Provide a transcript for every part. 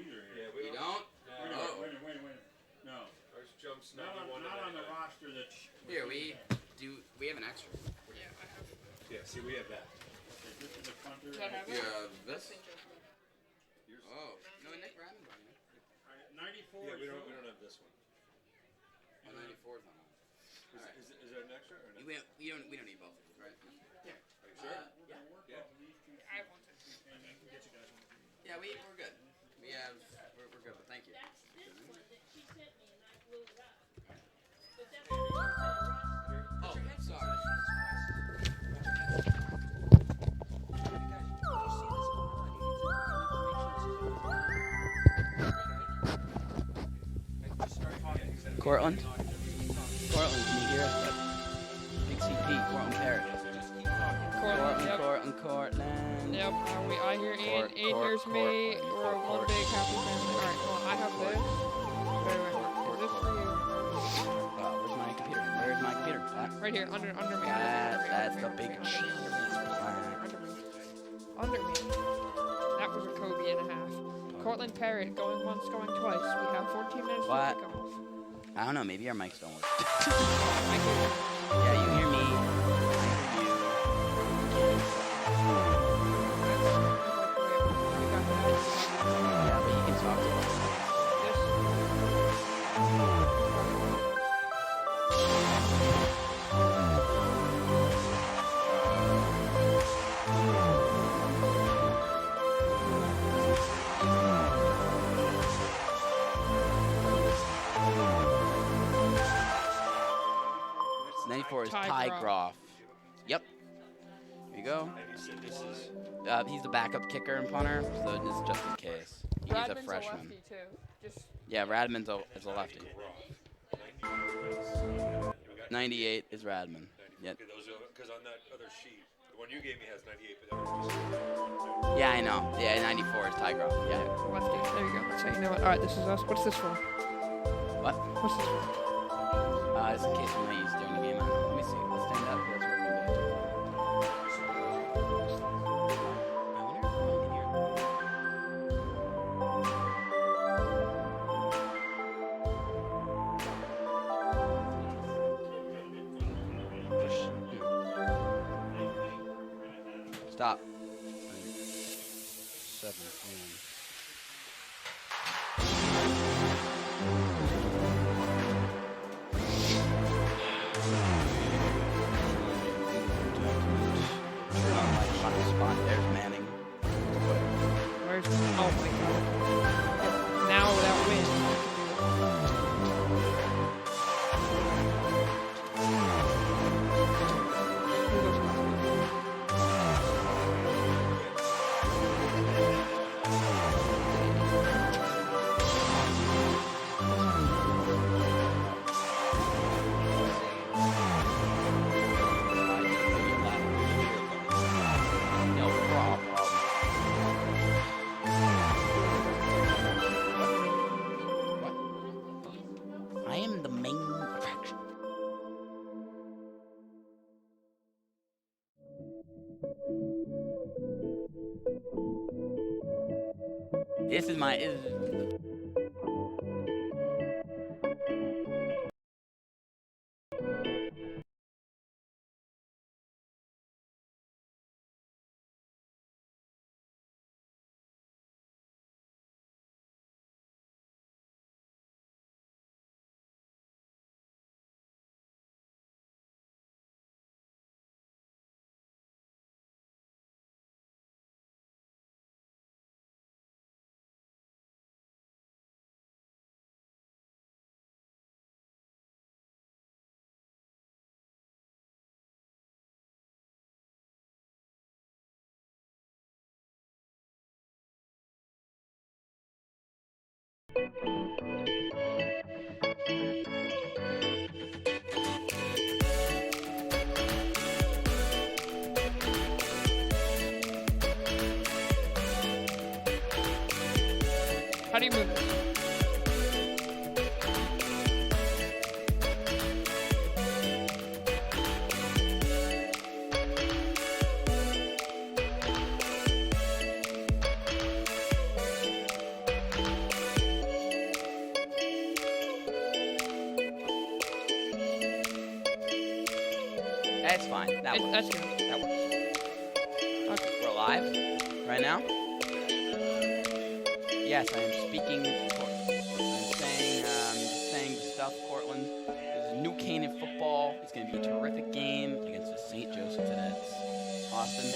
either here. Yeah, we don't. Wait a minute. No. Ours jumps not on the roster that's... Here, we have an extra. Yeah, I have. Yeah, see, we have that. Okay, this is the punter. Yeah, this? Oh, no, Nick Radman. 94. Yeah, we don't have this one. Oh, 94 is on that. Is there an extra or no? We don't need both of these, right? Yeah. Are you sure? Yeah. I have one too. Yeah, we're good. We're good, but thank you. That's this one that she sent me, and I blew it up. But that's what Oh, sorry. Cortland? Cortland, can you hear us? Big CP, Cortland Parrot. Cortland. Yep, I hear Ian hears me. We're one big happy family. Alright, well, I have this. Wait. Is this for you? Where's my computer? Where's my computer? Right here, under me. That's the big cheese. Under me. That was a Kobe and a half. Cortland Parrot, going once, going twice. We have 14 minutes to kick off. I don't know, maybe our mics don't work. I can hear you. Yeah, you hear me. Yeah, but you can talk to us. It's 94 is Ty Groff. Yep. Here you go. He's the backup kicker and punter, so this is just in case. He's a freshman. A lefty too. Yeah, Radman's is a lefty. 98 is Radman. Yep. Because on that other sheet, the one you gave me has 98, but that one just... Yeah, I know. Yeah, 94 is Ty Groff. Yeah. Lefty. There you go. So you know what? All right, this is us. What's this for? What? What's this for? It's in case we might use during the game. Let me see. Let's stand up. That's what we're going to do. Stop. 7. Spot. There's Manning. Where's? Oh my God! Now without wind. I am the main attraction. This is my. How do you move this? fine. That works. That's good. That works. Okay. We're live right now. Yes, I am speaking. I'm saying the stuff, Cortland. This is New Canaan football. It's going to be a terrific game against the St. Joseph Cadets. Austin,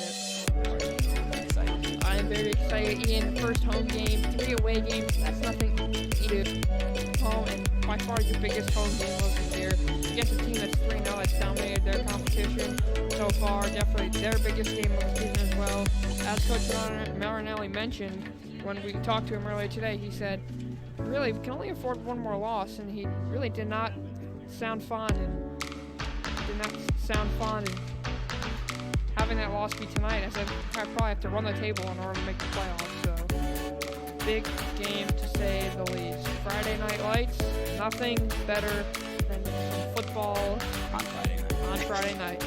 excited. I am very excited. Ian, first home game, 3 away games. That's nothing either. Home and by far your biggest home game of the year against a team that's 3-0 that's dominated their competition so far. Definitely their biggest game of the season as well. As Coach Marinelli mentioned when we talked to him earlier today, he said, really, we can only afford one more loss, and he really did not sound fond in having that loss be tonight. I said I probably have to run the table in order to make the playoffs. So big game to say the least. Friday Night Lights, nothing better than some football on Friday night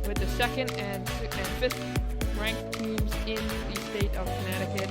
with the 2nd and 5th ranked teams in the state of Connecticut.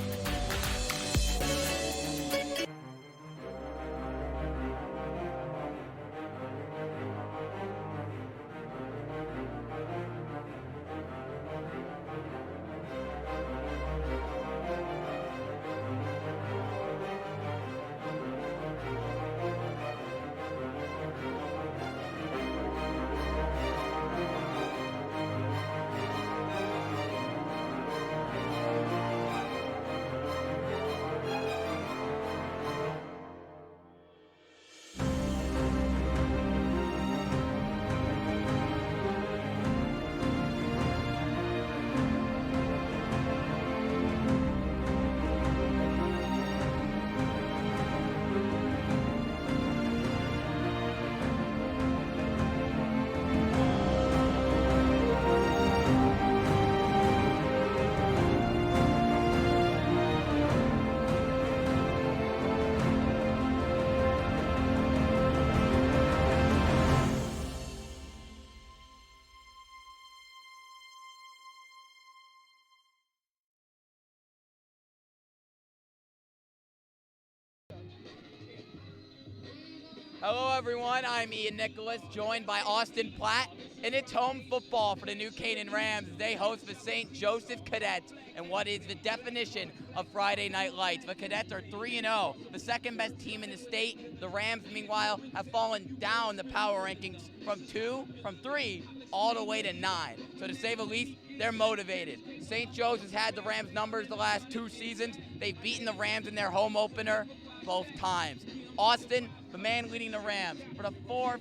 Hello, everyone. I'm Ian Nicholas, joined by Austin Platt, and it's home football for the New Canaan Rams as they host the St. Joseph Cadets and what is the definition of Friday Night Lights. The Cadets are 3-0, the second best team in the state. The Rams, meanwhile, have fallen down the power rankings from 3, all the way to 9. So to say the least, they're motivated. St. Joe's has had the Rams' numbers the last 2 seasons. They've beaten the Rams in their home opener both times. Austin, the man leading the Rams for the 4th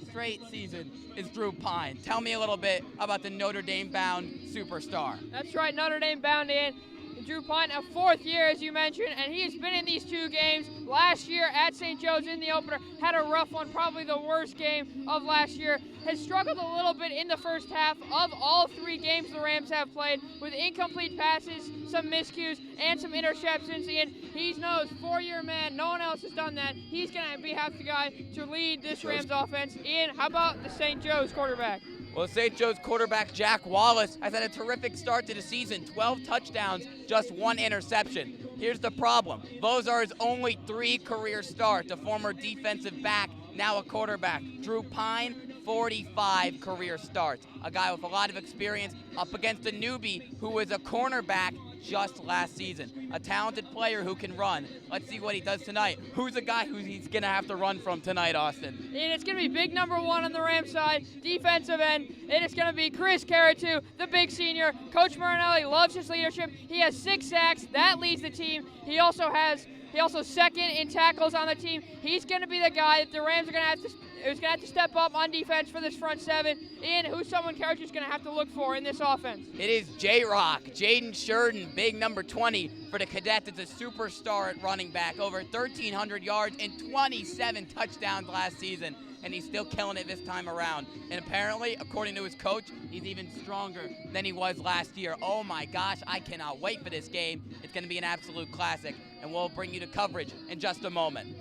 straight season, is Drew Pine. Tell me a little bit about the Notre Dame-bound superstar. That's right, Notre Dame bound in. Drew Pine, a 4th year, as you mentioned, and he has been in these 2 games. Last year at St. Joe's in the opener, had a rough one, probably the worst game of last year. Has struggled a little bit in the first half of all 3 games the Rams have played with incomplete passes, some miscues, and some interceptions. And he's knows 4-year man. No one else has done that. He's going to be half the guy to lead this Rams offense. Ian, how about the St. Joe's quarterback? Well, St. Joe's quarterback Jack Wallace has had a terrific start to the season. 12 touchdowns, just 1 interception. Here's the problem. Those are his only 3 career starts. A former defensive back, now a quarterback. Drew Pine, 45 career starts. A guy with a lot of experience up against a newbie who was a cornerback just last season. A talented player who can run. Let's see what he does tonight. Who's the guy who he's going to have to run from tonight, Austin? And it's going to be big number 1 on the Rams side, defensive end. It is going to be Chris Caratu, the big senior. Coach Marinelli loves his leadership. He has 6 sacks. That leads the team. He also 2nd in tackles on the team. He's going to be the guy that the Rams are going to have to step up on defense for this front 7. And who's someone Caratu's going to have to look for in this offense? It is J-Rock, Jaden Sheridan, big number 20 for the Cadets. It's a superstar at running back, over 1,300 yards and 27 touchdowns last season, and he's still killing it this time around. And apparently, according to his coach, he's even stronger than he was last year. Oh my gosh, I cannot wait for this game. It's going to be an absolute classic, and we'll bring you to coverage in just a moment.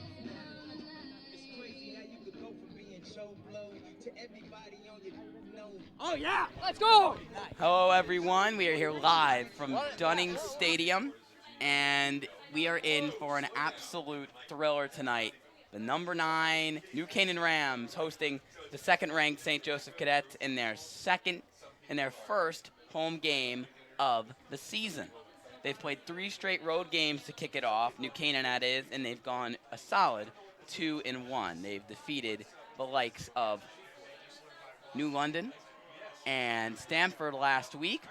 Oh yeah, let's go! Hello everyone, we are here live from Dunning Stadium, and we are in for an absolute thriller tonight. the number 9 New Canaan Rams hosting the second-ranked St. Joseph Cadets in their first home game of the season. They've played 3 straight road games to kick it off, New Canaan that is, and they've gone a solid 2-1. They've defeated the likes of New London and Stamford last week,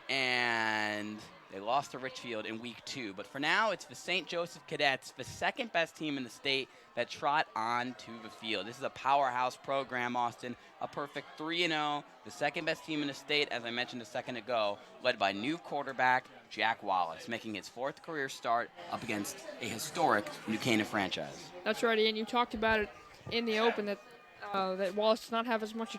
and they lost to Richfield in week 2. But for now, it's the St. Joseph Cadets, the second best team in the state, that trot onto the field. This is a powerhouse program, Austin. A perfect 3-0, the second best team in the state, as I mentioned a second ago, led by new quarterback Jack Wallace, making his 4th career start up against a historic New Canaan franchise. That's right, Ian. You talked about it in the open that Wallace does not have as much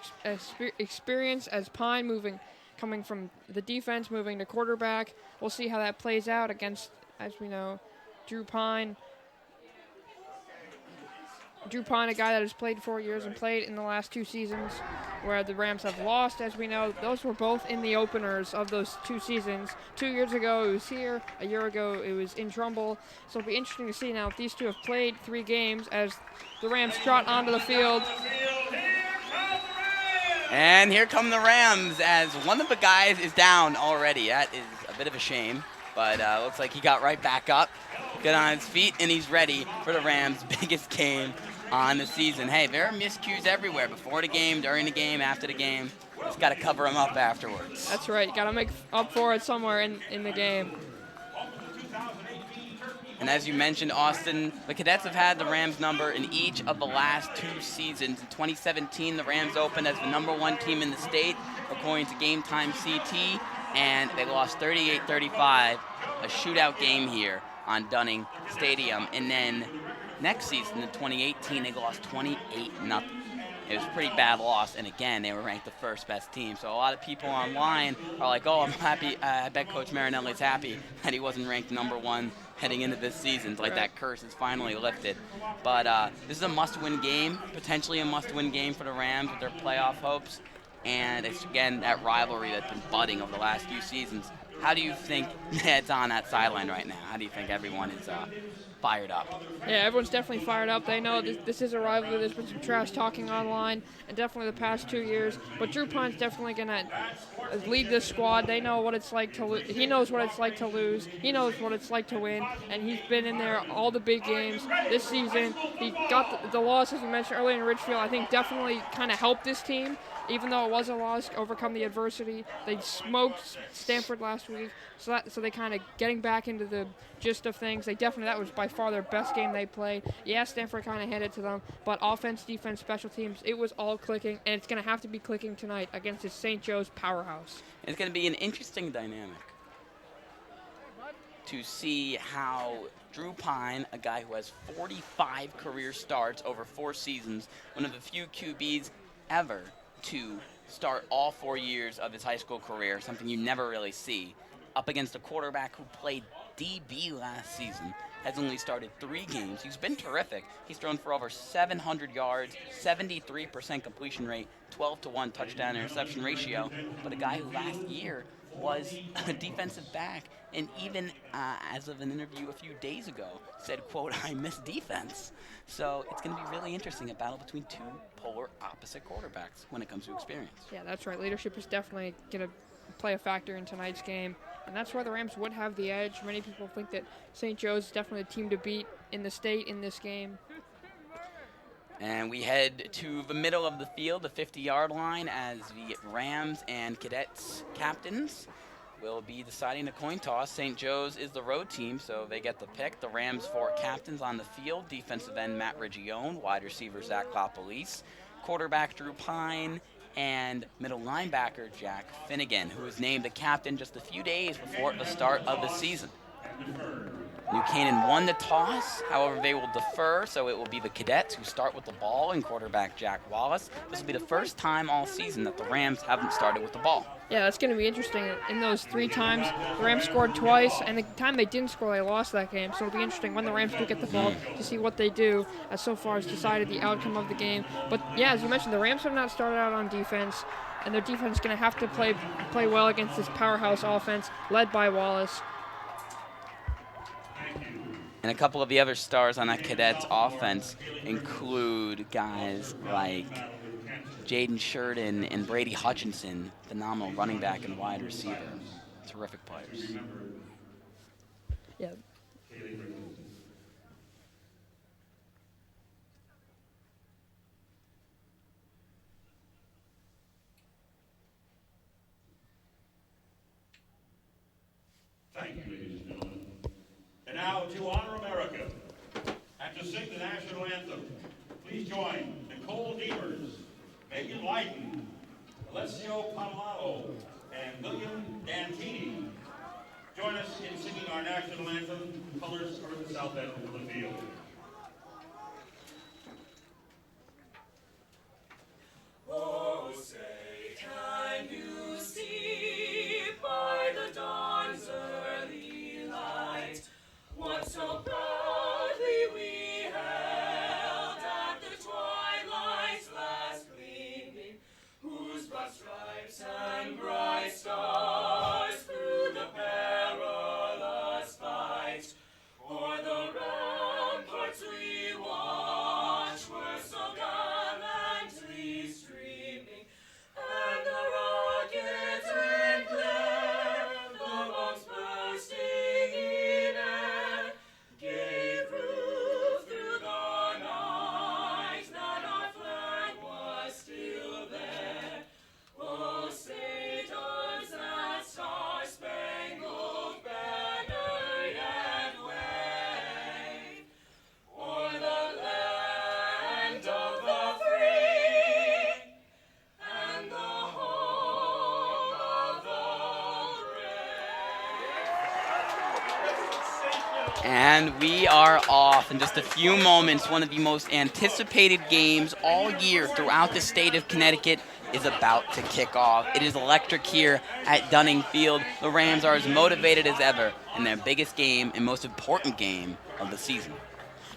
experience as Pine, coming from the defense, moving to quarterback. We'll see how that plays out against, as we know, Drew Pine. Drew Pine, a guy that has played 4 years and played in the last 2 seasons where the Rams have lost, as we know. Those were both in the openers of those 2 seasons. 2 years ago, it was here. A year ago, it was in Trumbull. So it'll be interesting to see now if these two have played 3 games as the Rams trot onto the field. And here come the Rams as one of the guys is down already. That is a bit of a shame, but looks like he got right back up, got on his feet, and he's ready for the Rams' biggest game on the season. Hey, there are miscues everywhere, before the game, during the game, after the game. Just got to cover them up afterwards. That's right. Got to make up for it somewhere in the game. And as you mentioned, Austin, the Cadets have had the Rams number in each of the last 2 seasons. In 2017, the Rams opened as the number 1 team in the state, according to Game Time CT, and they lost 38-35, a shootout game here on Dunning Stadium. And then next season, in 2018, they lost 28-0. It was a pretty bad loss, and again, they were ranked the 1st best team. So a lot of people online are like, oh, I'm happy. I bet Coach Marinelli's happy that he wasn't ranked number 1 heading into this season. It's like that curse is finally lifted. But this is a must-win game, potentially a must-win game for the Rams with their playoff hopes. And it's, again, that rivalry that's been budding over the last few seasons. How do you think it's on that sideline right now? How do you think everyone is fired up? Yeah, everyone's definitely fired up. They know this is a rivalry. There's been some trash talking online, and definitely the past 2 years. But Drew Pine's definitely going to lead this squad. They know what it's like to lose. He knows what it's like to lose. He knows what it's like to win, and he's been in there all the big games this season. He got the loss, as you mentioned earlier, in Richfield. I think definitely kind of helped this team. Even though it was a loss, overcome the adversity. They smoked Stamford last week, so they kind of getting back into the gist of things. That was by far their best game they played. Yeah, Stamford kind of handed it to them, but offense, defense, special teams, it was all clicking, and it's going to have to be clicking tonight against this St. Joe's powerhouse. It's going to be an interesting dynamic to see how Drew Pine, a guy who has 45 career starts over 4 seasons, one of the few QBs ever to start all 4 years of his high school career, something you never really see, up against a quarterback who played DB last season, has only started 3 games. He's been terrific. He's thrown for over 700 yards, 73% completion rate, 12-to-1 touchdown interception ratio, but a guy who last year was a defensive back, and even as of an interview a few days ago, said, quote, I miss defense. So it's going to be really interesting, a battle between 2 polar opposite quarterbacks when it comes to experience. Yeah, that's right. Leadership is definitely going to play a factor in tonight's game, and that's why the Rams would have the edge. Many people think that St. Joe's is definitely a team to beat in the state in this game. And we head to the middle of the field, the 50-yard line, as the Rams and Cadets captains will be deciding a coin toss. St. Joe's is the road team, so they get the pick. The Rams 4 captains on the field: defensive end Matt Rigione, wide receiver Zach Papolice, quarterback Drew Pine, and middle linebacker Jack Finnegan, who was named the captain just a few days before the start of the season. New Canaan won the toss, however they will defer, so it will be the Cadets who start with the ball and quarterback Jack Wallace. This will be the first time all season that the Rams haven't started with the ball. Yeah, that's going to be interesting. In those 3 times, the Rams scored twice, and the time they didn't score, they lost that game. So it'll be interesting when the Rams do get the ball to see what they do, as so far has decided the outcome of the game. But yeah, as you mentioned, the Rams have not started out on defense, and their defense is going to have to play well against this powerhouse offense led by Wallace. And a couple of the other stars on that Cadets offense include guys like Jaden Sheridan and Brady Hutchinson, phenomenal running back and wide receiver. Terrific players. Yeah. Thank you, ladies and gentlemen. And now to honor America and to sing the national anthem, please join Nicole Demers, Megan Lyden, Alessio Palmalo, and William Dantini. Join us in singing our national anthem, Colors Over the South End of the Field. Oh, say, can you see by the dawn's early light what so proudly we held at the twilight's last gleaming, whose broad stripes and bright stars through the perilous fight o'er the ramparts we watched were so gallantly streaming, and the rockets red glare, the bombs bursting in air, gave proof through the night that our flag was still there. Oh, say does that star-spangled banner yet wave o'er the land of the free and the home of the brave. And we are off in just a few moments. One of the most anticipated games all year throughout the state of Connecticut is about to kick off. It is electric here at Dunning Field. The Rams are as motivated as ever in their biggest game and most important game of the season.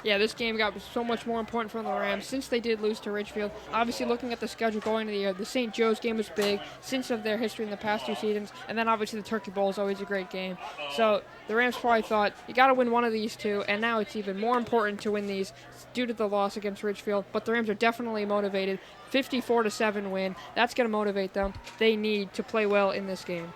Yeah, this game got so much more important for the Rams since they did lose to Ridgefield. Obviously, looking at the schedule going into the year, the St. Joe's game was big since of their history in the past 2 seasons, and then obviously the Turkey Bowl is always a great game. So the Rams probably thought, you got to win one of these two, and now it's even more important to win these due to the loss against Ridgefield. But the Rams are definitely motivated. 54-7 win. That's going to motivate them. They need to play well in this game.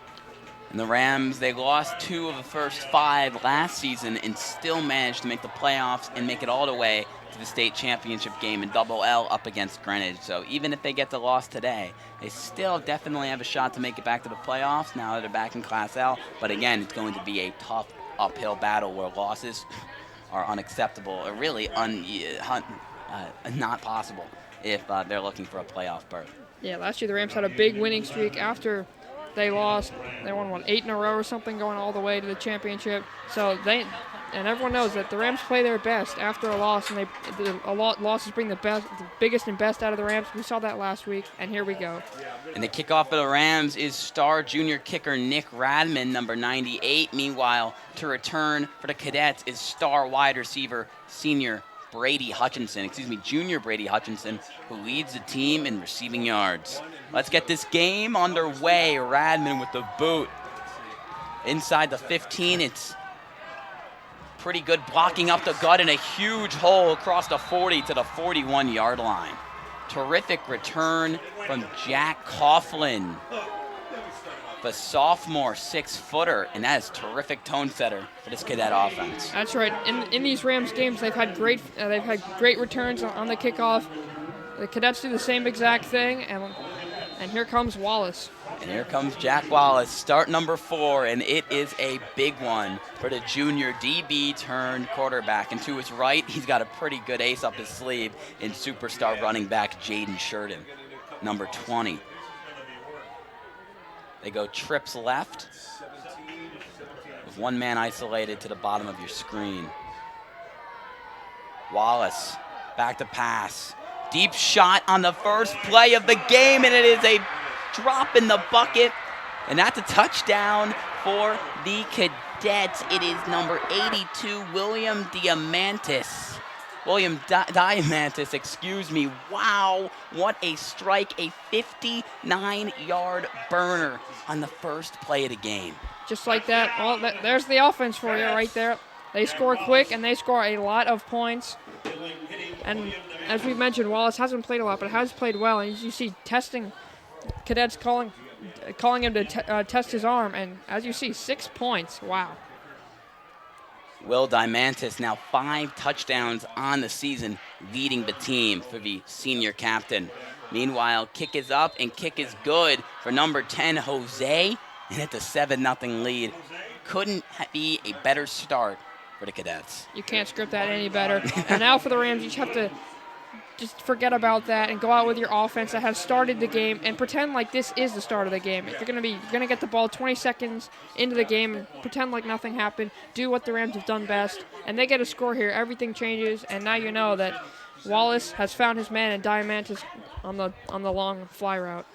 And the Rams, they lost 2 of the first 5 last season and still managed to make the playoffs and make it all the way to the state championship game in Double L up against Greenwich. So even if they get the loss today, they still definitely have a shot to make it back to the playoffs now that they're back in Class L. But again, it's going to be a tough uphill battle where losses are unacceptable or really not possible if they're looking for a playoff berth. Yeah, last year the Rams had a big winning streak after they lost. They won 8 in a row or something, going all the way to the championship. So and everyone knows that the Rams play their best after a loss, and losses bring the biggest and best out of the Rams. We saw that last week, and here we go. And the kickoff for the Rams is star junior kicker Nick Radman, number 98. Meanwhile, to return for the Cadets is star wide receiver junior Brady Hutchinson, who leads the team in receiving yards. Let's get this game underway. Radman with the boot. Inside the 15, it's pretty good blocking up the gut and a huge hole across the 40 to the 41-yard line. Terrific return from Jack Coughlin, the sophomore 6-footer, and that is terrific tone setter for this Cadet offense. That's right. In these Rams games, they've had great returns on the kickoff. The Cadets do the same exact thing, and here comes Wallace. And here comes Jack Wallace, start number 4, and it is a big one for the junior DB turned quarterback. And to his right, he's got a pretty good ace up his sleeve in superstar running back Jaden Sheridan, number 20. They go trips left with one man isolated to the bottom of your screen. Wallace, back to pass. Deep shot on the first play of the game, and it is a drop in the bucket. And that's a touchdown for the Cadets. It is number 82, William Diamantis. Excuse me. Wow, what a strike, a 59-yard burner on the first play of the game. Just like that, there's the offense for you right there. They score quick, and they score a lot of points. And as we mentioned, Wallace hasn't played a lot, but has played well. And as you see, testing Cadets calling him to test his arm, and as you see, 6 points. Wow. Will Diamantis now 5 touchdowns on the season, leading the team for the senior captain. Meanwhile, kick is up and kick is good for number 10, Jose, and it's a 7-0 lead. Couldn't be a better start for the Cadets. You can't script that any better. And now for the Rams, you just have to just forget about that and go out with your offense that has started the game and pretend like this is the start of the game. If you're gonna get the ball 20 seconds into the game and pretend like nothing happened, do what the Rams have done best, and they get a score here. Everything changes, and now you know that Wallace has found his man and Diamantis on the long fly route.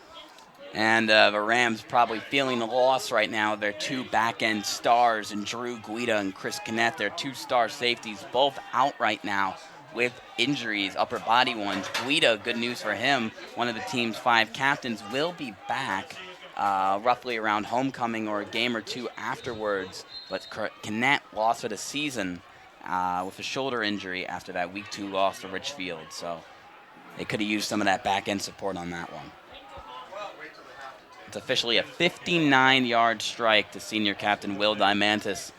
And the Rams probably feeling the loss right now. Their 2 back-end stars, and Drew Guida and Chris Cannett, their 2 star safeties, both out right now with injuries, upper body ones. Guida, good news for him, one of the team's 5 captains, will be back roughly around homecoming or a game or 2 afterwards. But Cannett lost for the season with a shoulder injury after that Week 2 loss to Richfield. So they could have used some of that back-end support on that one. It's officially a 59-yard strike to senior captain Will Diamantis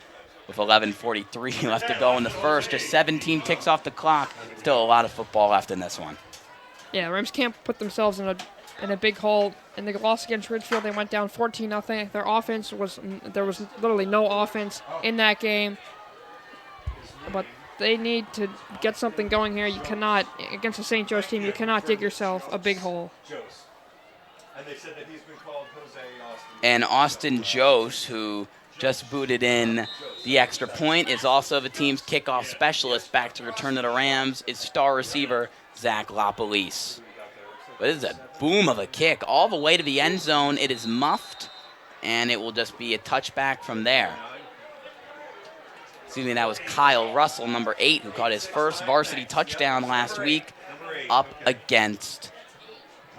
with 11:43 left to go in the first. Just 17 ticks off the clock. Still a lot of football left in this one. Yeah, the Rams can't put themselves in a big hole. In the loss against Richfield, they went down 14-0. Their offense there was literally no offense in that game. But they need to get something going here. You cannot, against the St. Joe's team, you cannot dig yourself a big hole. And they said that he's been called Jose Austin. And Austin Joesph, who just booted in the extra point, is also the team's kickoff specialist. Back to return to the Rams is star receiver Zach LaPolice. But this is a boom of a kick all the way to the end zone. It is muffed, and it will just be a touchback from there. Excuse me, that was Kyle Russell, number 8, who caught his first varsity touchdown last week up against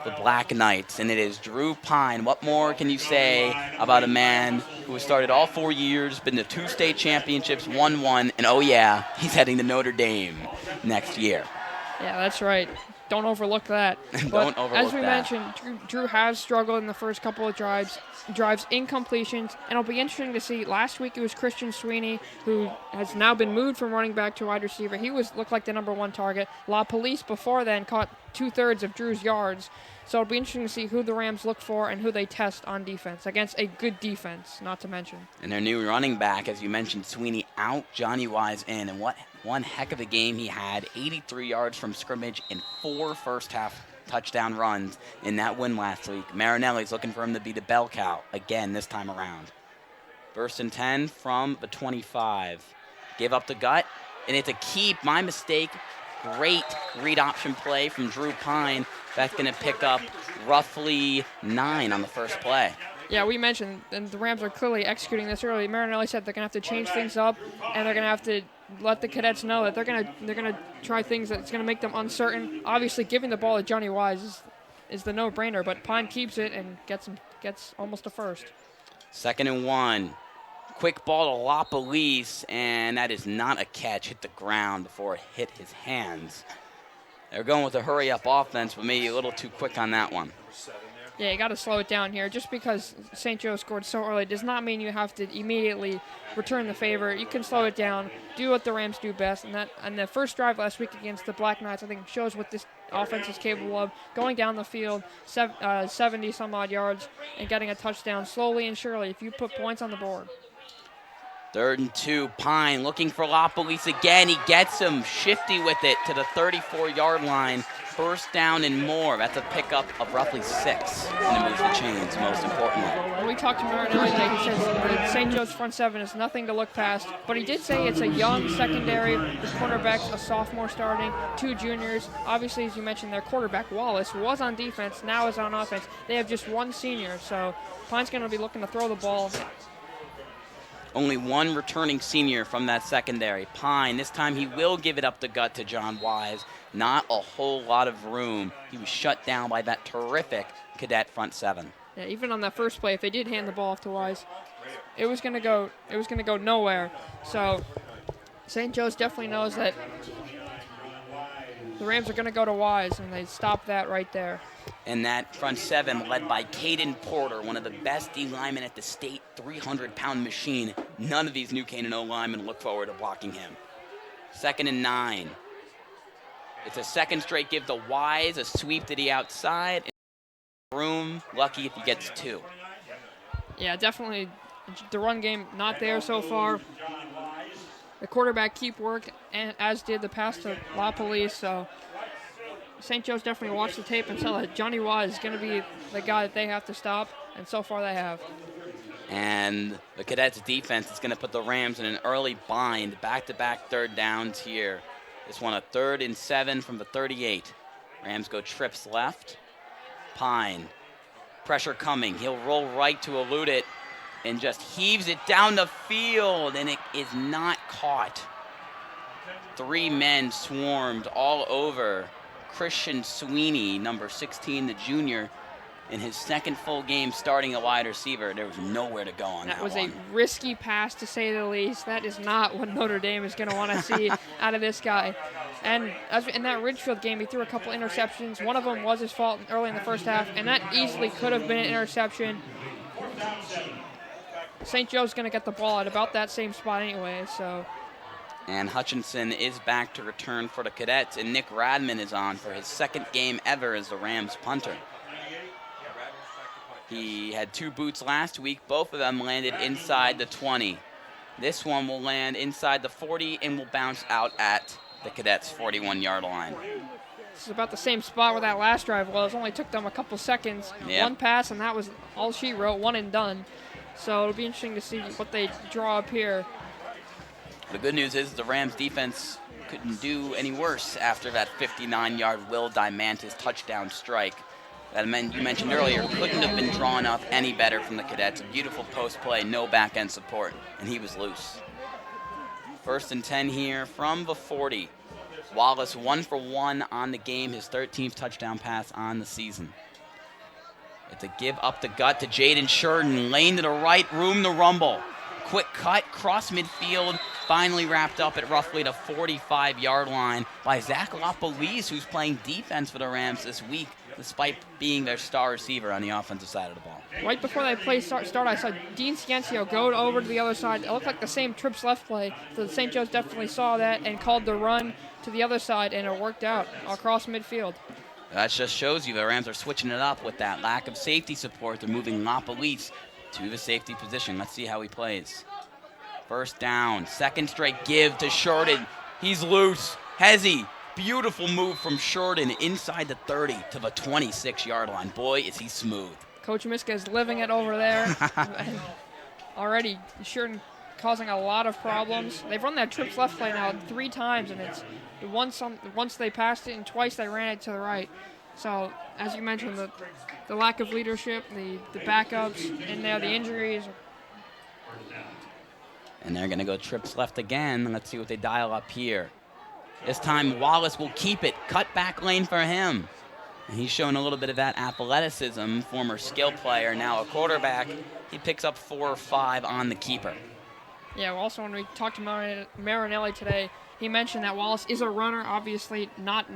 the Black Knights, and it is Drew Pine. What more can you say about a man who has started all 4 years, been to 2 state championships, won 1, and oh yeah, he's heading to Notre Dame next year. Yeah, that's right. Don't overlook that. Don't overlook as we that. mentioned, Drew has struggled in the first couple of drives, incompletions, and it'll be interesting to see. Last week it was Christian Sweeney, who has now been moved from running back to wide receiver. He looked like the number 1 target. LaPolice before then caught 2/3 of Drew's yards. So it'll be interesting to see who the Rams look for and who they test on defense, against a good defense, not to mention. And their new running back, as you mentioned, Sweeney out, Johnny Wise in, and what one heck of a game he had. 83 yards from scrimmage and 4 first-half touchdown runs in that win last week. Marinelli's looking for him to be the bell cow again this time around. 1st and 10 from the 25. Give up the gut, and it's a keep. My mistake. Great read option play from Drew Pine. That's going to pick up roughly 9 on the first play. Yeah, we mentioned, and the Rams are clearly executing this early. Marinelli said they're going to have to change things up, and they're going to have to let the Cadets know that they're going to try things that's going to make them uncertain. Obviously, giving the ball to Johnny Wise is the no-brainer, but Pine keeps it and gets almost a first. 2nd and 1. Quick ball to LaPolice, and that is not a catch. Hit the ground before it hit his hands. They're going with a hurry-up offense, but maybe a little too quick on that one. Yeah, you got to slow it down here. Just because St. Joe scored so early does not mean you have to immediately return the favor. You can slow it down, do what the Rams do best, and the first drive last week against the Black Knights, I think, shows what this offense is capable of. Going down the field, 70-some-odd yards, and getting a touchdown slowly and surely if you put points on the board. 3rd and 2, Pine looking for LaPolice again. He gets him shifty with it to the 34-yard line. 1st down and more. That's a pickup of roughly 6. And it moves the chains, most importantly. When we talked to Marinelli today, he says that St. Joe's front 7 is nothing to look past. But he did say it's a young secondary. His quarterback's a sophomore starting, 2 juniors. Obviously, as you mentioned, their quarterback, Wallace, was on defense, now is on offense. They have just 1 senior, so Pine's going to be looking to throw the ball. Only 1 returning senior from that secondary. Pine, this time he will give it up the gut to John Wise. Not a whole lot of room. He was shut down by that terrific Cadet front 7. Yeah, even on that first play, if they did hand the ball off to Wise, it was going to go nowhere. So St. Joe's definitely knows that the Rams are going to go to Wise, and they stop that right there. And that front seven led by Caden Porter, one of the best D linemen at the state, 300-pound machine. None of these New Canaan O linemen look forward to blocking him. 2nd and 9. It's a second straight give to Wise, a sweep to the outside. Room, lucky if he gets 2. Yeah, definitely the run game not there so far. The quarterback keep work, and as did the pass to La Police, so St. Joe's definitely watched the tape and saw that Johnny Wise is going to be the guy that they have to stop, and so far they have. And the Cadets defense is going to put the Rams in an early bind, back-to-back 3rd downs here. This one a 3rd and 7 from the 38. Rams go trips left. Pine, pressure coming. He'll roll right to elude it and just heaves it down the field, and it is not caught. 3 men swarmed all over Christian Sweeney, number 16, the junior, in his 2nd full game starting a wide receiver. There was nowhere to go on that one. That was a risky pass, to say the least. That is not what Notre Dame is going to want to see out of this guy. And as in that Ridgefield game, he threw a couple interceptions. One of them was his fault early in the first half, and that easily could have been an interception. St. Joe's going to get the ball at about that same spot anyway, so. And Hutchinson is back to return for the Cadets, and Nick Radman is on for his 2nd game ever as the Rams punter. He had 2 boots last week. Both of them landed inside the 20. This one will land inside the 40 and will bounce out at the Cadets' 41-yard line. This is about the same spot where that last drive was. Only took them a couple seconds. Yep. One pass, and that was all she wrote, 1 and done. So it'll be interesting to see what they draw up here. The good news is the Rams defense couldn't do any worse after that 59-yard Will Diamantis touchdown strike. That you mentioned earlier couldn't have been drawn up any better from the Cadets. A beautiful post play, no back-end support, and he was loose. 1st and 10 here from the 40. Wallace 1 for 1 on the game, his 13th touchdown pass on the season. It's a give up the gut to Jaden Sheridan, lane to the right, room to rumble. Quick cut, cross midfield, finally wrapped up at roughly the 45-yard line by Zach LaPolice, who's playing defense for the Rams this week, despite being their star receiver on the offensive side of the ball. Right before that play start, I saw Dean Sciencio go over to the other side. It looked like the same trips left play. So St. Joe's definitely saw that and called the run to the other side, and it worked out across midfield. That just shows you the Rams are switching it up with that lack of safety support. They're moving LaPolice to the safety position. Let's see how he plays. 1st down, 2nd straight give to Sheridan. He's loose. Hezzy. Beautiful move from Sheridan inside the 30 to the 26-yard line. Boy, is he smooth. Coach Miska is living it over there. Already, Sheridan causing a lot of problems. They've run that trips left play now 3 times, and it's once they passed it, and twice they ran it to the right. So, as you mentioned, the lack of leadership, the backups in there, the injuries. And they're going to go trips left again. Let's see what they dial up here. This time, Wallace will keep it. Cut back lane for him. And he's shown a little bit of that athleticism. Former skill player, now a quarterback. He picks up 4 or 5 on the keeper. Yeah, well, also when we talked to Marinelli today, he mentioned that Wallace is a runner, obviously not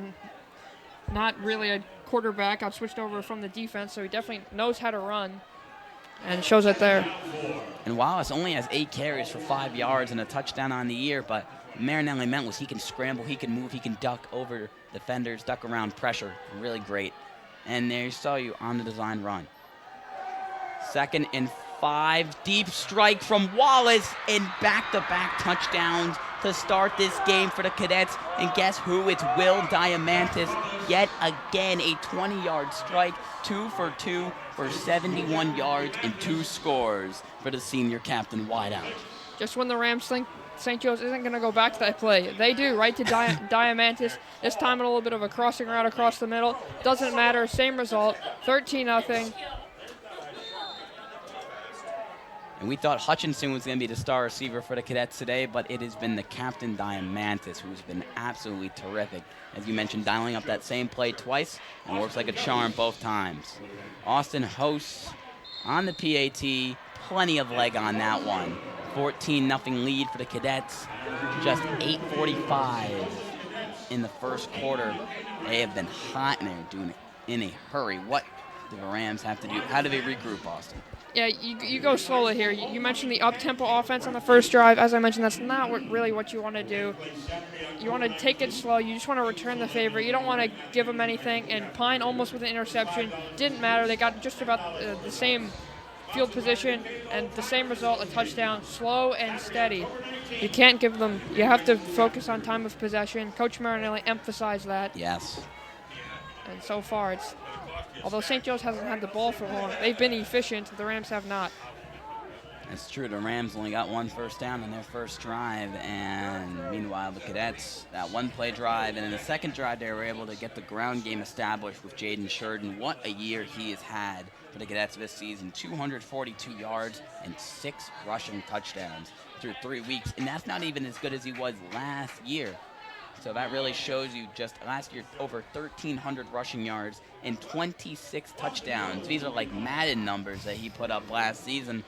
really a quarterback. I've switched over from the defense, so he definitely knows how to run, and shows it there. And Wallace only has 8 carries for 5 yards and a touchdown on the year, but Marinelli meant was he can scramble, he can move, he can duck over defenders, duck around pressure. Really great. And there you saw you on the design run. 2nd and 5, deep strike from Wallace, and back-to-back touchdowns to start this game for the Cadets. And guess who? It's Will Diamantis. Yet again, a 20-yard strike, 2 for 2 for 71 yards and 2 scores for the senior captain wideout. Just when the Rams think St. Joe's isn't going to go back to that play, they do, right to Diamantis. This time a little bit of a crossing route across the middle. Doesn't matter, same result, 13-0. And we thought Hutchinson was going to be the star receiver for the Cadets today, but it has been the captain, Diamantis, who's been absolutely terrific. As you mentioned, dialing up that same play twice, and works like a charm both times. Austin hosts on the PAT, plenty of leg on that one. 14-0 lead for the Cadets. Just 8:45 in the first quarter. They have been hot and they're doing it in a hurry. What do the Rams have to do? How do they regroup, Austin? Yeah, you go slowly here. You mentioned the up-tempo offense on the first drive. As I mentioned, that's not really what you want to do. You want to take it slow. You just want to return the favor. You don't want to give them anything. And Pine almost with an interception. Didn't matter. They got just about the same field position and the same result, a touchdown, slow and steady. You can't give them, you have to focus on time of possession. Coach Marinelli emphasized that. Yes. And so far, although St. Joe's hasn't had the ball for long, they've been efficient. The Rams have not. That's true. The Rams only got 1 first down on their first drive, and meanwhile the Cadets, that 1-play drive, and in the second drive they were able to get the ground game established with Jaden Sheridan. What a year he has had for the Cadets this season. 242 yards and 6 rushing touchdowns through 3 weeks, and that's not even as good as he was last year. So that really shows you just last year over 1,300 rushing yards and 26 touchdowns. These are like Madden numbers that he put up last season.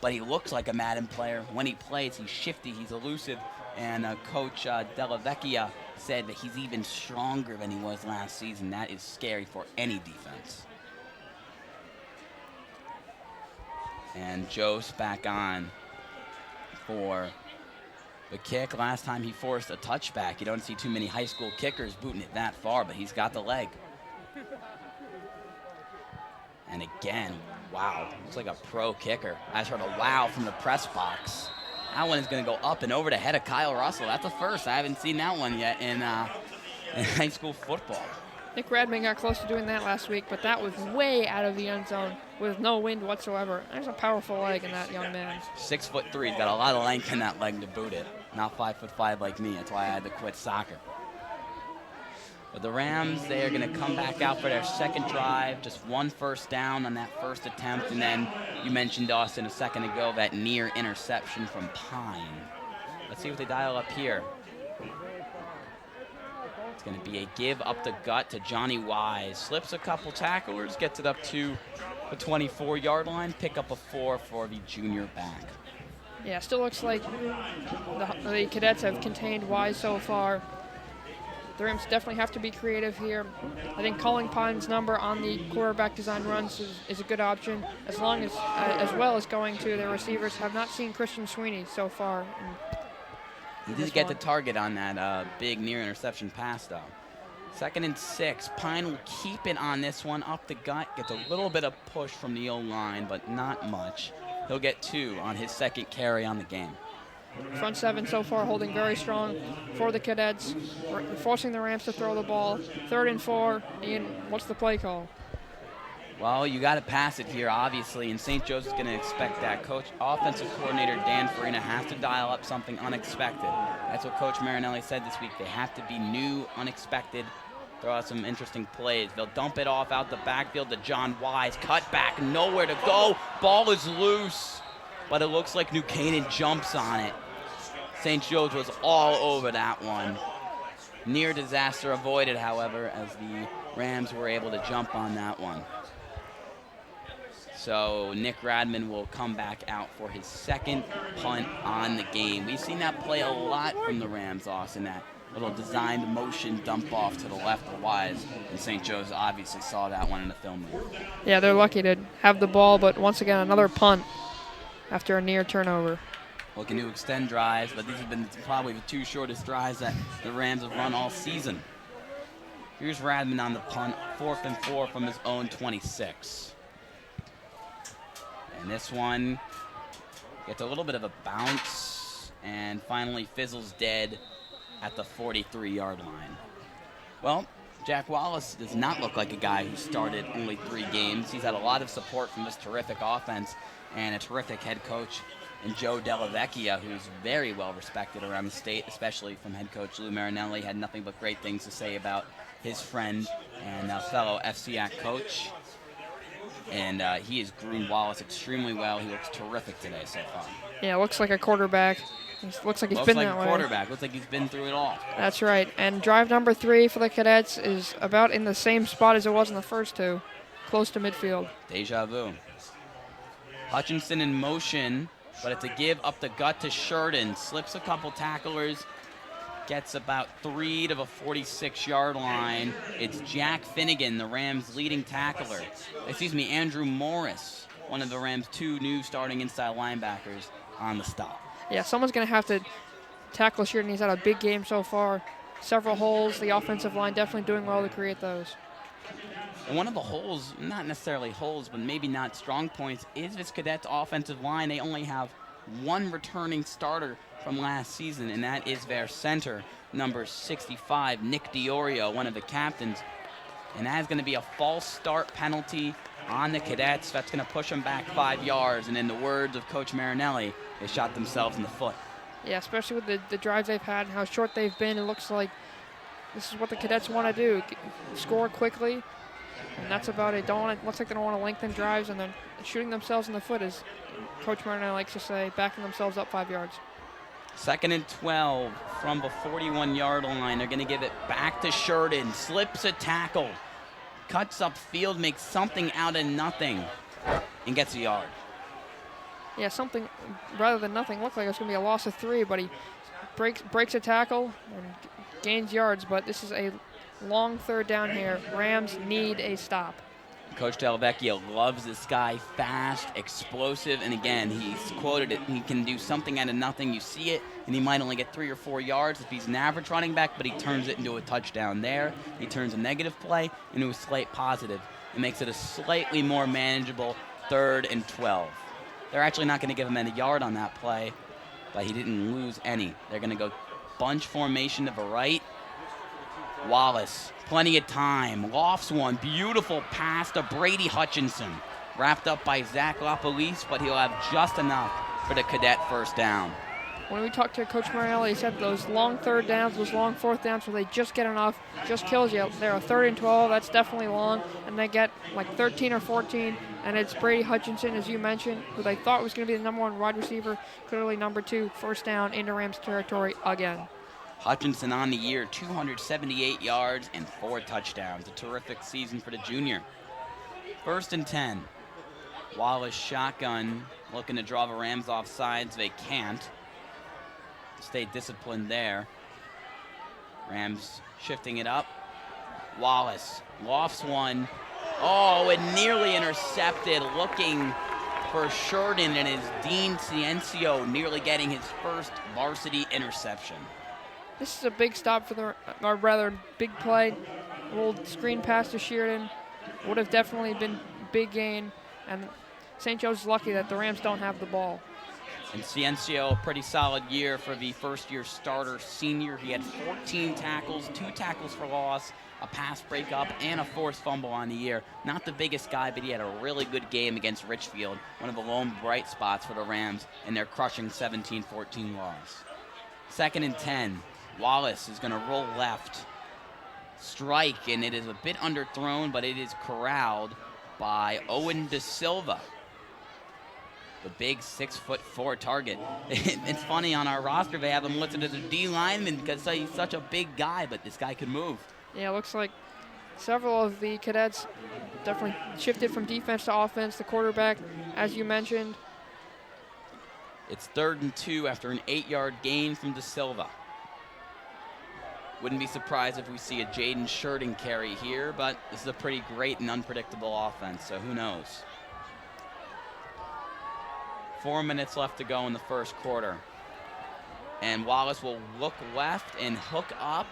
But he looks like a Madden player. When he plays, he's shifty, he's elusive. And Coach Della Vecchia said that he's even stronger than he was last season. That is scary for any defense. And Joesph back on for the kick. Last time he forced a touchback. You don't see too many high school kickers booting it that far, but he's got the leg. And again, wow, looks like a pro kicker. I just heard a wow from the press box. That one is going to go up and over the head of Kyle Russell. That's a first. I haven't seen that one yet in high school football. Nick Radman got close to doing that last week, but that was way out of the end zone with no wind whatsoever. There's a powerful leg in that young man. 6'3", got a lot of length in that leg to boot it. Not 5'5" like me. That's why I had to quit soccer. But the Rams, they are going to come back out for their second drive. Just 1 first down on that first attempt. And then you mentioned, Austin, a second ago, that near interception from Pine. Let's see what they dial up here. It's going to be a give up the gut to Johnny Wise. Slips a couple tacklers, gets it up to the 24-yard line. Pick up a 4 for the junior back. Yeah, still looks like the Cadets have contained Wise so far. The Rams definitely have to be creative here. I think calling Pine's number on the quarterback design runs is a good option, as well as going to their receivers. Have not seen Christian Sweeney so far. He did get the target on that big near interception pass, though. 2nd and 6. Pine will keep it on this one. Up the gut. Gets a little bit of push from the O-line, but not much. He'll get 2 on his second carry on the game. Front 7 so far holding very strong for the Cadets, forcing the Rams to throw the ball. 3rd and 4. Ian, what's the play call? Well, you got to pass it here, obviously, and St. Joe's is going to expect that. Offensive coordinator Dan Farina has to dial up something unexpected. That's what Coach Marinelli said this week. They have to be new, unexpected, throw out some interesting plays. They'll dump it off out the backfield to John Wise. Cut back, nowhere to go. Ball is loose, but it looks like New Canaan jumps on it. St. Joe's was all over that one. Near disaster avoided, however, as the Rams were able to jump on that one. So Nick Radman will come back out for his second punt on the game. We've seen that play a lot from the Rams, Austin, that little designed motion dump off to the left of Wise. And St. Joe's obviously saw that one in the film room. Yeah, they're lucky to have the ball, but once again, another punt after a near turnover. Looking to extend drives, but these have been probably the 2 shortest drives that the Rams have run all season. Here's Radman on the punt, 4th and 4 from his own 26. And this one gets a little bit of a bounce and finally fizzles dead at the 43-yard line. Well, Jack Wallace does not look like a guy who started only 3 games. He's had a lot of support from this terrific offense and a terrific head coach in Joe Della Vecchia, who's very well respected around the state, especially from head coach Lou Marinelli. Had nothing but great things to say about his friend and fellow FCAC coach. And he has groomed Wallace extremely well. He looks terrific today so far. Yeah, looks like a quarterback. Looks like he's been that way. Quarterback. Looks like he's been through it all. That's right. And drive number 3 for the Cadets is about in the same spot as it was in the first 2, close to midfield. Deja vu. Hutchinson in motion but it's a give up the gut to Sheridan. Slips a couple tacklers, gets about 3 to the 46-yard line. It's Jack Finnegan, the Rams' leading tackler. Andrew Morris, one of the Rams' 2 new starting inside linebackers, on the stop. Yeah, someone's going to have to tackle Sheridan. He's had a big game so far. Several holes. The offensive line definitely doing well to create those. And one of the holes, not necessarily holes, but maybe not strong points, is this Cadets offensive line. They only have 1 returning starter from last season, and that is their center, number 65, Nick Diorio, one of the captains. And that is going to be a false start penalty on the Cadets. That's going to push them back 5 yards. And in the words of Coach Marinelli, they shot themselves in the foot. Yeah, especially with the drives they've had and how short they've been. It looks like this is what the Cadets want to do, score quickly, and that's about it. Looks like they don't want to lengthen drives, and then shooting themselves in the foot, as Coach Marinelli likes to say, backing themselves up 5 yards. 2nd and 12 from the 41-yard line. They're going to give it back to Sheridan. Slips a tackle, cuts up field, makes something out of nothing, and gets a yard. Yeah, something rather than nothing. Looked like it was going to be a loss of 3, but he breaks a tackle and gains yards. But this is a long 3rd down here. Rams need a stop. Coach Delvecchio loves this guy, fast, explosive, and again, he's quoted it. He can do something out of nothing. You see it, and he might only get 3 or 4 yards if he's an average running back, but he turns it into a touchdown there. He turns a negative play into a slight positive. It makes it a slightly more manageable 3rd and 12. They're actually not going to give him any yard on that play, but he didn't lose any. They're going to go bunch formation to the right. Wallace, plenty of time, lofts one, beautiful pass to Brady Hutchinson. Wrapped up by Zach LaPolice, but he'll have just enough for the Cadet 1st down. When we talked to Coach Marinelli, he said those long 3rd downs, those long 4th downs where they just get enough, just kills you. They're a 3rd and 12, that's definitely long, and they get like 13 or 14, and it's Brady Hutchinson, as you mentioned, who they thought was going to be the number 1 wide receiver, clearly number 2, 1st down into Rams territory again. Hutchinson on the year, 278 yards and 4 touchdowns. A terrific season for the junior. 1st and 10. Wallace shotgun, looking to draw the Rams off sides. They can't. Stay disciplined there. Rams shifting it up. Wallace lofts one. Oh, and nearly intercepted. Looking for Sheridan, and is Dean Ciencio nearly getting his first varsity interception. This is a big stop for or rather big play. A little screen pass to Sheridan would have definitely been big gain, and St. Joe's lucky that the Rams don't have the ball. And Ciencio, a pretty solid year for the first-year starter senior. He had 14 tackles, 2 tackles for loss, a pass breakup, and a forced fumble on the year. Not the biggest guy, but he had a really good game against Richfield, one of the lone bright spots for the Rams in their crushing 17-14 loss. 2nd and 10. Wallace is going to roll left. Strike, and it is a bit underthrown, but it is corralled by Owen De Silva, the big 6'4" target. It's funny, on our roster they have him listed as a D lineman because he's such a big guy, but this guy can move. Yeah, it looks like several of the Cadets definitely shifted from defense to offense. The quarterback, as you mentioned. It's 3rd and 2 after an 8-yard gain from De Silva. Wouldn't be surprised if we see a Jaden Sheridan carry here, but this is a pretty great and unpredictable offense, so who knows. 4 minutes left to go in the 1st quarter. And Wallace will look left and hook up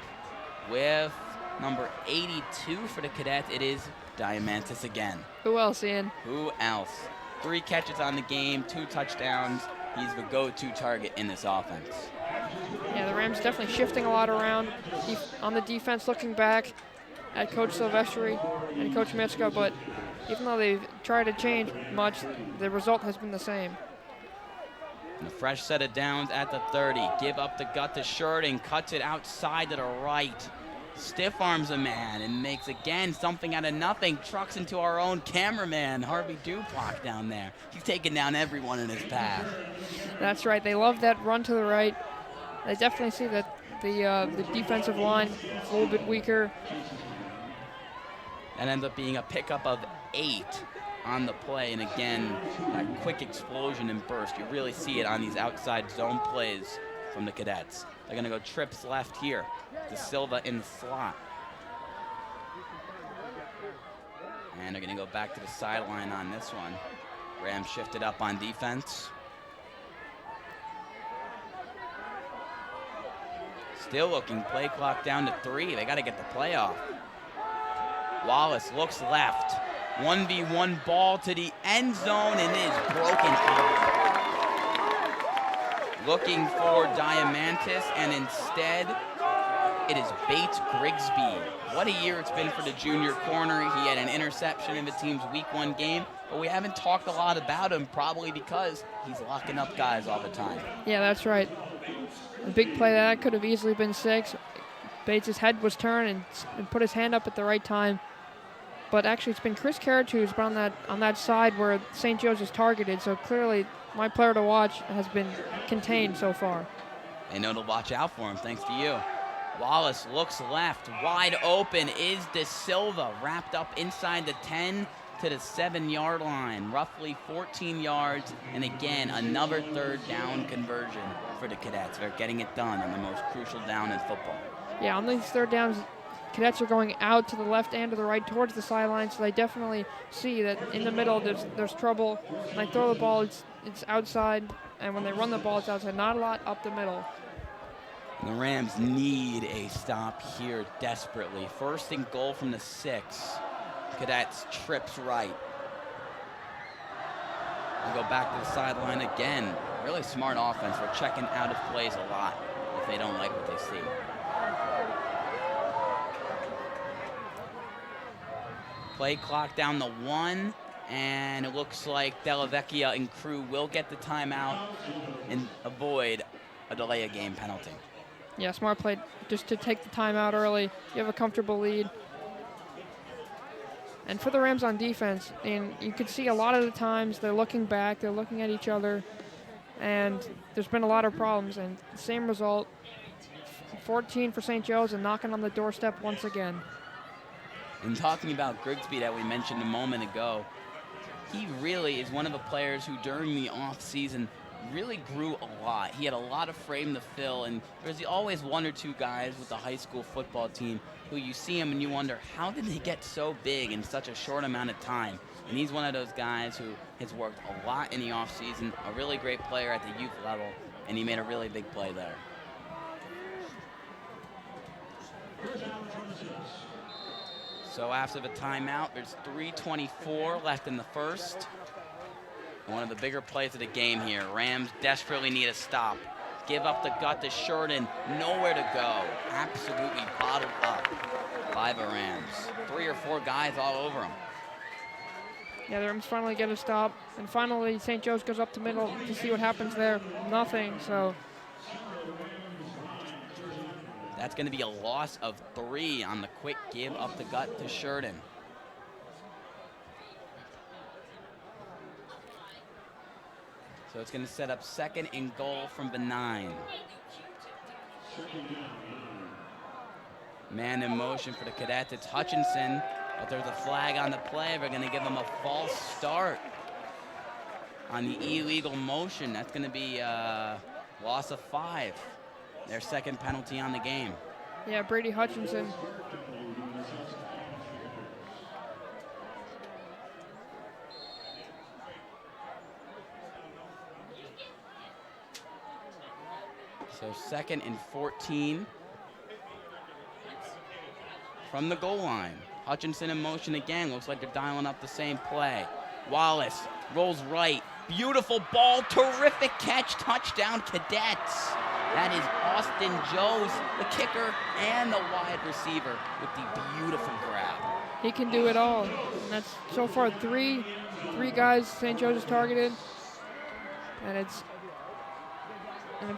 with number 82 for the Cadets. It is Diamantis again. Who else, Ian? Who else? 3 catches on the game, 2 touchdowns. He's the go-to target in this offense. Yeah, the Rams definitely shifting a lot around on the defense, looking back at Coach Silvestri and Coach Mitska, but even though they've tried to change much, the result has been the same. And a fresh set of downs at the 30. Give up the gut to Sheridan, cuts it outside to the right. Stiff arms a man and makes again something out of nothing. Trucks into our own cameraman, Harvey Duplock, down there. He's taking down everyone in his path. That's right. They love that run to the right. They definitely see that the defensive line is a little bit weaker. That ends up being a pickup of 8 on the play, and again, that quick explosion and burst. You really see it on these outside zone plays from the Cadets. They're gonna go trips left here. De Silva in the slot. And they're gonna go back to the sideline on this one. Rams shifted up on defense. Still looking, play clock down to 3. They gotta get the play off. Wallace looks left. 1v1 ball to the end zone, and it is broken up. Looking for Diamantis, and instead, it is Bates Grigsby. What a year it's been for the junior corner. He had an interception in the team's week 1 game, but we haven't talked a lot about him, probably because he's locking up guys all the time. Yeah, that's right. A big play that could have easily been 6. Bates' head was turned and put his hand up at the right time. But actually, it's been Chris Carrot who's been on that side where St. Joe's is targeted. So clearly, my player to watch has been contained so far. They know to watch out for him, thanks to you. Wallace looks left, wide open is De Silva, wrapped up inside the 10 to the 7-yard line, roughly 14 yards, and again, another 3rd down conversion for the Cadets. They're getting it done on the most crucial down in football. Yeah, on these 3rd downs, Cadets are going out to the left and to the right towards the sideline, so they definitely see that in the middle there's trouble. When they throw the ball, it's outside, and when they run the ball, it's outside. Not a lot up the middle. The Rams need a stop here desperately. 1st and goal from the 6. Cadets trips right. They go back to the sideline again. Really smart offense. They're checking out of plays a lot if they don't like what they see. Play clock down to 1, and it looks like Della Vecchia and crew will get the timeout and avoid a delay of game penalty. Yeah, smart play just to take the timeout early. You have a comfortable lead. And for the Rams on defense, and you can see a lot of the times they're looking back, they're looking at each other, and there's been a lot of problems. And the same result, 14 for St. Joe's and knocking on the doorstep once again. And talking about Grigsby that we mentioned a moment ago, he really is one of the players who during the offseason really grew a lot. He had a lot of frame to fill, and there's always 1 or 2 guys with the high school football team who you see him and you wonder, how did they get so big in such a short amount of time? And he's one of those guys who has worked a lot in the offseason, a really great player at the youth level, and he made a really big play there. So after the timeout, there's 3:24 left in the 1st. One of the bigger plays of the game here. Rams desperately need a stop. Give up the gut to Sheridan. Nowhere to go. Absolutely bottled up by the Rams. 3 or 4 guys all over him. Yeah, the Rams finally get a stop. And finally, St. Joe's goes up the middle to see what happens there. Nothing, so. That's going to be a loss of 3 on the quick give up the gut to Sheridan. So it's going to set up 2nd and goal from the 9. Man in motion for the Cadets. It's Hutchinson, but there's a flag on the play. They're going to give him a false start on the illegal motion. That's going to be a loss of 5. Their 2nd penalty on the game. Yeah, Brady Hutchinson. So 2nd and 14 from the goal line. Hutchinson in motion again. Looks like they're dialing up the same play. Wallace rolls right. Beautiful ball. Terrific catch. Touchdown, Cadets. That is Austin Joes, the kicker and the wide receiver with the beautiful grab. He can do it all. And that's so far three guys St. Joe's has targeted. And it's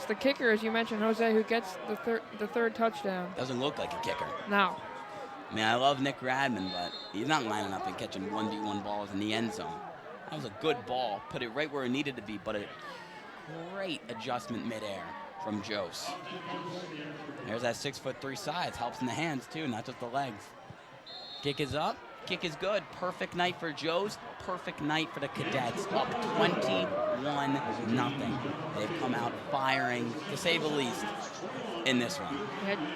the kicker, as you mentioned, Jose, who gets the third touchdown. Doesn't look like a kicker. No. I mean, I love Nick Radman, but he's not lining up and catching 1v1 balls in the end zone. That was a good ball. Put it right where it needed to be, but a great adjustment midair from Joesph. There's that 6'3" size. Helps in the hands, too, not just the legs. Kick is up. kick is good. Perfect night for Joesph. Perfect night for the Cadets. Up 21-0. They've come out firing, to say the least, in this one.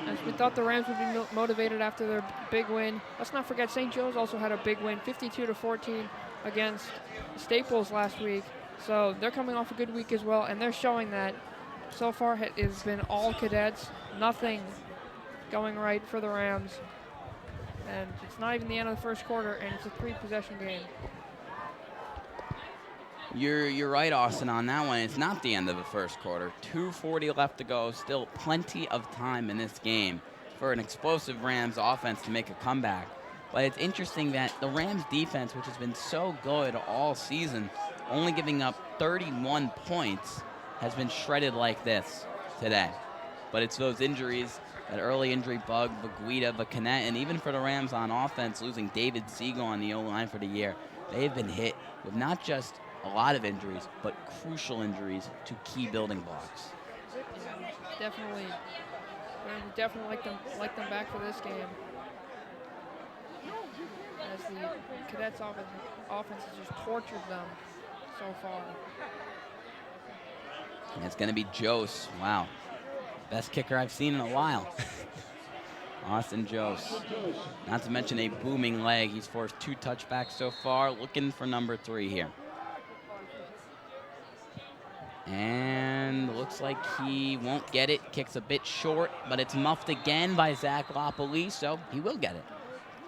As we thought the Rams would be motivated after their big win. Let's not forget St. Joe's also had a big win, 52-14 against Staples last week. So they're coming off a good week as well, and they're showing that. So far it has been all Cadets, nothing going right for the Rams. And it's not even the end of the first quarter, and it's a 3-possession game. You're right, Austin, on that one. It's not the end of the first quarter. 2:40 left to go. Still plenty of time in this game for an explosive Rams offense to make a comeback. But it's interesting that the Rams defense, which has been so good all season, only giving up 31 points, has been shredded like this today. But it's those injuries, that early injury bug, Vaguita, Canaan, and even for the Rams on offense, losing David Siegel on the O-line for the year, they've been hit with not just a lot of injuries, but crucial injuries to key building blocks. Definitely like them back for this game. As the Cadets offense has just tortured them so far. And it's going to be Joesph. Wow. Best kicker I've seen in a while. Austin Joesph. Not to mention a booming leg. He's forced 2 touchbacks so far. Looking for number 3 here. And looks like he won't get it. Kicks a bit short, but it's muffed again by Zach Lopolice, so he will get it.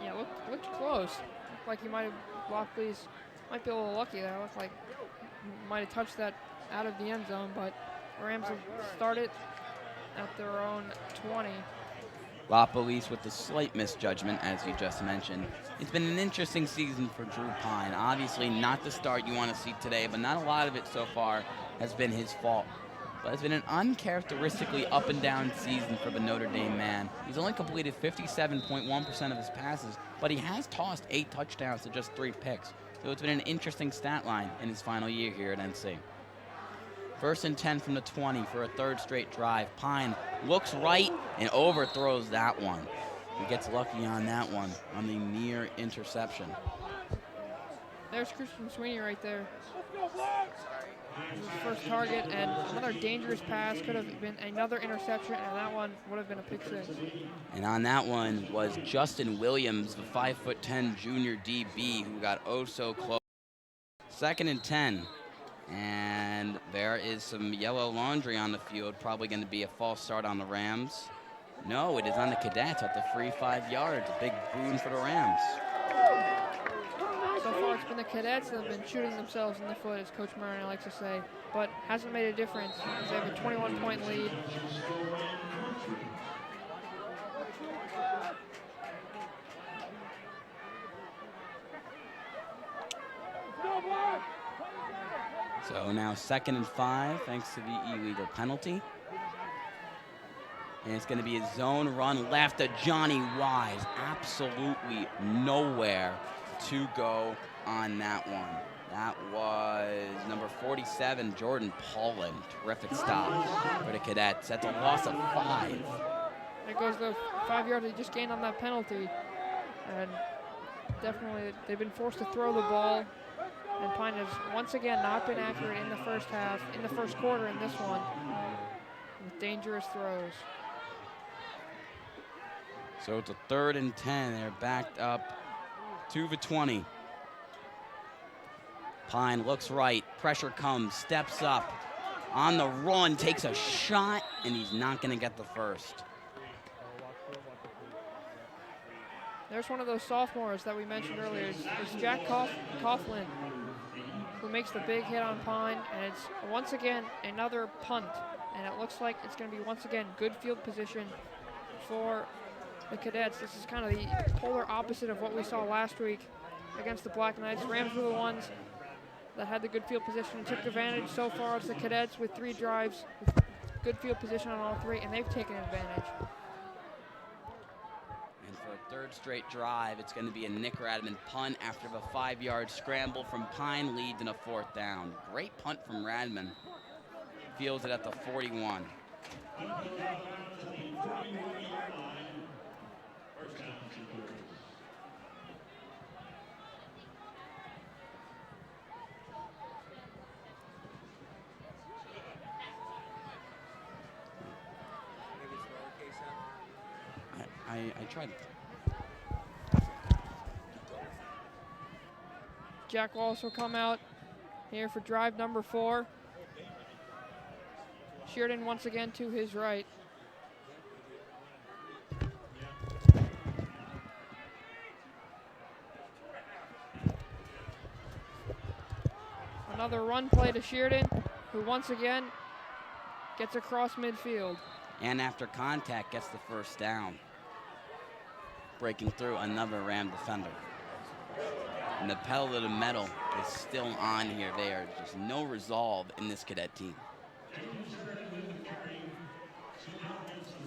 Yeah, looked close. Looked like he might have, Lopolice might be a little lucky there. Looked like he might have touched that out of the end zone, but the Rams have started at their own 20. Lopolice with the slight misjudgment, as you just mentioned. It's been an interesting season for Drew Pine. Obviously not the start you want to see today, but not a lot of it so far has been his fault. But it's been an uncharacteristically up and down season for the Notre Dame man. He's only completed 57.1% of his passes, but he has tossed 8 touchdowns to just 3 picks. So it's been an interesting stat line in his final year here at NC. 1st and 10 from the 20 for a 3rd straight drive. Pine looks right and overthrows that one. He gets lucky on that one, on the near interception. There's Christian Sweeney right there. His first target, and another dangerous pass. Could have been another interception, and that one would have been a pick 6. And on that one was Justin Williams, the 5'10" junior DB who got oh so close. 2nd and 10. And there is some yellow laundry on the field. Probably going to be a false start on the Rams. No, it is on the Cadets at the free 5 yards. A big boon for the Rams. So far, it's been the Cadets that have been shooting themselves in the foot, as Coach Marion likes to say, but hasn't made a difference as they have a 21-point lead. So now 2nd and 5, thanks to the illegal penalty. And it's going to be a zone run left to Johnny Wise. Absolutely nowhere to go on that one. That was number 47, Jordan Paulin. Terrific stop for the Cadets. That's a loss of 5. There goes the 5 yards they just gained on that penalty. And definitely they've been forced to throw the ball. And Pine has once again not been accurate in the first half, in the first quarter in this one, with dangerous throws. So it's a 3rd and 10. They're backed up to the 20. Pine looks right. Pressure comes, steps up. On the run, takes a shot, and he's not going to get the first. There's one of those sophomores that we mentioned earlier. It's Jack Coughlin, who makes the big hit on Pine, and it's once again another punt. And it looks like it's going to be once again good field position for the Cadets. This is kind of the polar opposite of what we saw last week against the Black Knights. Rams were the ones that had the good field position and took advantage. So far it's the Cadets with 3 drives, with good field position on all 3, and they've taken advantage. And for a 3rd straight drive, it's going to be a Nick Radman punt after the 5-yard scramble from Pine leads in a 4th down. Great punt from Radman. Fields it at the 41. I tried. Jack Wallace will come out here for drive number 4. Sheridan once again to his right. Another run play to Sheridan, who once again gets across midfield. And after contact, gets the first down. Breaking through another Ram defender. And the pedal to the metal is still on here. There is just no resolve in this Cadet team.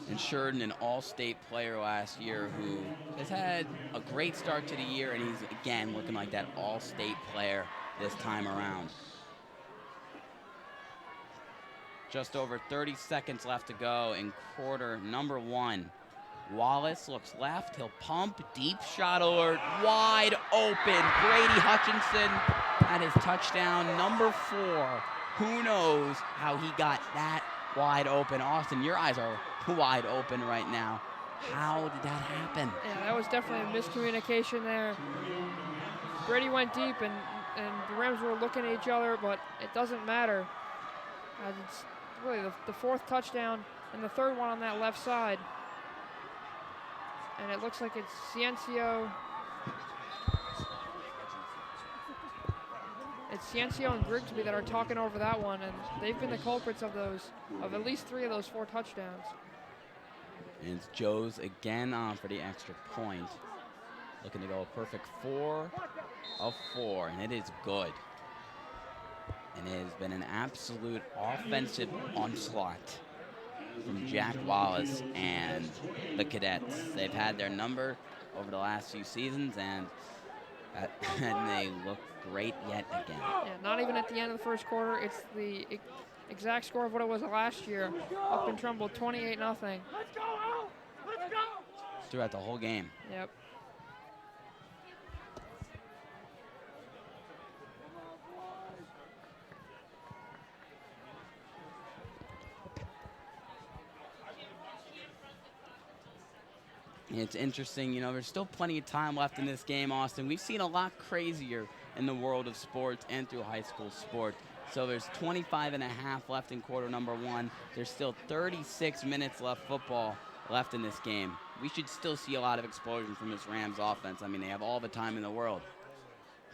And Sheridan, an all-state player last year who has had a great start to the year, and he's again looking like that all-state player this time around. Just over 30 seconds left to go in quarter number 1. Wallace looks left, he'll pump, deep shot alert, wide open. Brady Hutchinson at his touchdown, number 4. Who knows how he got that wide open? Austin, your eyes are wide open right now. How did that happen? Yeah, that was definitely a miscommunication there. Brady went deep, and the Rams were looking at each other, but it doesn't matter. As it's really the 4th touchdown and the 3rd one on that left side. And it looks like it's Ciencio. It's Ciencio and Grigsby that are talking over that one, and they've been the culprits of at least 3 of those 4 touchdowns. And it's Joes again on for the extra point. Looking to go a perfect 4 of 4, and it is good. And it has been an absolute offensive onslaught from Jack Wallace and the Cadets. They've had their number over the last few seasons, and they look great yet again. Yeah, not even at the end of the first quarter. It's the exact score of what it was last year. Up in Trumbull, 28-0. Let's go, Al! Let's go! Throughout the whole game. Yep. It's interesting, you know, there's still plenty of time left in this game, Austin. We've seen a lot crazier in the world of sports and through high school sport. So there's 25 and a half left in quarter number 1. There's still 36 minutes left football left in this game. We should still see a lot of explosion from this Rams offense. I mean, they have all the time in the world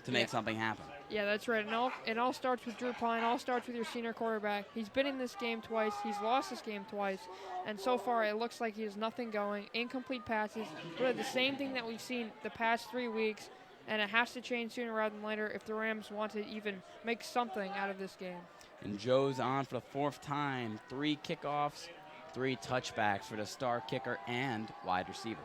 to make something happen. Yeah, that's right. It all starts with Drew Pine. All starts with your senior quarterback. He's been in this game twice. He's lost this game twice. And so far, it looks like he has nothing going. Incomplete passes. Really the same thing that we've seen the past 3 weeks. And it has to change sooner rather than later if the Rams want to even make something out of this game. And Joe's on for the 4th time. 3 kickoffs, 3 touchbacks for the star kicker and wide receiver.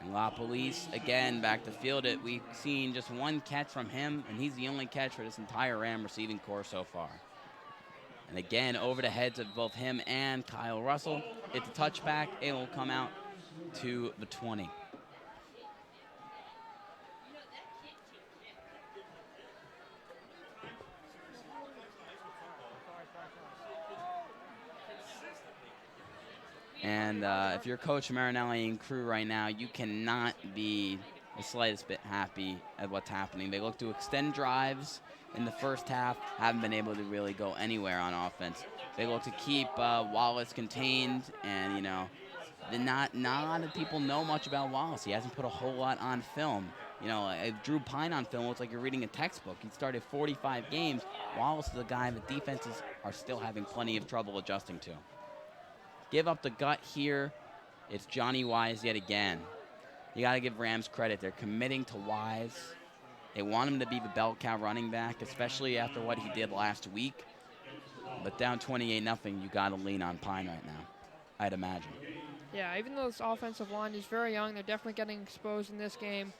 And La Police, again, back to field it. We've seen just 1 catch from him, and he's the only catch for this entire Ram receiving corps so far. And again, over the heads of both him and Kyle Russell. It's a touchback. It will come out to the 20. And if you're Coach Marinelli and crew right now, you cannot be the slightest bit happy at what's happening. They look to extend drives in the first half, haven't been able to really go anywhere on offense. They look to keep Wallace contained, and, you know, not a lot of people know much about Wallace. He hasn't put a whole lot on film. You know, Drew Pine on film looks like you're reading a textbook. He started 45 games. Wallace is a guy that defenses are still having plenty of trouble adjusting to. Give up the gut here. It's Johnny Wise yet again. You got to give Rams credit. They're committing to Wise. They want him to be the bell cow running back, especially after what he did last week. But down 28-0, you got to lean on Pine right now, I'd imagine. Yeah, even though this offensive line is very young, they're definitely getting exposed in this game.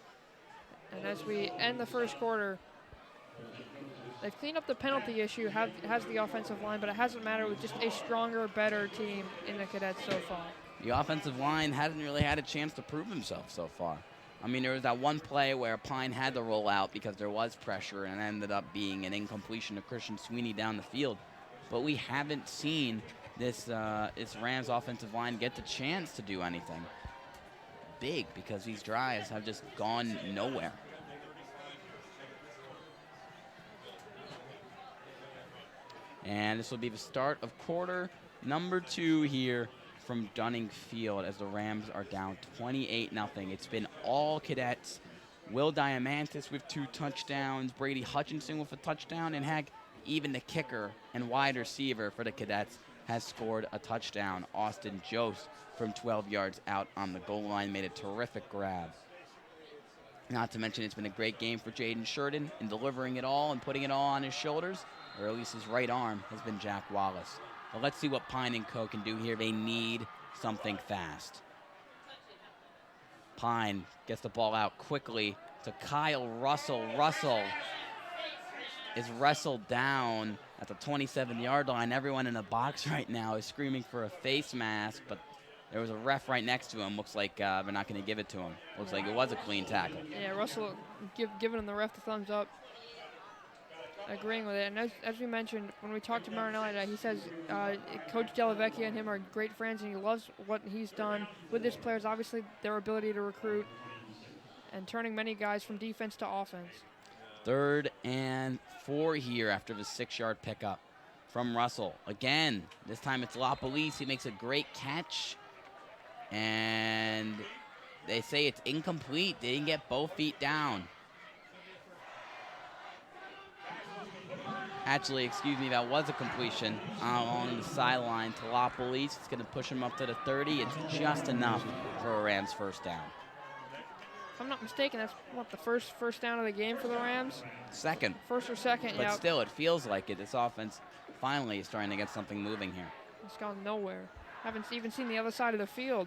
And as we end the first quarter, they've cleaned up the penalty issue, has the offensive line, but it hasn't mattered with just a stronger, better team in the Cadets so far. The offensive line hasn't really had a chance to prove himself so far. I mean, there was that one play where Pine had to roll out because there was pressure and ended up being an incompletion to Christian Sweeney down the field. but we haven't seen this Rams offensive line get the chance to do anything big because these drives have just gone nowhere. And this will be the start of quarter number 2 here from Dunning Field as the Rams are down 28-0. It's been all Cadets. Will Diamantis with 2 touchdowns, Brady Hutchinson with a touchdown, and heck, even the kicker and wide receiver for the Cadets has scored a touchdown. Austin Joesph from 12 yards out on the goal line made a terrific grab. Not to mention it's been a great game for Jaden Sheridan in delivering it all and putting it all on his shoulders, or at least his right arm has been Jack Wallace. But let's see what Pine & Co. can do here. They need something fast. Pine gets the ball out quickly to Kyle Russell. Russell is wrestled down at the 27-yard line. Everyone in the box right now is screaming for a face mask, but there was a ref right next to him. Looks like they're not going to give it to him. Looks like it was a clean tackle. Yeah, Russell giving him the ref the thumbs up, agreeing with it. And as we mentioned, when we talked to Marinelli today, he says Coach Delavecchia and him are great friends, and he loves what he's done with his players, obviously their ability to recruit and turning many guys from defense to offense. 3rd and 4 here after the 6-yard pickup from Russell. Again, this time it's LaPolice. He makes a great catch, and they say it's incomplete. They didn't get both feet down. Actually, excuse me, that was a completion along the sideline to LaPolice. It's going to push him up to the 30. It's just enough for a Rams first down. If I'm not mistaken, that's what, the first down of the game for the Rams? Second. First or second, But yeah. still, it feels like it. This offense finally is starting to get something moving here. It's gone nowhere. Haven't even seen the other side of the field.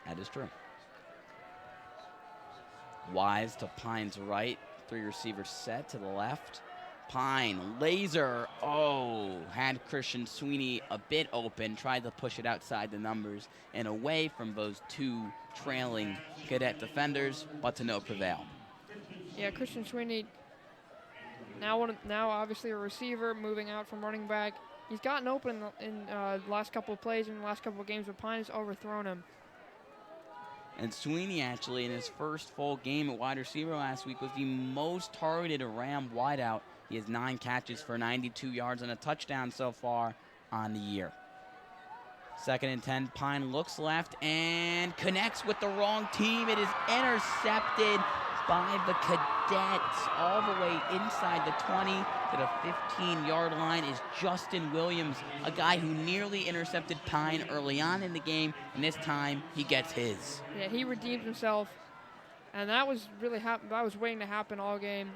That is true. Wise to Pine's right. 3 receivers set to the left. Pine, laser, had Christian Sweeney a bit open, tried to push it outside the numbers and away from those 2 trailing Cadet defenders, but to no prevail. Yeah, Christian Sweeney, now obviously a receiver, moving out from running back. He's gotten open in the last couple of plays in the last couple of games, but Pine has overthrown him. And Sweeney, actually, in his first full game at wide receiver last week, was the most targeted Ram wideout. He has 9 catches for 92 yards and a touchdown so far on the year. 2nd and 10, Pine looks left and connects with the wrong team. It is intercepted by the Cadets all the way inside the 20 to the 15-yard line is Justin Williams, a guy who nearly intercepted Pine early on in the game, and this time he gets his. Yeah, he redeemed himself, and that was really that was waiting to happen all game.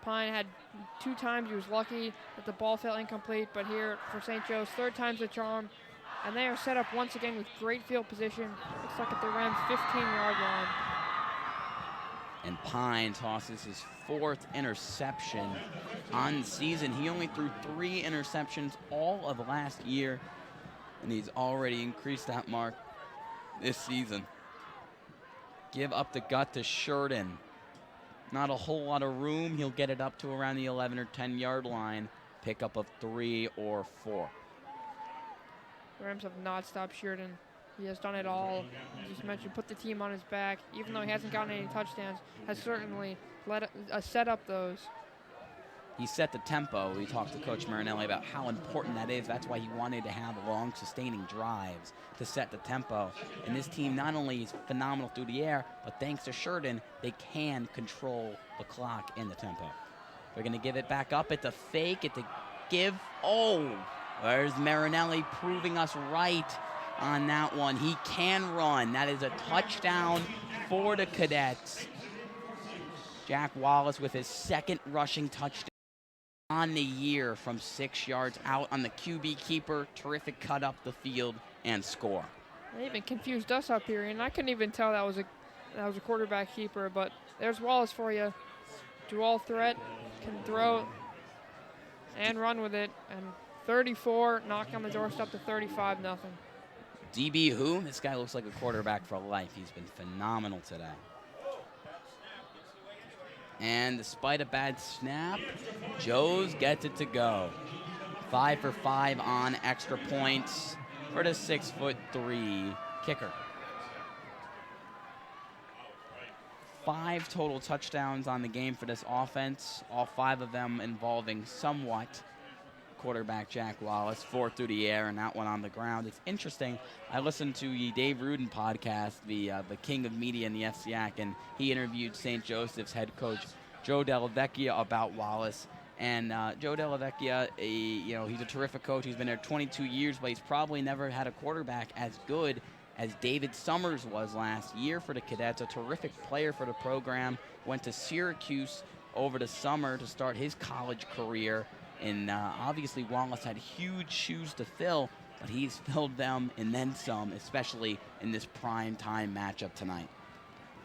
Pine had 2 times he was lucky that the ball fell incomplete, but here for St. Joe's, 3rd time's the charm, and they are set up once again with great field position. Looks like at the Rams' 15-yard line. And Pine tosses his 4th interception on the season. He only threw 3 interceptions all of last year, and he's already increased that mark this season. Give up the gut to Sheridan. Not a whole lot of room. He'll get it up to around the 11 or 10-yard line. Pickup of 3 or 4. The Rams have not stopped Sheridan. He has done it all. As you mentioned, put the team on his back. Even though he hasn't gotten any touchdowns, has certainly set up those. He set the tempo. We talked to Coach Marinelli about how important that is. That's why he wanted to have long, sustaining drives to set the tempo. And this team not only is phenomenal through the air, but thanks to Sheridan, they can control the clock and the tempo. They're going to give it back up. It's a fake. It's a give. There's Marinelli proving us right on that one. He can run. That is a touchdown for the Cadets. Jack Wallace with his 2nd rushing touchdown on the year from 6 yards out on the QB keeper. Terrific cut up the field and score. They even confused us up here, and I couldn't even tell that was a quarterback keeper. But there's Wallace for you. Dual threat, can throw and run with it. And 34, knock on the doorstep to 35-0. DB who? This guy looks like a quarterback for life. He's been phenomenal today. And despite a bad snap, Joes gets it to go. 5 for 5 on extra points for the 6'3" kicker. 5 total touchdowns on the game for this offense, all 5 of them involving somewhat quarterback Jack Wallace, 4 through the air and that one on the ground. It's interesting. I listened to the Dave Rudin podcast, the king of media in the FCAC, and he interviewed St. Joseph's head coach Joe Della Vecchia about Wallace. And Joe Della Vecchia, he's a terrific coach. He's been there 22 years, but he's probably never had a quarterback as good as David Summers was last year for the Cadets, a terrific player for the program. Went to Syracuse over the summer to start his college career. And obviously Wallace had huge shoes to fill, but he's filled them and then some, especially in this prime time matchup tonight.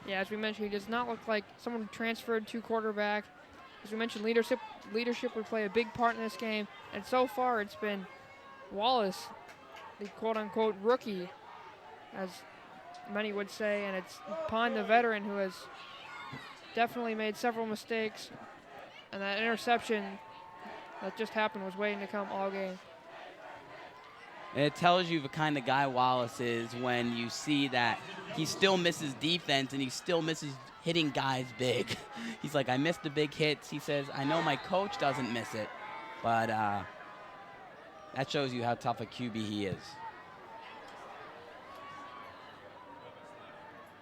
Yeah, as we mentioned, he does not look like someone who transferred to quarterback. As we mentioned, leadership would play a big part in this game. And so far it's been Wallace, the quote-unquote rookie, as many would say, and it's Pine, the veteran, who has definitely made several mistakes. And that interception that just happened was waiting to come all game. And it tells you the kind of guy Wallace is when you see that he still misses defense and he still misses hitting guys big. He's like, I missed the big hits. He says, I know my coach doesn't miss it, but that shows you how tough a QB he is.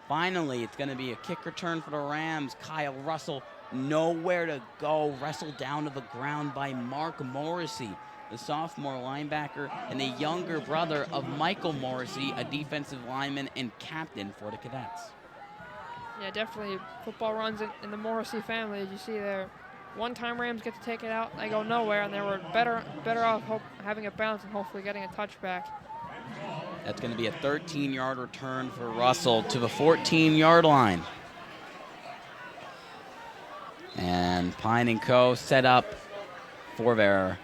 Finally, it's going to be a kick return for the Rams. Kyle Russell, nowhere to go, wrestled down to the ground by Mark Morrissey, the sophomore linebacker and the younger brother of Michael Morrissey, a defensive lineman and captain for the Cadets. Yeah, definitely football runs in the Morrissey family, as you see there. One time Rams get to take it out, they go nowhere, and they were better off having it bounce and hopefully getting a touchback. That's going to be a 13-yard return for Russell to the 14-yard line. And Pine & Co. set up for their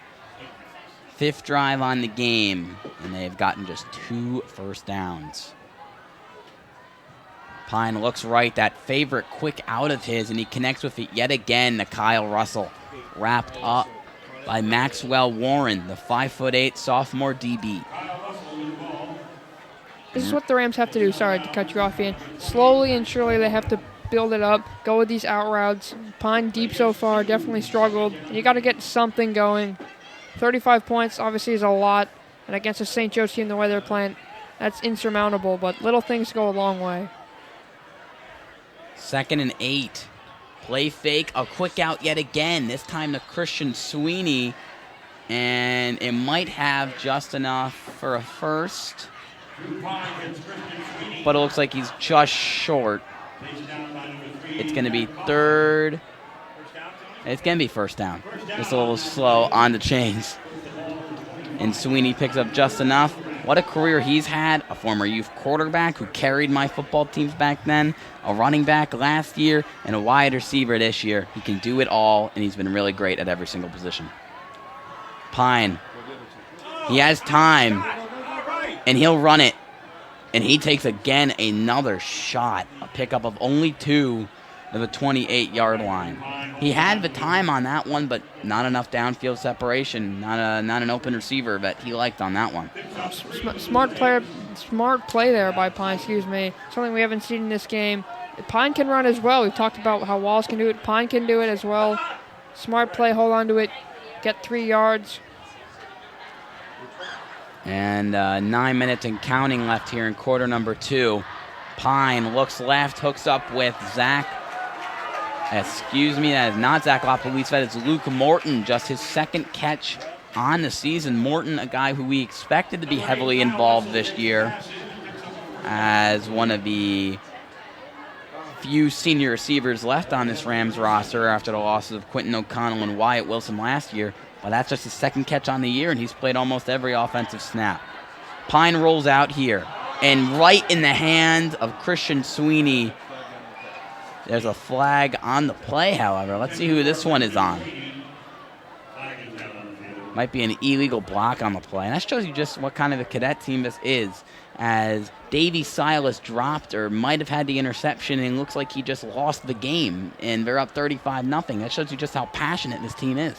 5th drive on the game, and they've gotten just 2 first downs. Pine looks right, that favorite quick out of his, and he connects with it yet again to Kyle Russell. Wrapped up by Maxwell Warren, the 5'8" sophomore DB. This is what the Rams have to do. Sorry to cut you off, Ian. Slowly and surely they have to build it up, go with these out routes. Pine deep so far, definitely struggled. You got to get something going. 35 points obviously is a lot, and against a St. Joe's team the way they're playing, that's insurmountable, but little things go a long way. 2nd and 8. Play fake, a quick out yet again, this time to Christian Sweeney, and it might have just enough for a first, but it looks like he's just short. It's going to be 3rd. It's going to be first down. Just a little slow on the chains. And Sweeney picks up just enough. What a career he's had. A former youth quarterback who carried my football teams back then, a running back last year, and a wide receiver this year. He can do it all, and he's been really great at every single position. Pine. He has time, and he'll run it. And he takes again another shot, a pickup of only 2 to the 28-yard line. He had the time on that one, but not enough downfield separation, not an open receiver that he liked on that one. Smart play there by Pine, Something we haven't seen in this game. Pine can run as well. We've talked about how Wallace can do it. Pine can do it as well. Smart play, hold on to it, get 3 yards. And 9 minutes and counting left here in quarter number 2. Pine looks left, hooks up with Zach. That is not Zach LaPolice. That is Luke Morton, just his 2nd catch on the season. Morton, a guy who we expected to be heavily involved this year as one of the few senior receivers left on this Rams roster after the losses of Quentin O'Connell and Wyatt Wilson last year. But that's just his 2nd catch on the year, and he's played almost every offensive snap. Pine rolls out here, and right in the hand of Christian Sweeney. There's a flag on the play, however. Let's see who this one is on. Might be an illegal block on the play. And that shows you just what kind of a Cadet team this is. as Davy Silas dropped or might have had the interception, and it looks like he just lost the game, and they're up 35-0. That shows you just how passionate this team is.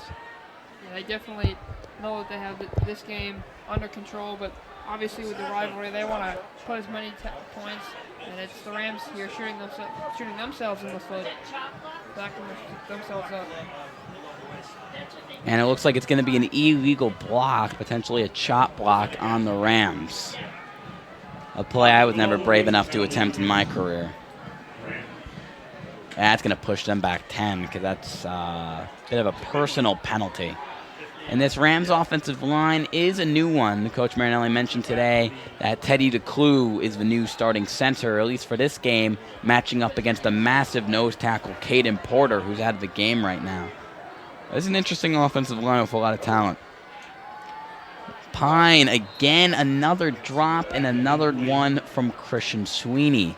Yeah, they definitely know that they have this game under control, but obviously with the rivalry, they want to put as many points, and it's the Rams here shooting themselves in the foot, backing themselves up. And it looks like it's going to be an illegal block, potentially a chop block on the Rams. A play I was never brave enough to attempt in my career. That's going to push them back 10 because that's a bit of a personal penalty. And this Rams offensive line is a new one. Coach Marinelli mentioned today that Teddy DeClue is the new starting center, at least for this game, matching up against the massive nose tackle Caden Porter, who's out of the game right now. This is an interesting offensive line with a lot of talent. Pine, again, another drop and another one from Christian Sweeney.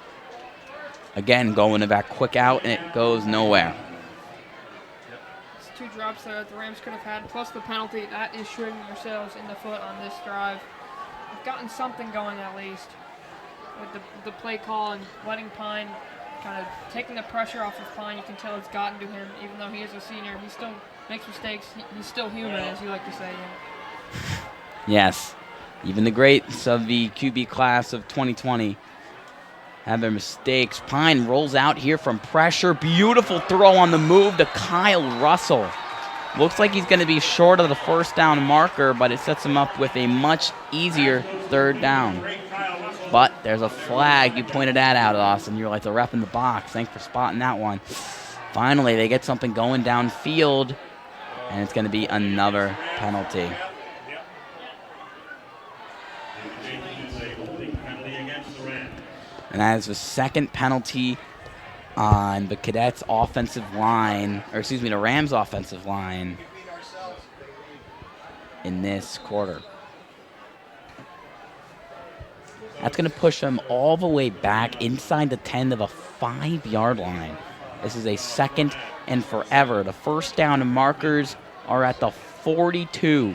Again, going to that quick out, and it goes nowhere. It's 2 drops there that the Rams could have had, plus the penalty. That is shooting themselves in the foot on this drive. They've gotten something going at least with the play call and letting Pine kind of taking the pressure off of Pine. You can tell it's gotten to him, even though he is a senior. He still makes mistakes. He's still human, as you like to say. Yes, even the greats of the QB class of 2020 have their mistakes. Pine rolls out here from pressure. Beautiful throw on the move to Kyle Russell. Looks like he's going to be short of the first down marker, but it sets him up with a much easier third down. But there's a flag. You pointed that out, Austin. You're like the rep in the box. Thanks for spotting that one. Finally, they get something going downfield, and it's going to be another penalty. And that is the second penalty on the Cadets offensive line, or excuse me, the Rams offensive line in this quarter. That's going to push them all the way back inside the 10 to the 5-yard line. This is a 2nd and forever. The first down markers are at the 42.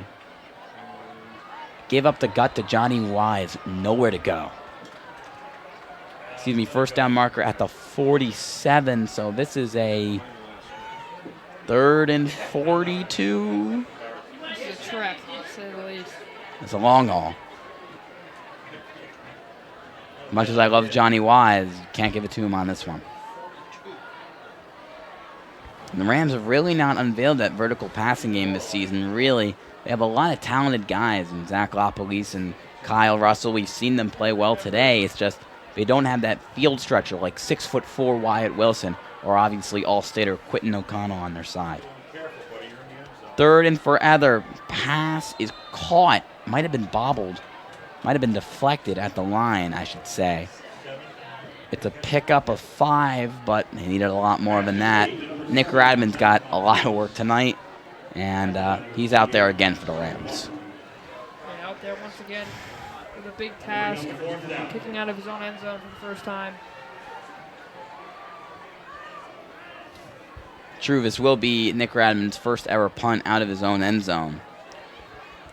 Give up the gut to Johnny Wise. Nowhere to go. Excuse me, first down marker at the 47. So this is a 3rd and 42. This is a trap, to say the least. It's a long haul. Much as I love Johnny Wise, can't give it to him on this one. And the Rams have really not unveiled that vertical passing game this season, really. They have a lot of talented guys, and Zach Lopolis and Kyle Russell. We've seen them play well today. It's just they don't have that field stretcher like 6'4" Wyatt Wilson or obviously All-Stater Quentin O'Connell on their side. 3rd and forever. Pass is caught. Might have been bobbled. Might have been deflected at the line, I should say. It's a pickup of 5, but they needed a lot more than that. Nick Radman's got a lot of work tonight, and he's out there again for the Rams. And out there once again with a big task, kicking out of his own end zone for the first time. True, this will be Nick Radman's first ever punt out of his own end zone.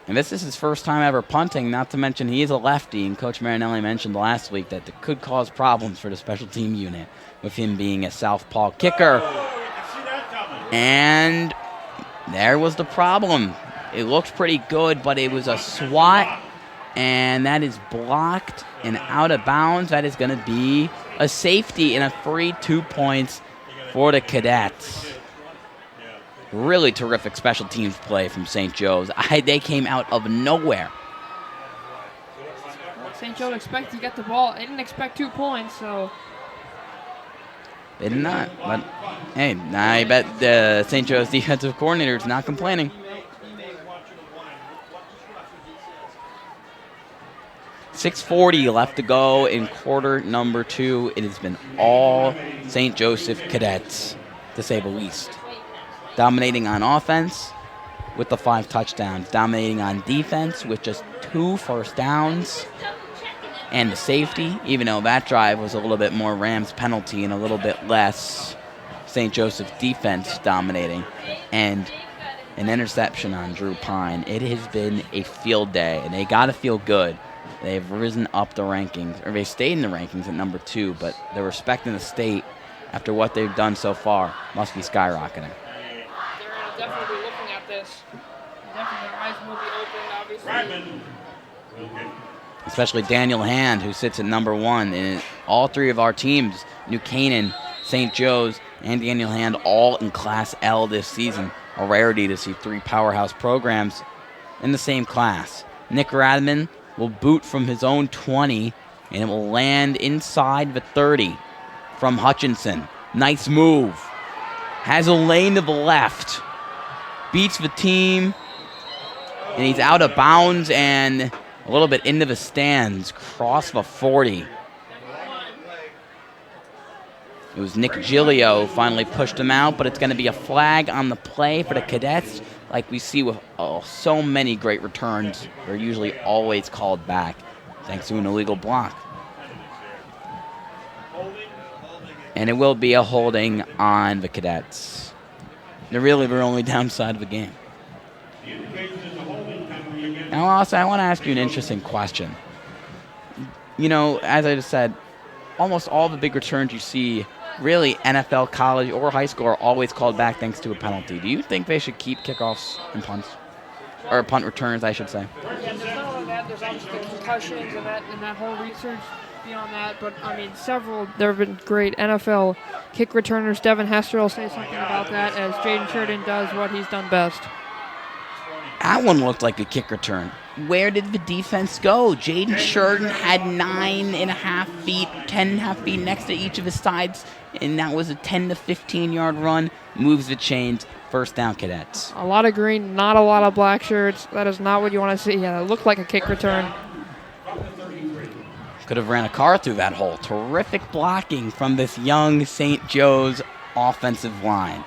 And this is his first time ever punting, not to mention he is a lefty, and Coach Marinelli mentioned last week that it could cause problems for the special team unit with him being a southpaw kicker. And there was the problem. It looked pretty good, but it was a swat, and that is blocked and out of bounds. That is going to be a safety and a free 2 points for the Cadets. Really terrific special teams play from St. Joe's. They came out of nowhere. St. Joe expected to get the ball. They didn't expect 2 points, so. They did not. But, hey, I bet the St. Joe's defensive coordinator is not complaining. .640 left to go in quarter number 2. It has been all St. Joseph Cadets, to say the least. Dominating on offense with the 5 touchdowns. Dominating on defense with just 2 first downs. And the safety, even though that drive was a little bit more Rams penalty and a little bit less St. Joseph defense dominating. And an interception on Drew Pine. It has been a field day, and they got to feel good they've risen up the rankings, or they stayed in the rankings at number 2, but the respect in the state after what they've done so far must be skyrocketing. They're definitely be looking at this. Definitely their eyes will be opened, obviously. Bradman will get Especially Daniel Hand, who sits at number 1 in all 3 of our teams, New Canaan, St. Joe's, and Daniel Hand, all in Class L this season. A rarity to see 3 powerhouse programs in the same class. Nick Radman will boot from his own 20, and it will land inside the 30 from Hutchinson. Nice move. Has a lane to the left. Beats the team, and he's out of bounds and a little bit into the stands. Cross the 40. It was Nick Gilio who finally pushed him out, but it's going to be a flag on the play for the Cadets. Like we see with so many great returns, they're usually always called back thanks to an illegal block. And it will be a holding on the Cadets. They're really their only downside of the game. Now, also, I want to ask you an interesting question. You know, as I just said, almost all the big returns you see, really NFL, college, or high school, are always called back thanks to a penalty. Do you think they should keep kickoffs and punts? Or punt returns, I should say. Yeah, there's not only that, there's obviously concussions and that whole research beyond that. But, I mean, there have been great NFL kick returners. Devin Hester will say something about that as Jaden Sheridan does what he's done best. That one looked like a kick return. Where did the defense go? Jaden Sheridan had 9.5 feet, 10.5 feet next to each of his sides, and that was a 10 to 15-yard run. Moves the chains. First down, Cadets. A lot of green, not a lot of black shirts. That is not what you want to see. Yeah, it looked like a kick return. Could have ran a car through that hole. Terrific blocking from this young St. Joe's offensive line.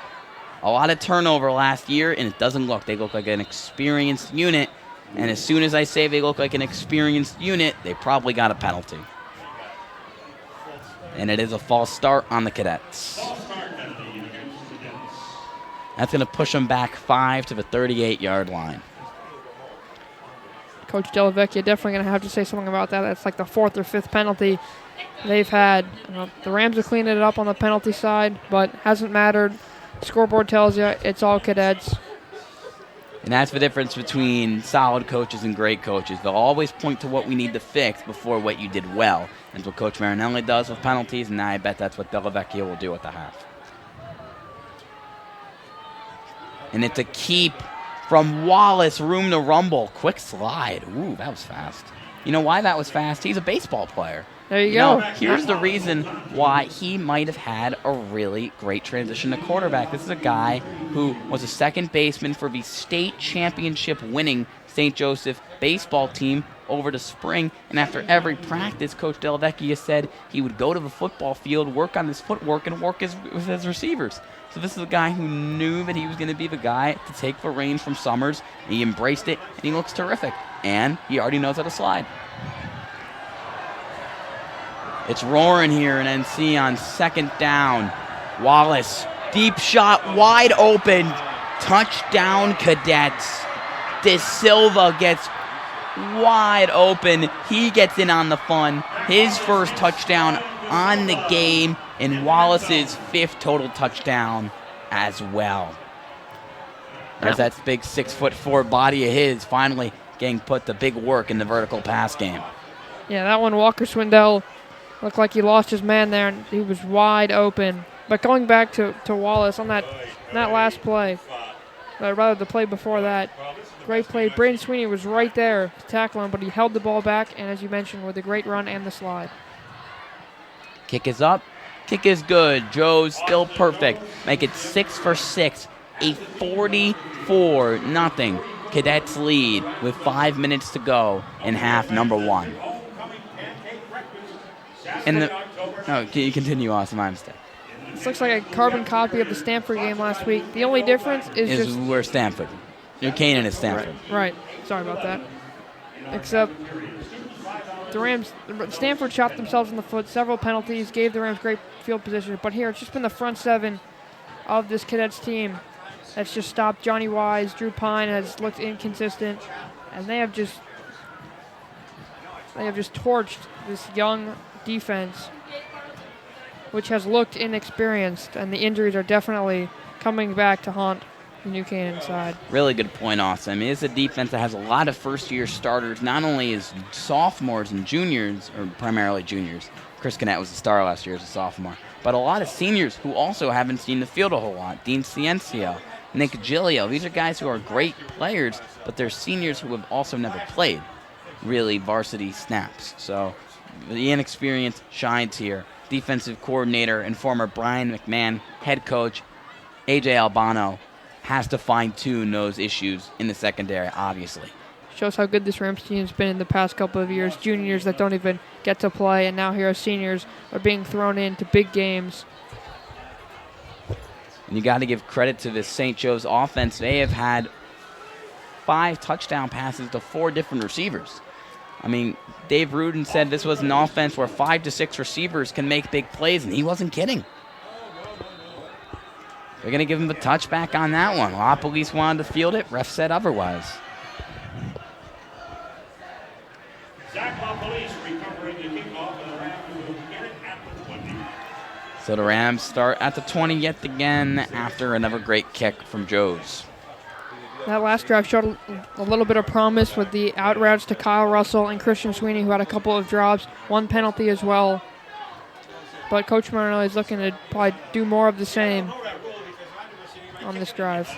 A lot of turnover last year, and it doesn't look. They look like an experienced unit. And as soon as I say they look like an experienced unit, they probably got a penalty. And it is a false start on the Cadets. That's going to push them back 5 to the 38-yard line. Coach Delavecchia definitely going to have to say something about that. That's like the 4th or 5th penalty they've had. The Rams are cleaning it up on the penalty side, but hasn't mattered. Scoreboard tells you it's all Cadets. And that's the difference between solid coaches and great coaches. They'll always point to what we need to fix before what you did well. That's what Coach Marinelli does with penalties, and I bet that's what Delavecchia will do at the half. And it's a keep from Wallace, room to rumble. Quick slide. Ooh, that was fast. You know why that was fast? He's a baseball player. There you go. Here's the reason why he might have had a really great transition to quarterback. This is a guy who was a second baseman for the state championship winning St. Joseph baseball team over the spring. And after every practice, Coach Delavecchia said he would go to the football field, work on his footwork, and work with his receivers. So this is a guy who knew that he was going to be the guy to take the reins from Summers. He embraced it, and he looks terrific. And he already knows how to slide. It's roaring here in NC on second down. Wallace, deep shot, wide open. Touchdown, Cadets. De Silva gets wide open. He gets in on the fun. His first touchdown on the game, and Wallace's 5th total touchdown as well. There's that big 6'4" body of his finally getting put to big work in the vertical pass game. Yeah, that one, Walker Swindell, looked like he lost his man there, and he was wide open. But going back to Wallace on that last play, rather the play before that, great play. Braden Sweeney was right there to tackle him, but he held the ball back, and as you mentioned, with a great run and the slide. Kick is up. Kick is good. Joe's still perfect. Make it 6 for 6. A 44-0 Cadets lead with 5 minutes to go in half number 1. And you continue, Austin. My mistake. This looks like a carbon copy of the Stanford game last week. The only difference is just... We're Stanford. New Canaan is Stanford. Right. Sorry about that. Except the Rams, Stanford shot themselves in the foot. Several penalties, gave the Rams great field position. But here, it's just been the front 7 of this Cadets team that's just stopped Johnny Wise. Drew Pine has looked inconsistent. And they have just they have just torched this young defense, which has looked inexperienced, and the injuries are definitely coming back to haunt the New Canaan side. Really good point, Austin. I mean, it's a defense that has a lot of first-year starters, not only as sophomores and juniors, or primarily juniors. Chris Cadet was a star last year as a sophomore. But a lot of seniors who also haven't seen the field a whole lot. Dean Ciencio, Nick Giglio. These are guys who are great players, but they're seniors who have also never played really varsity snaps. So the inexperience shines here. Defensive coordinator and former Brian McMahon head coach AJ Albano has to fine-tune those issues in the secondary, obviously. Shows how good this Rams team has been in the past couple of years. Juniors that don't even get to play, and now here seniors are being thrown into big games. And you got to give credit to this St. Joe's offense. They have had 5 touchdown passes to 4 different receivers. I mean, Dave Rudin said this was an offense where 5 to 6 receivers can make big plays, and he wasn't kidding. They're going to give him the touchback on that one. La Police wanted to field it. Ref said otherwise. Zach La Police recovering the kickoff, and the Rams will get it at the 20. So the Rams start at the 20 yet again after another great kick from Joesph. That last drive showed a little bit of promise with the out routes to Kyle Russell and Christian Sweeney, who had a couple of drops, 1 penalty as well. But Coach Marinelli is looking to probably do more of the same on this drive.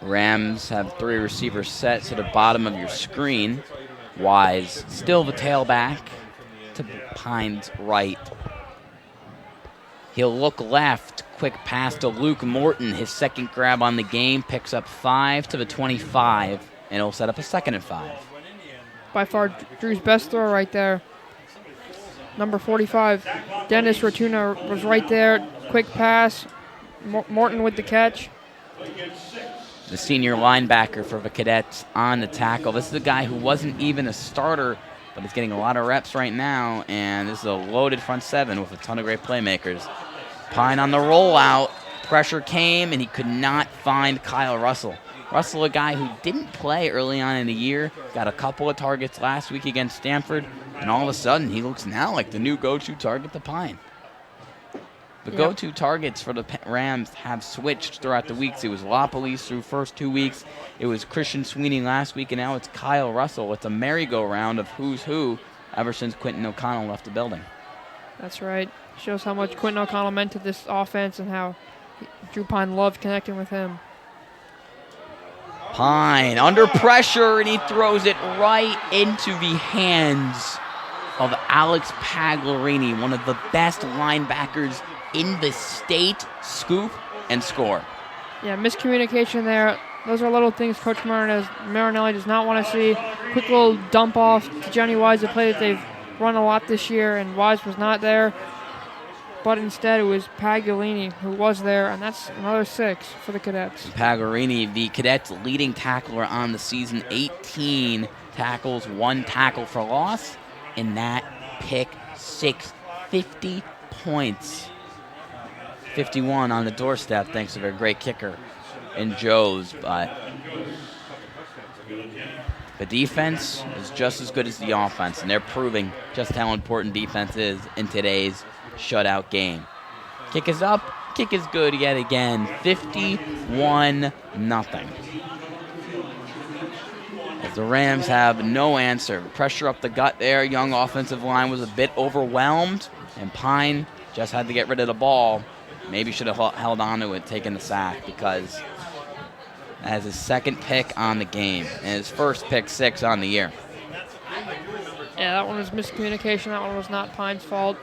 Rams have 3 receivers set to the bottom of your screen. Wise still the tailback to Pine's right. He'll look left. Quick pass to Luke Morton. His second grab on the game picks up 5 to the 25, and it'll set up a 2nd and 5. By far Drew's best throw right there. Number 45, Dennis Rotuna was right there. Quick pass. Morton with the catch. The senior linebacker for the Cadets on the tackle. This is a guy who wasn't even a starter, but is getting a lot of reps right now, and this is a loaded front 7 with a ton of great playmakers. Pine on the rollout. Pressure came, and he could not find Kyle Russell. Russell, a guy who didn't play early on in the year, got a couple of targets last week against Stanford, and all of a sudden he looks now like the new go-to target to Pine. The go-to targets for the Rams have switched throughout the weeks. It was La Police through first 2 weeks. It was Christian Sweeney last week, and now it's Kyle Russell. It's a merry-go-round of who's who ever since Quentin O'Connell left the building. That's right. Shows how much Quentin O'Connell meant to this offense and how Drew Pine loved connecting with him. Pine under pressure, and he throws it right into the hands of Alex Paglarini, one of the best linebackers in the state. Scoop and score. Yeah, miscommunication there. Those are little things Coach Marinelli does not want to see. Quick little dump off to Johnny Wise, a play that they've run a lot this year, and Wise was not there. But instead it was Pagliolini who was there, and that's another 6 for the Cadets. Paglarini, the Cadets' leading tackler on the season, 18 tackles, 1 tackle for loss, and that pick 6, 50 points. 51 on the doorstep thanks to their great kicker in Joe's, but the defense is just as good as the offense, and they're proving just how important defense is in today's shutout game. Kick is up, kick is good yet again, 51-0. As the Rams have no answer. Pressure up the gut there, young offensive line was a bit overwhelmed, and Pine just had to get rid of the ball. Maybe should have held on to it, taking the sack, because that is his 2nd pick on the game, and his first pick 6 on the year. Yeah, that one was miscommunication. That one was not Pine's fault.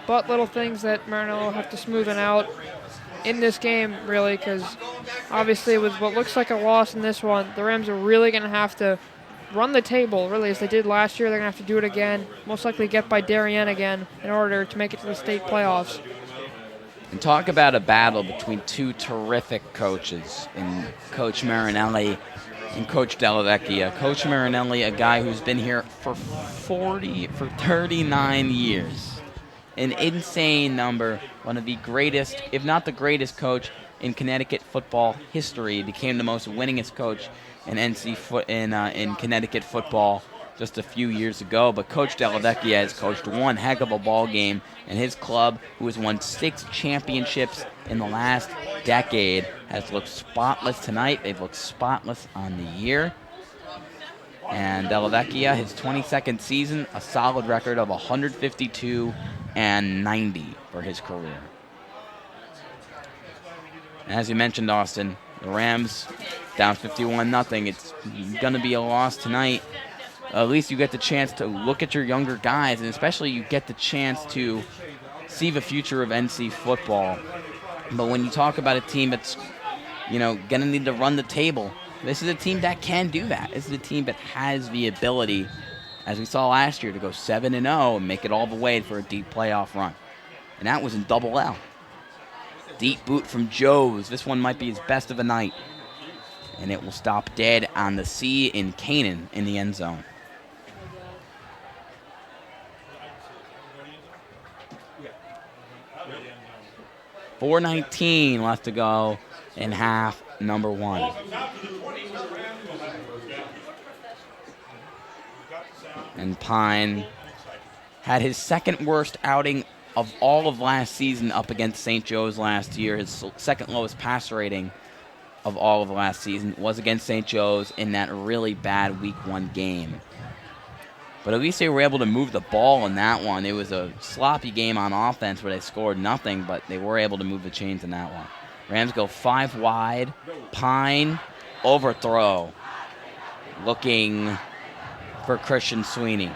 But little things that Marinelli will have to smoothen out in this game, really, because obviously with what looks like a loss in this one, the Rams are really going to have to run the table, really, as they did last year. They're going to have to do it again, most likely get by Darien again in order to make it to the state playoffs. And talk about a battle between 2 terrific coaches in Coach Marinelli and Coach Dellavecchia. Coach Marinelli, a guy who's been here for 39 years. An insane number, one of the greatest, if not the greatest coach in Connecticut football history, became the most winningest coach in in Connecticut football just a few years ago. But Coach Delavecchia has coached one heck of a ball game, and his club, who has won 6 championships in the last decade, has looked spotless tonight. They've looked spotless on the year. And Delavecchia, his 22nd season, a solid record of 152-90 for his career. And as you mentioned, Austin, the Rams down 51-0. It's going to be a loss tonight. At least you get the chance to look at your younger guys, and especially you get the chance to see the future of NC football. But when you talk about a team that's, going to need to run the table, this is a team that can do that. This is a team that has the ability, as we saw last year, to go 7-0 and make it all the way for a deep playoff run. And that was in double L. Deep boot from Joesph. This one might be his best of the night. And it will stop dead on the C in Canaan in the end zone. .419 left to go in half number 1. And Pine had his second worst outing of all of last season up against St. Joe's last year. His second lowest passer rating of all of last season was against St. Joe's in that really bad Week 1 game. But at least they were able to move the ball in that one. It was a sloppy game on offense where they scored nothing, but they were able to move the chains in that one. Rams go 5 wide. Pine, overthrow. Looking for Christian Sweeney.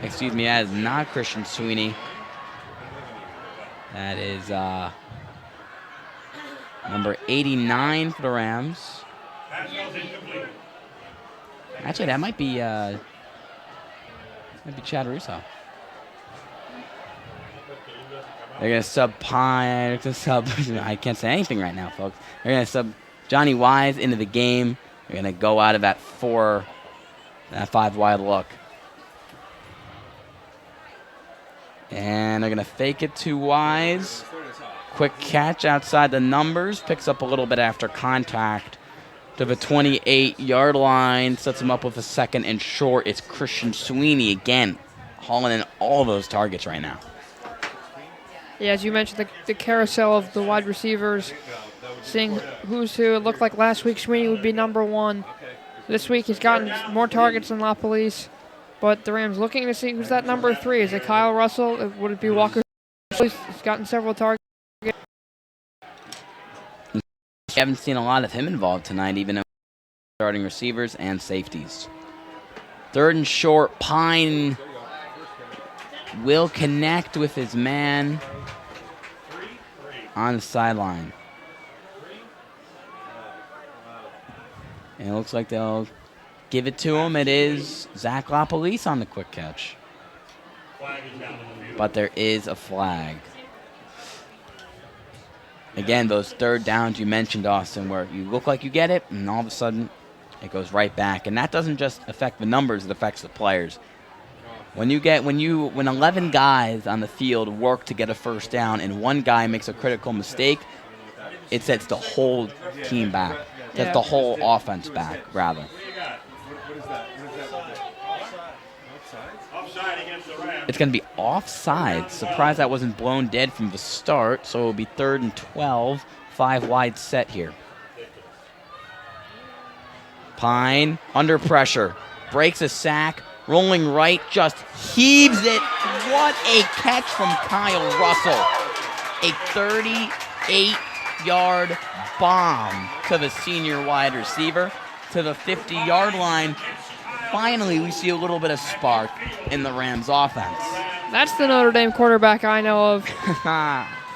Excuse me, that is not Christian Sweeney. That is number 89 for the Rams. Actually, that might be Chad Russo. They're going to sub Pine. I can't say anything right now, folks. They're going to sub Johnny Wise into the game. They're going to go out of that 5 wide look. And they're going to fake it to Wise. Quick catch outside the numbers. Picks up a little bit after contact to the 28-yard line. Sets him up with a second and short. It's Christian Sweeney again, hauling in all those targets right now. Yeah, as you mentioned, the carousel of the wide receivers, seeing who's who. It looked like last week Sweeney would be number 1. This week he's gotten more targets than LaPolice. But the Rams looking to see who's that number 3. Is it Kyle Russell? Would it be Walker? He's gotten several targets. We haven't seen a lot of him involved tonight, even though starting receivers and safeties. 3rd and short. Pine will connect with his man on the sideline. And it looks like they'll give it to him. It is Zach LaPolice on the quick catch. But there is a flag. Again, those 3rd downs you mentioned, Austin, where you look like you get it, and all of a sudden it goes right back. And that doesn't just affect the numbers, it affects the players. When 11 guys on the field work to get a first down and one guy makes a critical mistake, it sets the whole team back. Sets the whole offense back, rather. It's going to be offside. Surprised that wasn't blown dead from the start. So it will be 3rd and 12. 5 wide set here. Pine under pressure. Breaks a sack. Rolling right. Just heaves it. What a catch from Kyle Russell. A 38-yard bomb to the senior wide receiver. To the 50-yard line. Finally, we see a little bit of spark in the Rams' offense. That's the Notre Dame quarterback I know of.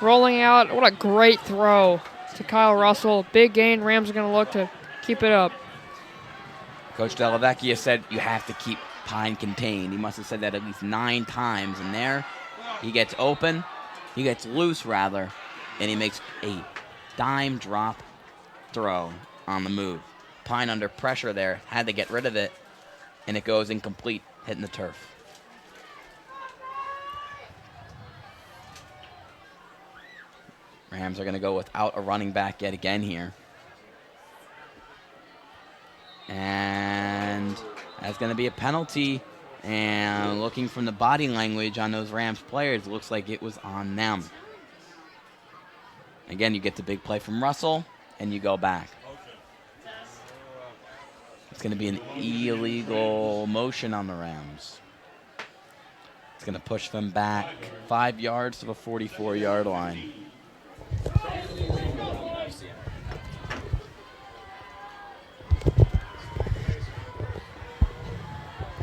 Rolling out. What a great throw to Kyle Russell. Big gain. Rams are going to look to keep it up. Coach Delavecchia said you have to keep Pine contained. He must have said that at least 9 times. And there, he gets open. He gets loose, rather. And he makes a dime drop throw on the move. Pine under pressure there. Had to get rid of it. And it goes incomplete, hitting the turf. Rams are going to go without a running back yet again here. And that's going to be a penalty. And looking from the body language on those Rams players, looks like it was on them. Again, you get the big play from Russell, and you go back. It's going to be an illegal motion on the Rams. It's going to push them back 5 yards to the 44-yard line.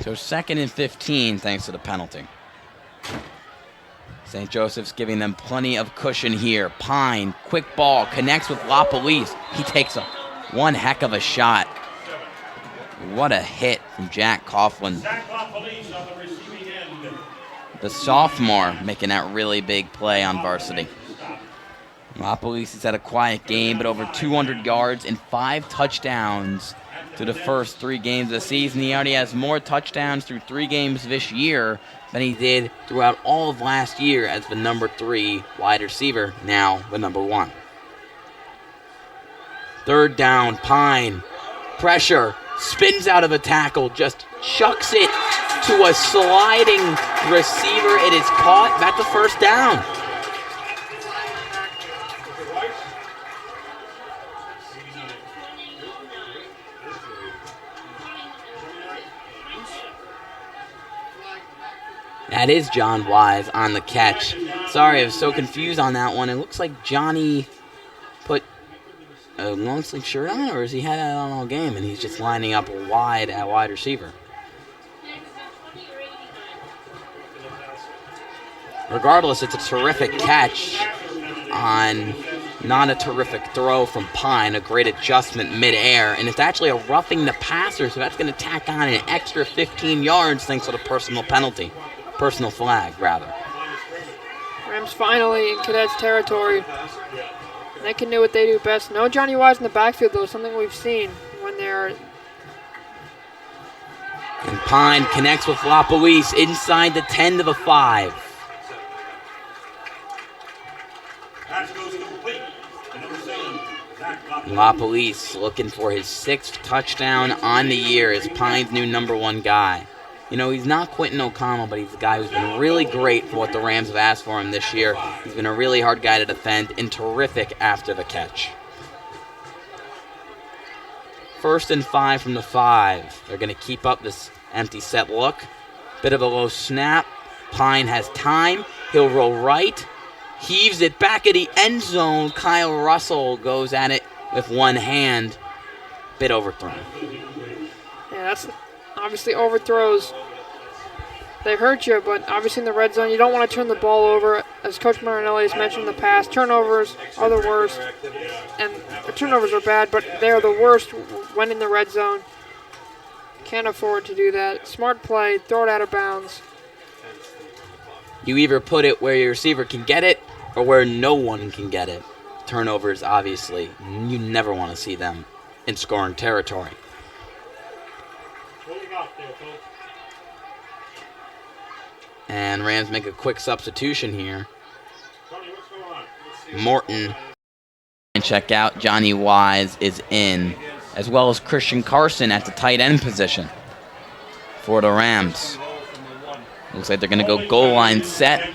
So 2nd and 15 thanks to the penalty. St. Joseph's giving them plenty of cushion here. Pine, quick ball, connects with LaPolice. He takes one heck of a shot. What a hit from Jack Coughlin. The sophomore making that really big play on varsity. LaPolice has had a quiet game, but over 200 yards and 5 touchdowns through the first 3 games of the season. He already has more touchdowns through 3 games this year than he did throughout all of last year as the number 3 wide receiver, now the number 1. 3rd down, Pine. Pressure, spins out of a tackle, just chucks it to a sliding receiver. It is caught. That's a 1st down. That is John Wise on the catch. Sorry, I was so confused on that one. It looks like Johnny put a long sleeve shirt on, or has he had that on all game and he's just lining up wide at wide receiver? Regardless, it's a terrific catch on not a terrific throw from Pine, a great adjustment midair, and it's actually a roughing the passer, so that's going to tack on an extra 15 yards thanks to the personal penalty. Personal flag, rather. Rams finally in Cadets territory. They can do what they do best. No Johnny Wise in the backfield, though, something we've seen when they're... And Pine connects with LaPolice inside the 10 to the 5. LaPolice looking for his 6th touchdown on the year as Pine's new number 1 guy. You know, he's not Quentin O'Connell, but he's a guy who's been really great for what the Rams have asked for him this year. He's been a really hard guy to defend and terrific after the catch. 1st and 5 from the 5. They're going to keep up this empty set look. Bit of a low snap. Pine has time. He'll roll right. Heaves it back at the end zone. Kyle Russell goes at it with one hand. Bit overthrown. Yeah, that's obviously overthrows. They hurt you, but obviously in the red zone, you don't want to turn the ball over. As Coach Marinelli has mentioned in the past, turnovers are the worst. And the turnovers are bad, but they are the worst when in the red zone. Can't afford to do that. Smart play, throw it out of bounds. You either put it where your receiver can get it or where no one can get it. Turnovers, obviously, you never want to see them in scoring territory. And Rams make a quick substitution here. Morton. And check out, Johnny Wise is in, as well as Christian Carson at the tight end position for the Rams. Looks like they're going to go goal line set.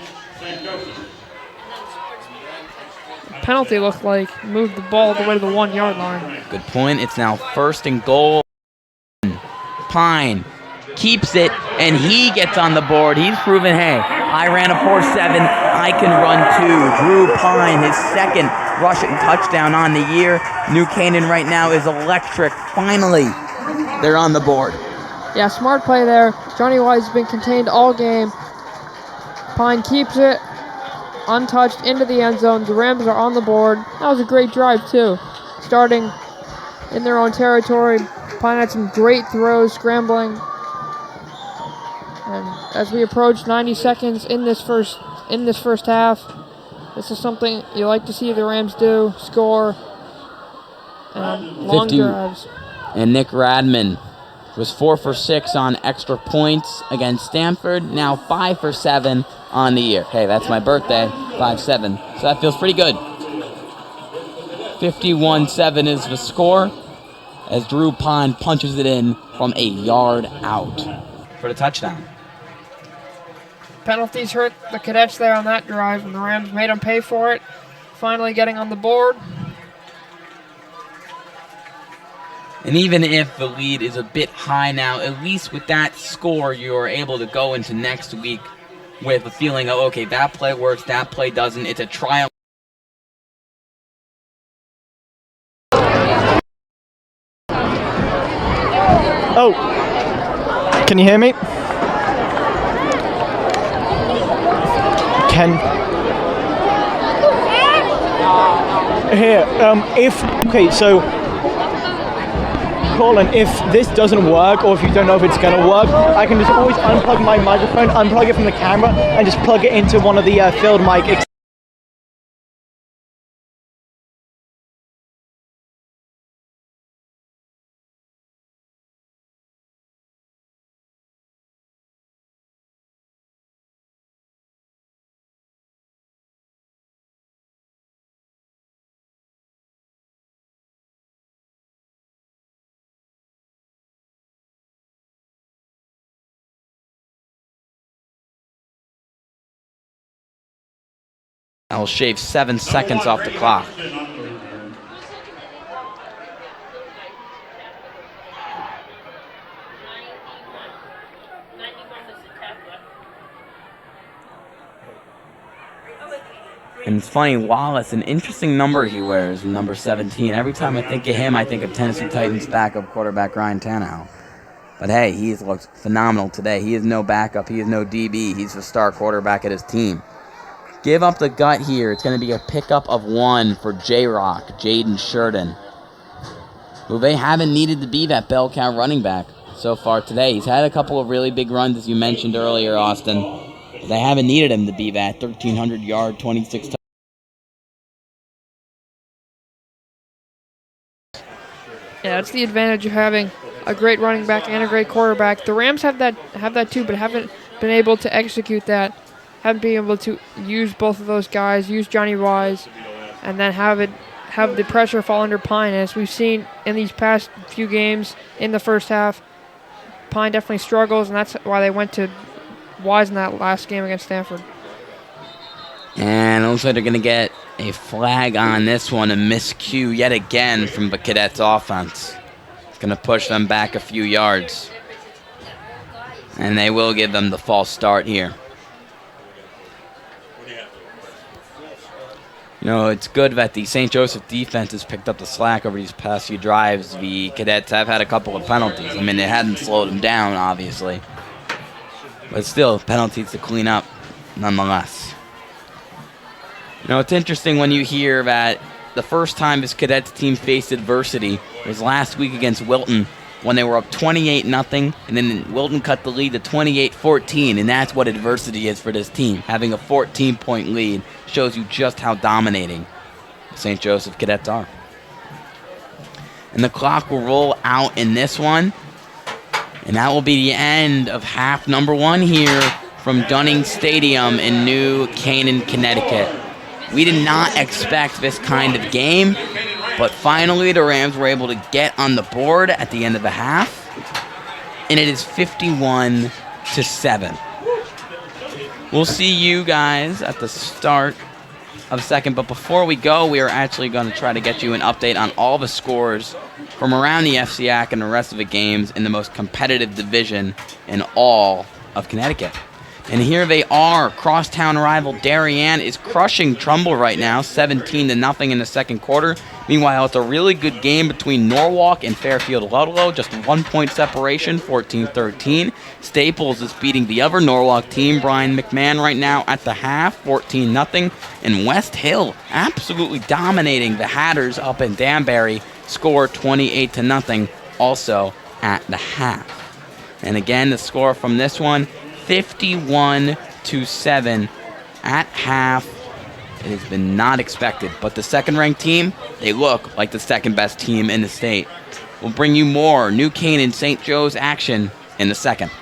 Penalty looked like moved the ball all the way to the 1 yard line. Good point. It's now 1st and goal. Pine keeps it, and he gets on the board. He's proven, hey, I ran a 4.7. I can run too. Drew Pine, his 2nd rushing touchdown on the year. New Canaan right now is electric. Finally, they're on the board. Yeah, smart play there. Johnny Wise has been contained all game. Pine keeps it untouched into the end zone. The Rams are on the board. That was a great drive, too. Starting in their own territory. Pine had some great throws, scrambling. And as we approach 90 seconds in this first half, this is something you like to see the Rams do, score, and long drives. And Nick Radman was 4 for 6 on extra points against Stanford, now 5 for 7 on the year. Hey, that's my birthday, 5-7, so that feels pretty good. 51-7 is the score as Drew Pine punches it in from a yard out for the touchdown. Penalties hurt the Cadets there on that drive, and the Rams made them pay for it, finally getting on the board. And even if the lead is a bit high now, at least with that score, you're able to go into next week with a feeling of, okay, that play works, that play doesn't. It's a triumph. Oh, can you hear me? Colin, if this doesn't work or if you don't know if it's going to work, I can just always unplug my microphone, unplug it from the camera, and just plug it into one of the field mic. I'll shave 7 seconds off the clock. And it's funny, Wallace, an interesting number he wears, number 17. Every time I think of him, I think of Tennessee Titans backup quarterback Ryan Tannehill. But hey, he has looked phenomenal today. He is no backup. He is no DB. He's the star quarterback at his team. Give up the gut here. It's going to be a pickup of 1 for J-Rock, Jaden Sheridan, who they haven't needed to be that bell cow running back so far today. He's had a couple of really big runs, as you mentioned earlier, Austin. They haven't needed him to be that 1,300-yard, 26 touchdowns. Yeah, that's the advantage of having a great running back and a great quarterback. The Rams have that too, but haven't been able to execute that. Haven't been able to use both of those guys, use Johnny Wise, and then have the pressure fall under Pine. As we've seen in these past few games in the first half, Pine definitely struggles, and that's why they went to Wise in that last game against Stanford. And it looks like they're going to get a flag on this one, a miscue yet again from the Cadets offense. It's going to push them back a few yards. And they will give them the false start here. You know, it's good that the St. Joseph defense has picked up the slack over these past few drives. The Cadets have had a couple of penalties. I mean, it hadn't slowed them down, obviously. But still, penalties to clean up, nonetheless. You know, it's interesting when you hear that the first time this Cadets team faced adversity was last week against Wilton when they were up 28-0, and then Wilton cut the lead to 28-14, and that's what adversity is for this team. Having a 14-point lead shows you just how dominating the St. Joseph Cadets are. And the clock will roll out in this one, and that will be the end of half number 1 here from Dunning Stadium in New Canaan, Connecticut. We did not expect this kind of game, but finally the Rams were able to get on the board at the end of the half, and it is 51-7. We'll see you guys at the start of the second, but before we go, we are actually going to try to get you an update on all the scores from around the FCAC and the rest of the games in the most competitive division in all of Connecticut. And here they are. Crosstown rival Darien is crushing Trumbull right now, 17-0 in the second quarter. Meanwhile, it's a really good game between Norwalk and Fairfield Ludlow, just 1 point separation, 14-13. Staples is beating the other Norwalk team, Brian McMahon, right now at the half, 14-0. And West Hill absolutely dominating the Hatters up in Danbury, score 28-0, also at the half. And again, the score from this one, 51-7 at half. It has been not expected, but the second-ranked team, they look like the second-best team in the state. We'll bring you more New Canaan St. Joe's action in the second.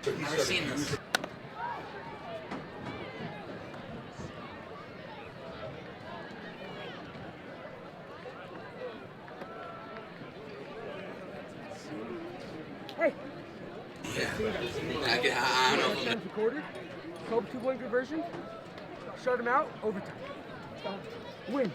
Never seen this. I don't know. Recorded. Cobra 2-point conversion. Shut him out. Overtime. Win.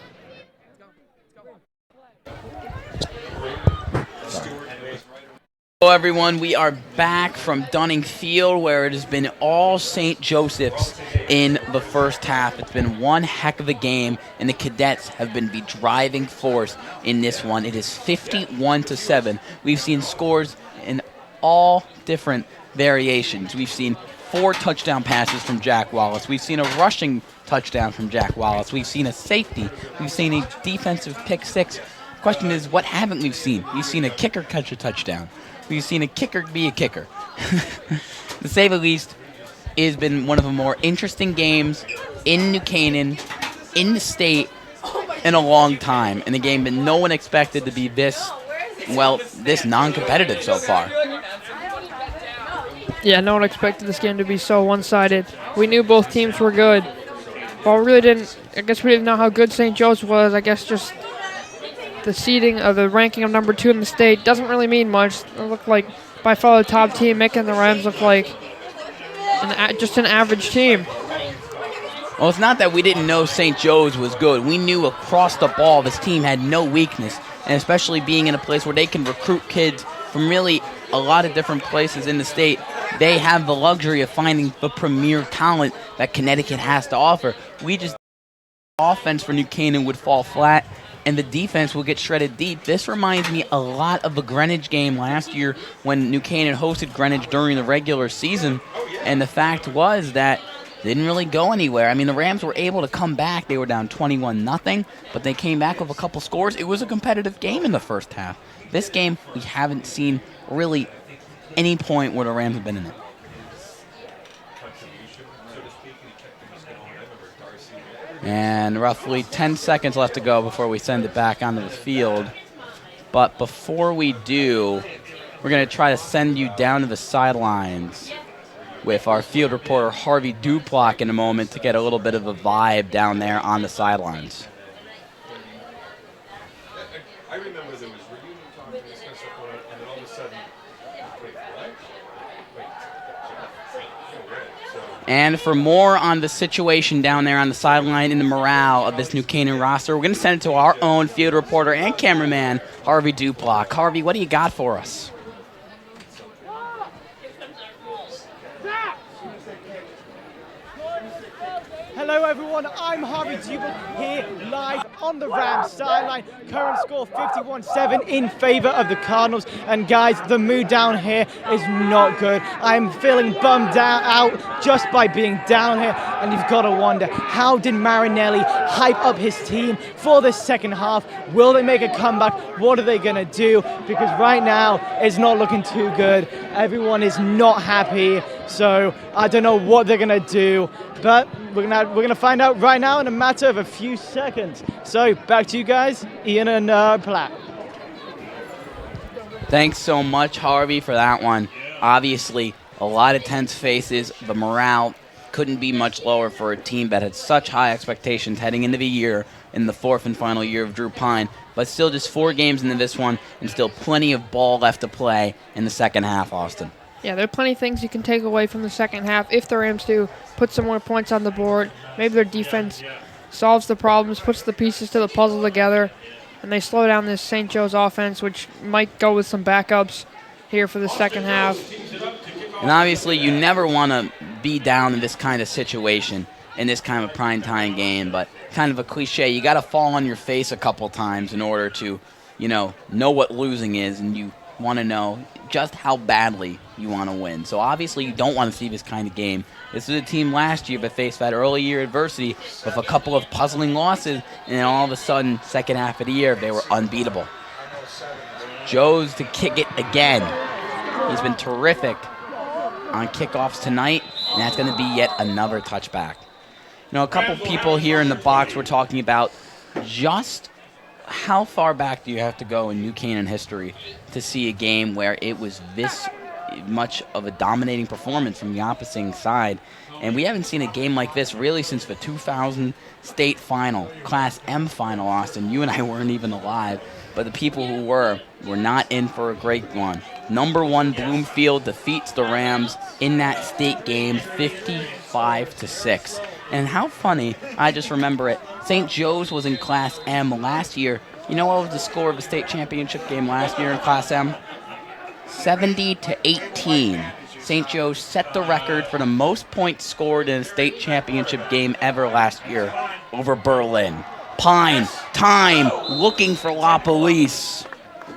Hello everyone, we are back from Dunning Field where it has been all St. Joseph's in the first half. It's been one heck of a game and the Cadets have been the driving force in this one. It is 51-7. We've seen scores in all different variations. We've seen 4 touchdown passes from Jack Wallace. We've seen a rushing touchdown from Jack Wallace. We've seen a safety. We've seen a defensive pick 6. Question is, what haven't we seen? We've seen a kicker catch a touchdown. We've seen a kicker be a kicker. To say the least, it has been one of the more interesting games in New Canaan, in the state, in a long time. And a game that no one expected to be this, well, this non-competitive so far. Yeah, no one expected this game to be so one-sided. We knew both teams were good, but we really didn't. I guess we didn't know how good St. Joe's was. I guess just the seeding of the ranking of number 2 in the state doesn't really mean much. It looked like by far the top team, making the Rams look like just an average team. Well, it's not that we didn't know St. Joe's was good. We knew across the ball this team had no weakness, and especially being in a place where they can recruit kids from really a lot of different places in the state, they have the luxury of finding the premier talent that Connecticut has to offer. We just offense for New Canaan would fall flat, and the defense will get shredded deep. This reminds me a lot of the Greenwich game last year when New Canaan hosted Greenwich during the regular season, and the fact was that they didn't really go anywhere. I mean, the Rams were able to come back. They were down 21-0, but they came back with a couple scores. It was a competitive game in the first half. This game, we haven't seen really any point where the Rams have been in it. And roughly 10 seconds left to go before we send it back onto the field. But before we do, we're going to try to send you down to the sidelines with our field reporter Harvey Duplock in a moment to get a little bit of a vibe down there on the sidelines. I remember there was reunion talk and this kind of stuff going on, and then all of a sudden, wait, what? And for more on the situation down there on the sideline and the morale of this New Canaan roster, we're going to send it to our own field reporter and cameraman, Harvey Duplock. Harvey, what do you got for us? Hello everyone, I'm Harvey Duplock here live on the Rams sideline. Current score 51-7 in favor of the Cardinals. And guys, the mood down here is not good. I'm feeling bummed out just by being down here. And you've got to wonder, how did Marinelli hype up his team for the second half? Will they make a comeback? What are they going to do? Because right now, it's not looking too good. Everyone is not happy. So I don't know what they're going to do. But we're gonna find out right now in a matter of a few seconds. So back to you guys, Ian and Platt. Thanks so much, Harvey, for that one. Obviously, a lot of tense faces. The morale couldn't be much lower for a team that had such high expectations heading into the year in the 4th and final year of Drew Pine. But still just 4 games into this one and still plenty of ball left to play in the second half, Austin. Yeah, there are plenty of things you can take away from the second half if the Rams do put some more points on the board. Maybe their defense solves the problems, puts the pieces to the puzzle together, and they slow down this St. Joe's offense, which might go with some backups here for the second half. And obviously, you never want to be down in this kind of situation, in this kind of primetime game, but kind of a cliche. You got to fall on your face a couple times in order to, know what losing is, and you want to know just how badly you want to win. So obviously you don't want to see this kind of game. This is a team last year that faced that early year adversity with a couple of puzzling losses, and then all of a sudden, second half of the year, they were unbeatable. Joe's to kick it again. He's been terrific on kickoffs tonight, and that's going to be yet another touchback. A couple people here in the box were talking about just how far back do you have to go in New Canaan history to see a game where it was this much of a dominating performance from the opposing side. And we haven't seen a game like this really since the 2000 state final, Class M final, Austin. You and I weren't even alive, but the people who were not in for a great one. Number 1 Bloomfield defeats the Rams in that state game 55-6. And how funny, I just remember it, St. Joe's was in Class M last year. You know what was the score of the state championship game last year in Class M? 70-18. St. Joe's set the record for the most points scored in a state championship game ever last year over Berlin. Pine, time, looking for La Police.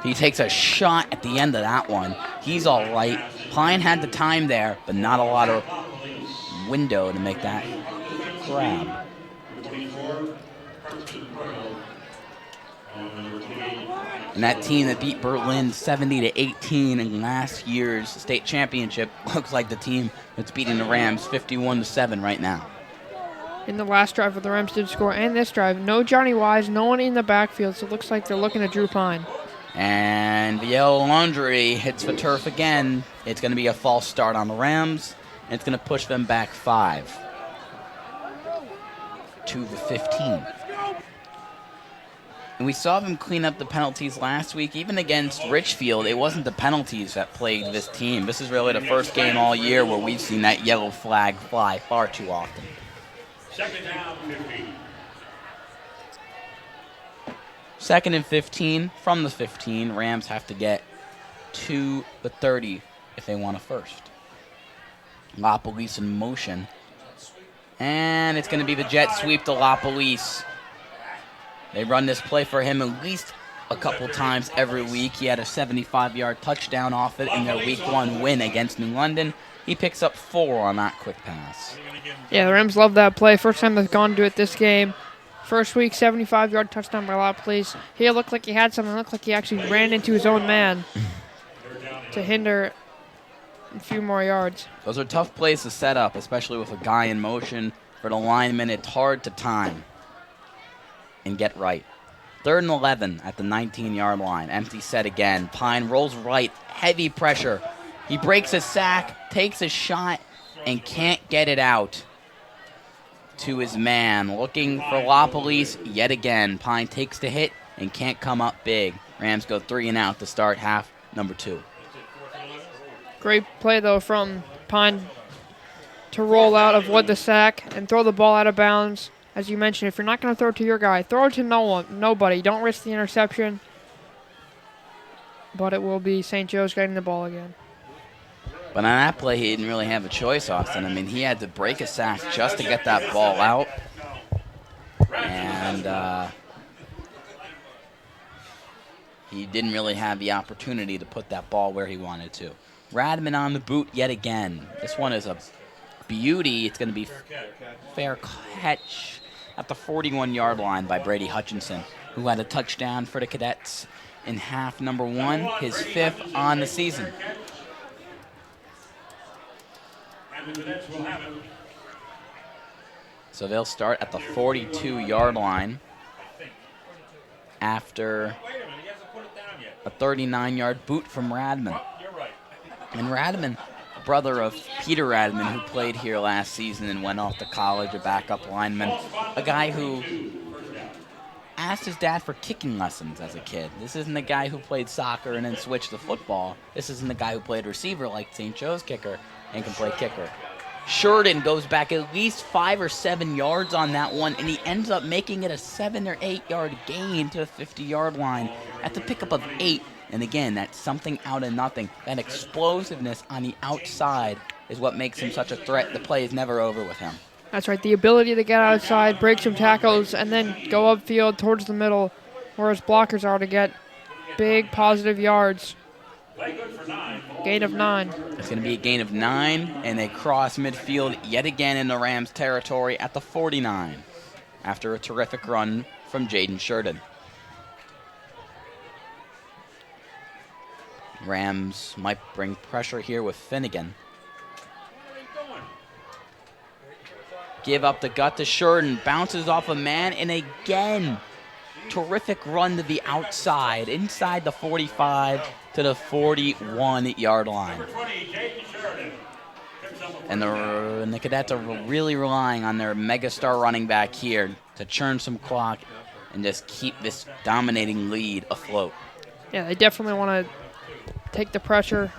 He takes a shot at the end of that one. He's all right. Pine had the time there, but not a lot of window to make that grab. And that team that beat Berlin 70-18 in last year's state championship looks like the team that's beating the Rams 51-7 right now. In the last drive, the Rams did score, and this drive, no Johnny Wise, no one in the backfield, so it looks like they're looking at Drew Pine. And the Yellow Laundry hits the turf again. It's going to be a false start on the Rams, and it's going to push them back 5 to the 15. And we saw them clean up the penalties last week. Even against Richfield, it wasn't the penalties that plagued this team. This is really the first game all year where we've seen that yellow flag fly far too often. Second down, 15. 2nd and 15. From the 15, Rams have to get to the 30 if they want a first. La Police in motion. And it's going to be the jet sweep to La Police. They run this play for him at least a couple times every week. He had a 75-yard touchdown off it in their Week 1 win against New London. He picks up 4 on that quick pass. Yeah, the Rams love that play. First time they've gone to it this game. First week, 75-yard touchdown by La Police. He looked like he had something. It looked like he actually ran into his own man to hinder a few more yards. Those are tough plays to set up, especially with a guy in motion. For the lineman, it's hard to time and get right. 3rd and 11 at the 19-yard line. Empty set again. Pine rolls right. Heavy pressure. He breaks a sack, takes a shot, and can't get it out to his man. Looking for La Police yet again. Pine takes the hit and can't come up big. Rams go 3 and out to start half number 2. Great play, though, from Pine to roll out, avoid the sack, and throw the ball out of bounds. As you mentioned, if you're not going to throw it to your guy, throw it to nobody. Don't risk the interception. But it will be St. Joe's getting the ball again. But on that play, he didn't really have a choice, Austin. I mean, he had to break a sack just to get that ball out. And he didn't really have the opportunity to put that ball where he wanted to. Radman on the boot yet again. This one is a beauty. It's going to be fair catch at the 41-yard line by Brady Hutchinson, who had a touchdown for the Cadets in half number 1, his 5th on the season. So they'll start at the 42-yard line after a 39-yard boot from Radman. And Radman, brother of Peter Radman, who played here last season and went off to college, a backup lineman, a guy who asked his dad for kicking lessons as a kid. This isn't the guy who played soccer and then switched to football. This isn't the guy who played receiver like St. Joe's kicker and can play kicker. Sheridan goes back at least 5 or 7 yards on that one, and he ends up making it a 7 or 8 yard gain to the 50-yard line at the pickup of 8. And again, that's something out of nothing. That explosiveness on the outside is what makes him such a threat. The play is never over with him. That's right. The ability to get outside, break some tackles, and then go upfield towards the middle where his blockers are to get big positive yards. Gain of 9. It's going to be a gain of 9, and they cross midfield yet again in the Rams' territory at the 49 after a terrific run from Jaden Sheridan. Rams might bring pressure here with Finnegan. Give up the gut to Sheridan. Bounces off a man, and again, terrific run to the outside, inside the 45 to the 41-yard line. And the Cadets are really relying on their megastar running back here to churn some clock and just keep this dominating lead afloat. Yeah, they definitely want to take the pressure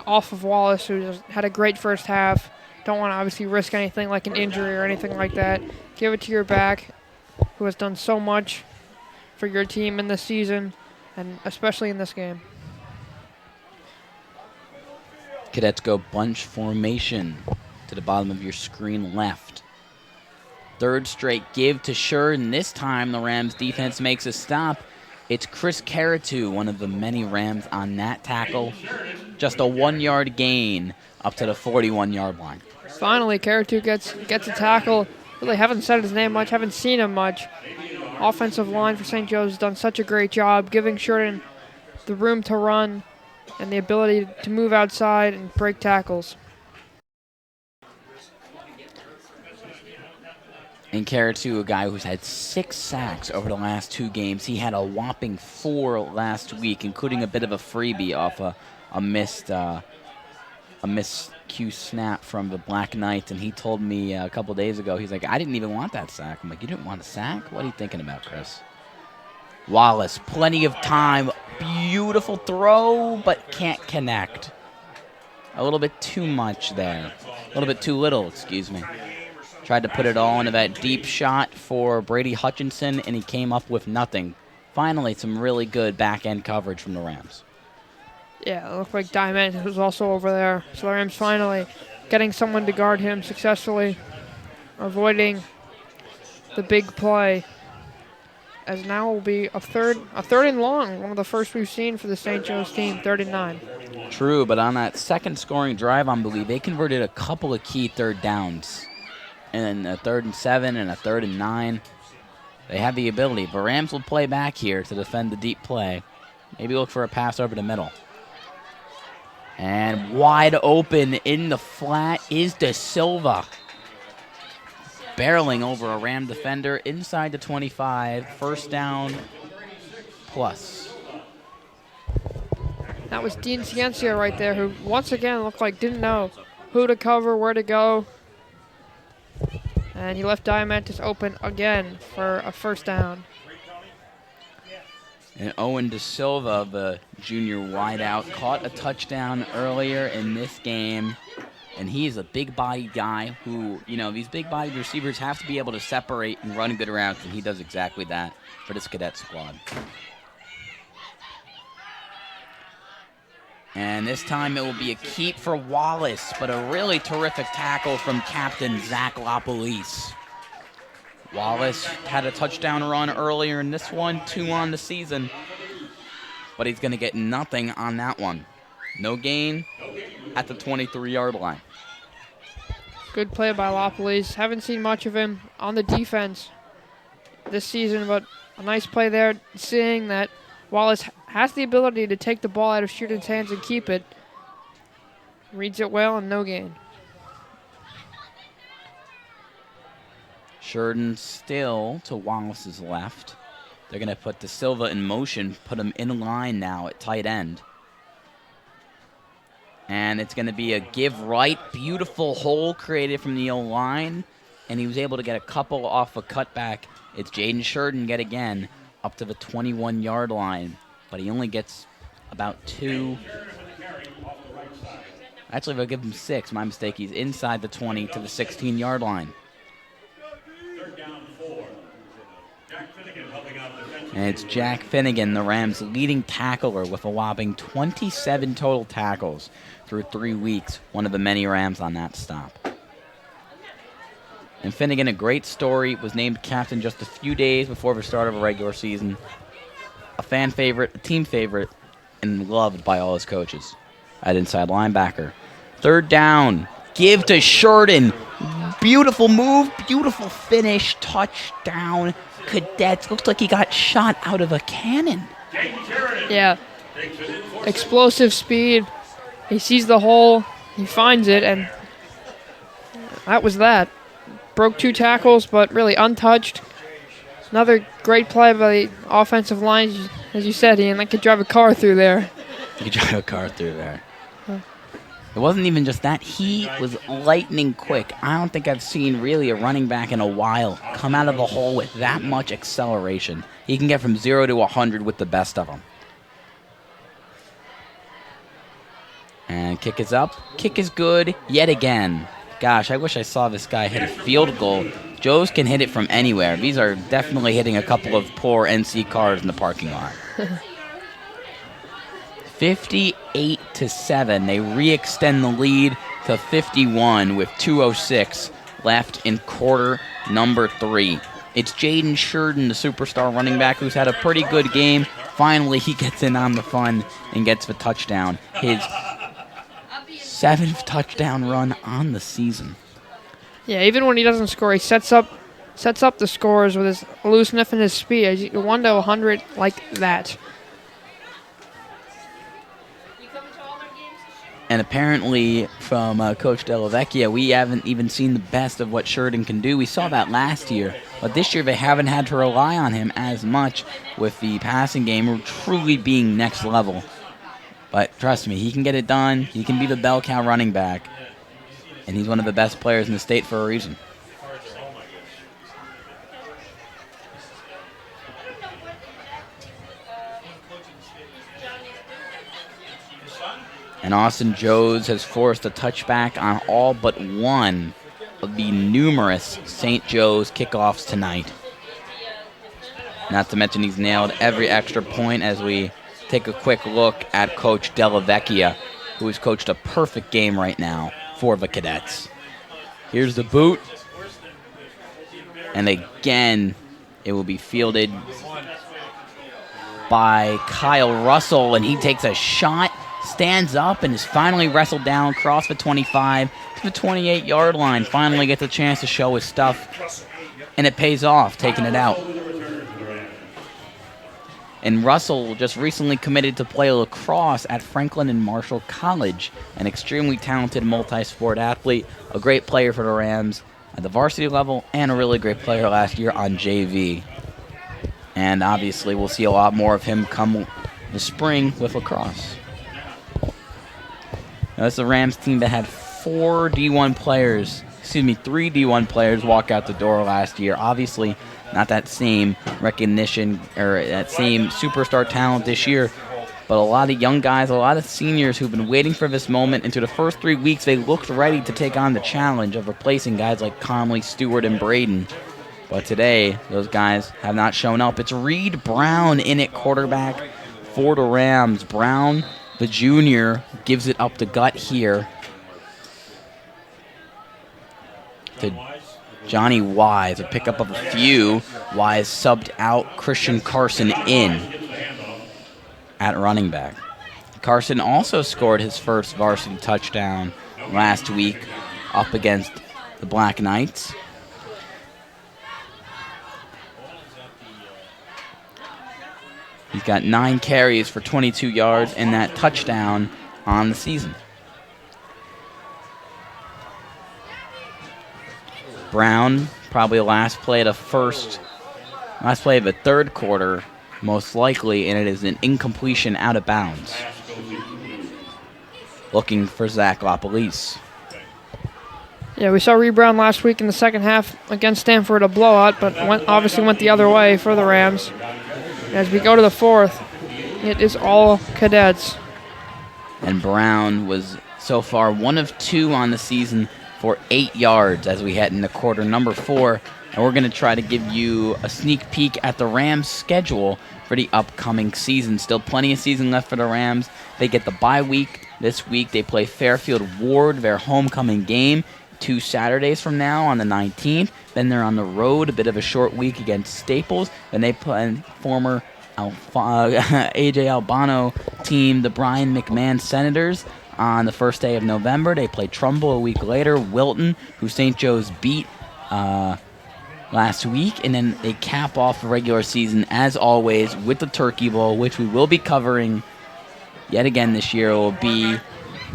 off of Wallace, who just had a great first half. Don't want to obviously risk anything like an injury or anything like that. Give it to your back, who has done so much for your team in this season, and especially in this game. Cadets go bunch formation to the bottom of your screen left. Third straight give to Sheridan. This time the Rams defense makes a stop. It's Chris Caratu, one of the many Rams on that tackle. Just a 1-yard gain up to the 41-yard line. Finally, Caratu gets a tackle. Really haven't said his name much, haven't seen him much. Offensive line for St. Joe's has done such a great job giving Sheridan the room to run and the ability to move outside and break tackles. And Caratu, a guy who's had 6 sacks over the last 2 games. He had a whopping 4 last week, including a bit of a freebie off a missed cue snap from the Black Knights. And he told me a couple days ago, he's like, I didn't even want that sack. I'm like, you didn't want a sack? What are you thinking about, Chris? Wallace, plenty of time. Beautiful throw, but can't connect. A little bit too much there. A little bit too little, excuse me. Tried to put it all into that deep shot for Brady Hutchinson, and he came up with nothing. Finally, some really good back-end coverage from the Rams. Yeah, it looked like Diamond was also over there. So the Rams finally getting someone to guard him successfully, avoiding the big play. As now will be a third and long, one of the first we've seen for the St. Joe's team, 39. True, but on that second scoring drive, I believe, they converted a couple of key third downs. And a 3rd and 7 and a 3rd and 9. They have the ability. But Rams will play back here to defend the deep play. Maybe look for a pass over the middle. And wide open in the flat is De Silva. Barreling over a Ram defender inside the 25. First down plus. That was Dean Ciencia right there, who once again looked like didn't know who to cover, where to go. And he left Diamantis open again for a first down. And Owen De Silva, the junior wideout, caught a touchdown earlier in this game. And he is a big-bodied guy who, these big-bodied receivers have to be able to separate and run good routes, and he does exactly that for this Cadet squad. And this time it will be a keep for Wallace, but a really terrific tackle from Captain Zach LaPolice. Wallace had a touchdown run earlier in this one, 2 on the season, but he's going to get nothing on that one. No gain at the 23-yard line. Good play by LaPolice. Haven't seen much of him on the defense this season, but a nice play there, seeing that Wallace has the ability to take the ball out of Sheridan's hands and keep it. Reads it well and no gain. Sheridan still to Wallace's left. They're going to put De Silva in motion, put him in line now at tight end. And it's going to be a give right. Beautiful hole created from the O-line. And he was able to get a couple off a cutback. It's Jaden Sheridan yet again up to the 21-yard line. But he only gets about 2. Actually, they'll give him 6. My mistake. He's inside the 20 to the 16-yard line. And it's Jack Finnegan, the Rams' leading tackler, with a whopping 27 total tackles through 3 weeks. One of the many Rams on that stop. And Finnegan, a great story, was named captain just a few days before the start of a regular season. A fan favorite, a team favorite, and loved by all his coaches. At inside linebacker. 3rd down. Give to Sheridan. Beautiful move, beautiful finish, touchdown. Cadets. Looks like he got shot out of a cannon. Yeah. Explosive speed. He sees the hole. He finds it, and that was that. Broke 2 tackles, but really untouched. Another great play by the offensive line, as you said, Ian. They could drive a car through there. You could drive a car through there. It wasn't even just that. He was lightning quick. I don't think I've seen really a running back in a while come out of the hole with that much acceleration. He can get from 0 to 100 with the best of them. And kick is up. Kick is good yet again. Gosh, I wish I saw this guy hit a field goal. Joesph can hit it from anywhere. These are definitely hitting a couple of poor NC cars in the parking lot. 58-7. They re-extend the lead to 51 with 2:06 left in quarter number 3. It's Jaden Sheridan, the superstar running back, who's had a pretty good game. Finally, he gets in on the fun and gets the touchdown. His 7th touchdown run on the season. Yeah, even when he doesn't score, he sets up the scores with his looseness and his speed. 1 to 100 like that. And apparently, from Coach Della Vecchia, we haven't even seen the best of what Sheridan can do. We saw that last year, but this year they haven't had to rely on him as much with the passing game truly being next level. But trust me, he can get it done. He can be the bell cow running back, and he's one of the best players in the state for a reason. And Austin Joes has forced a touchback on all but one of the numerous St. Joe's kickoffs tonight. Not to mention he's nailed every extra point as we take a quick look at Coach Della Vecchia, who has coached a perfect game right now for the Cadets. Here's the boot. And again, it will be fielded by Kyle Russell, and he takes a shot, stands up, and is finally wrestled down across the 25 to the 28-yard line. Finally gets a chance to show his stuff, and it pays off, taking it out. And Russell just recently committed to play lacrosse at Franklin and Marshall College, an extremely talented multi-sport athlete, a great player for the Rams at the varsity level, and a really great player last year on JV. And obviously we'll see a lot more of him come the spring with lacrosse. Now, this is a Rams team that had 3 D1 players walk out the door last year. Obviously, not that same recognition or that same superstar talent this year, but a lot of young guys, a lot of seniors who've been waiting for this moment. And through the first 3 weeks, they looked ready to take on the challenge of replacing guys like Conley, Stewart, and Braden. But today, those guys have not shown up. It's Reed Brown in at quarterback for the Rams. Brown, the junior, gives it up the gut here to Johnny Wise, a pickup of a few. Wise subbed out Christian Carson in at running back. Carson also scored his first varsity touchdown last week up against the Black Knights. He's got 9 carries for 22 yards and that touchdown on the season. Brown, probably last play of the third quarter, most likely, and it is an incompletion out of bounds. Looking for Zach LaPolice. Yeah, we saw Reed Brown last week in the second half against Stanford, a blowout, but obviously went the other way for the Rams. As we go to the fourth, it is all Cadets. And Brown was so far 1 of 2 on the season for 8 yards as we head into quarter number 4. And we're going to try to give you a sneak peek at the Rams' schedule for the upcoming season. Still plenty of season left for the Rams. They get the bye week. This week they play Fairfield Ward, their homecoming game, 2 Saturdays from now on the 19th. Then they're on the road, a bit of a short week against Staples. Then they play former A.J. Albano team, the Brian McMahon Senators, on the first day of November. They play Trumbull a week later, Wilton, who St. Joe's beat last week. And then they cap off the regular season, as always, with the Turkey Bowl, which we will be covering yet again this year. It will be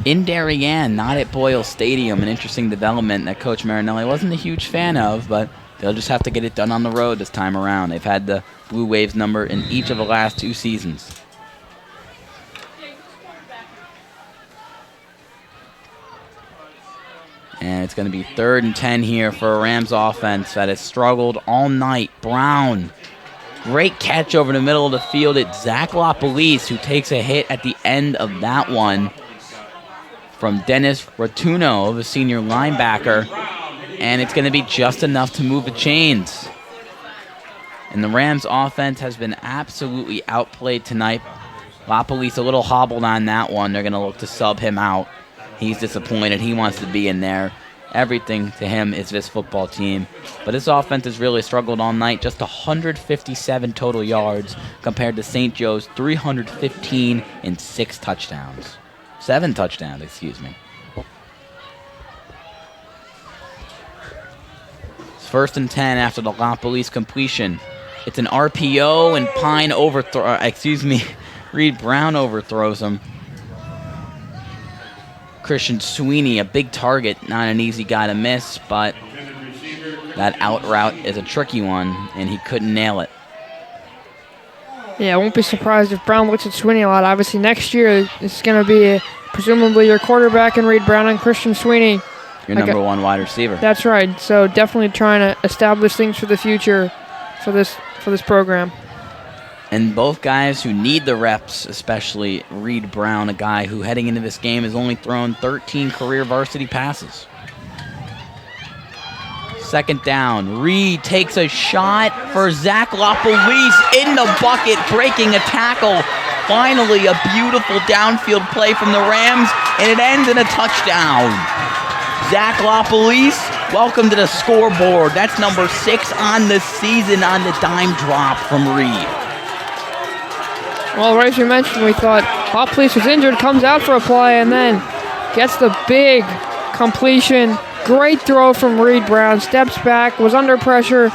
in Darien, not at Boyle Stadium, an interesting development that Coach Marinelli wasn't a huge fan of, but They'll just have to get it done on the road this time around. They've had the Blue Waves number in each of the last 2 seasons. And it's going to be 3rd and 10 here for a Rams offense that has struggled all night. Brown, great catch over the middle of the field. It's Zach LaPolice who takes a hit at the end of that one from Dennis Rotuno, the senior linebacker. And it's going to be just enough to move the chains. And the Rams offense has been absolutely outplayed tonight. LaPolice a little hobbled on that one. They're going to look to sub him out. He's disappointed. He wants to be in there. Everything to him is this football team. But this offense has really struggled all night. Just 157 total yards compared to St. Joe's 315 and 6 touchdowns. 7 touchdowns, excuse me. It's 1st and 10 after the LaPolice completion. It's an RPO and Pine Reed Brown overthrows him. Christian Sweeney, a big target, not an easy guy to miss, but that out route is a tricky one, and he couldn't nail it. Yeah, I won't be surprised if Brown looks at Sweeney a lot. Obviously, next year it's going to be presumably your quarterback and Reed Brown and Christian Sweeney. Your number 1 wide receiver. That's right. So definitely trying to establish things for the future for this program. And both guys who need the reps, especially Reed Brown, a guy who heading into this game has only thrown 13 career varsity passes. 2nd down. Reed takes a shot for Zach LaPolice in the bucket, breaking a tackle. Finally, a beautiful downfield play from the Rams, and it ends in a touchdown. Zach LaPolice, welcome to the scoreboard. That's number 6 on the season on the dime drop from Reed. Well, right as you mentioned, we thought LaPolice was injured, comes out for a play, and then gets the big completion. Great throw from Reed Brown. Steps back, was under pressure.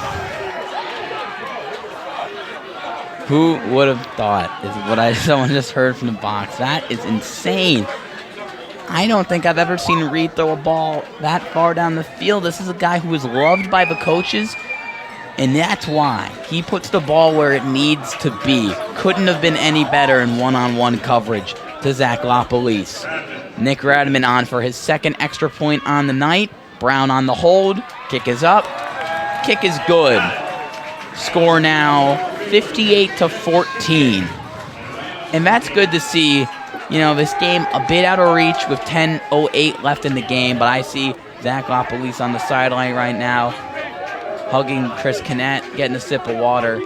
Who would have thought is what someone just heard from the box. That is insane. I don't think I've ever seen Reed throw a ball that far down the field. This is a guy who is loved by the coaches. And that's why he puts the ball where it needs to be. Couldn't have been any better in one-on-one coverage to Zach LaPolice. Nick Radman on for his 2nd extra point on the night. Brown on the hold. Kick is up. Kick is good. Score now 58-14. And that's good to see. You know, this game a bit out of reach with 10:08 left in the game. But I see Zach LaPolice on the sideline right now, hugging Chris Canaan, getting a sip of water.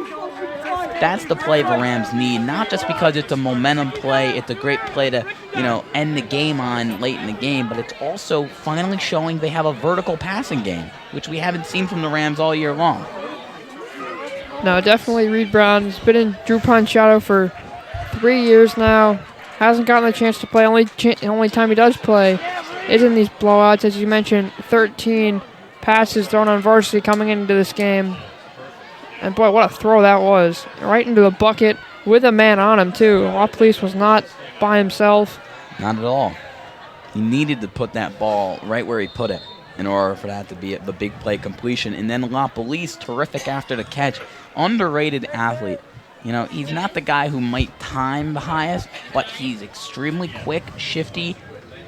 That's the play the Rams need, not just because it's a momentum play, it's a great play to, end the game on late in the game, but it's also finally showing they have a vertical passing game, which we haven't seen from the Rams all year long. No, definitely Reed Brown has been in Drew Pine's shadow for 3 years now. Hasn't gotten a chance to play. Only time he does play is in these blowouts, as you mentioned. 13 passes thrown on varsity coming into this game. And boy, what a throw that was. Right into the bucket with a man on him, too. LaPolice was not by himself. Not at all. He needed to put that ball right where he put it in order for that to be the big play completion. And then LaPolice, terrific after the catch. Underrated athlete. He's not the guy who might time the highest, but he's extremely quick, shifty,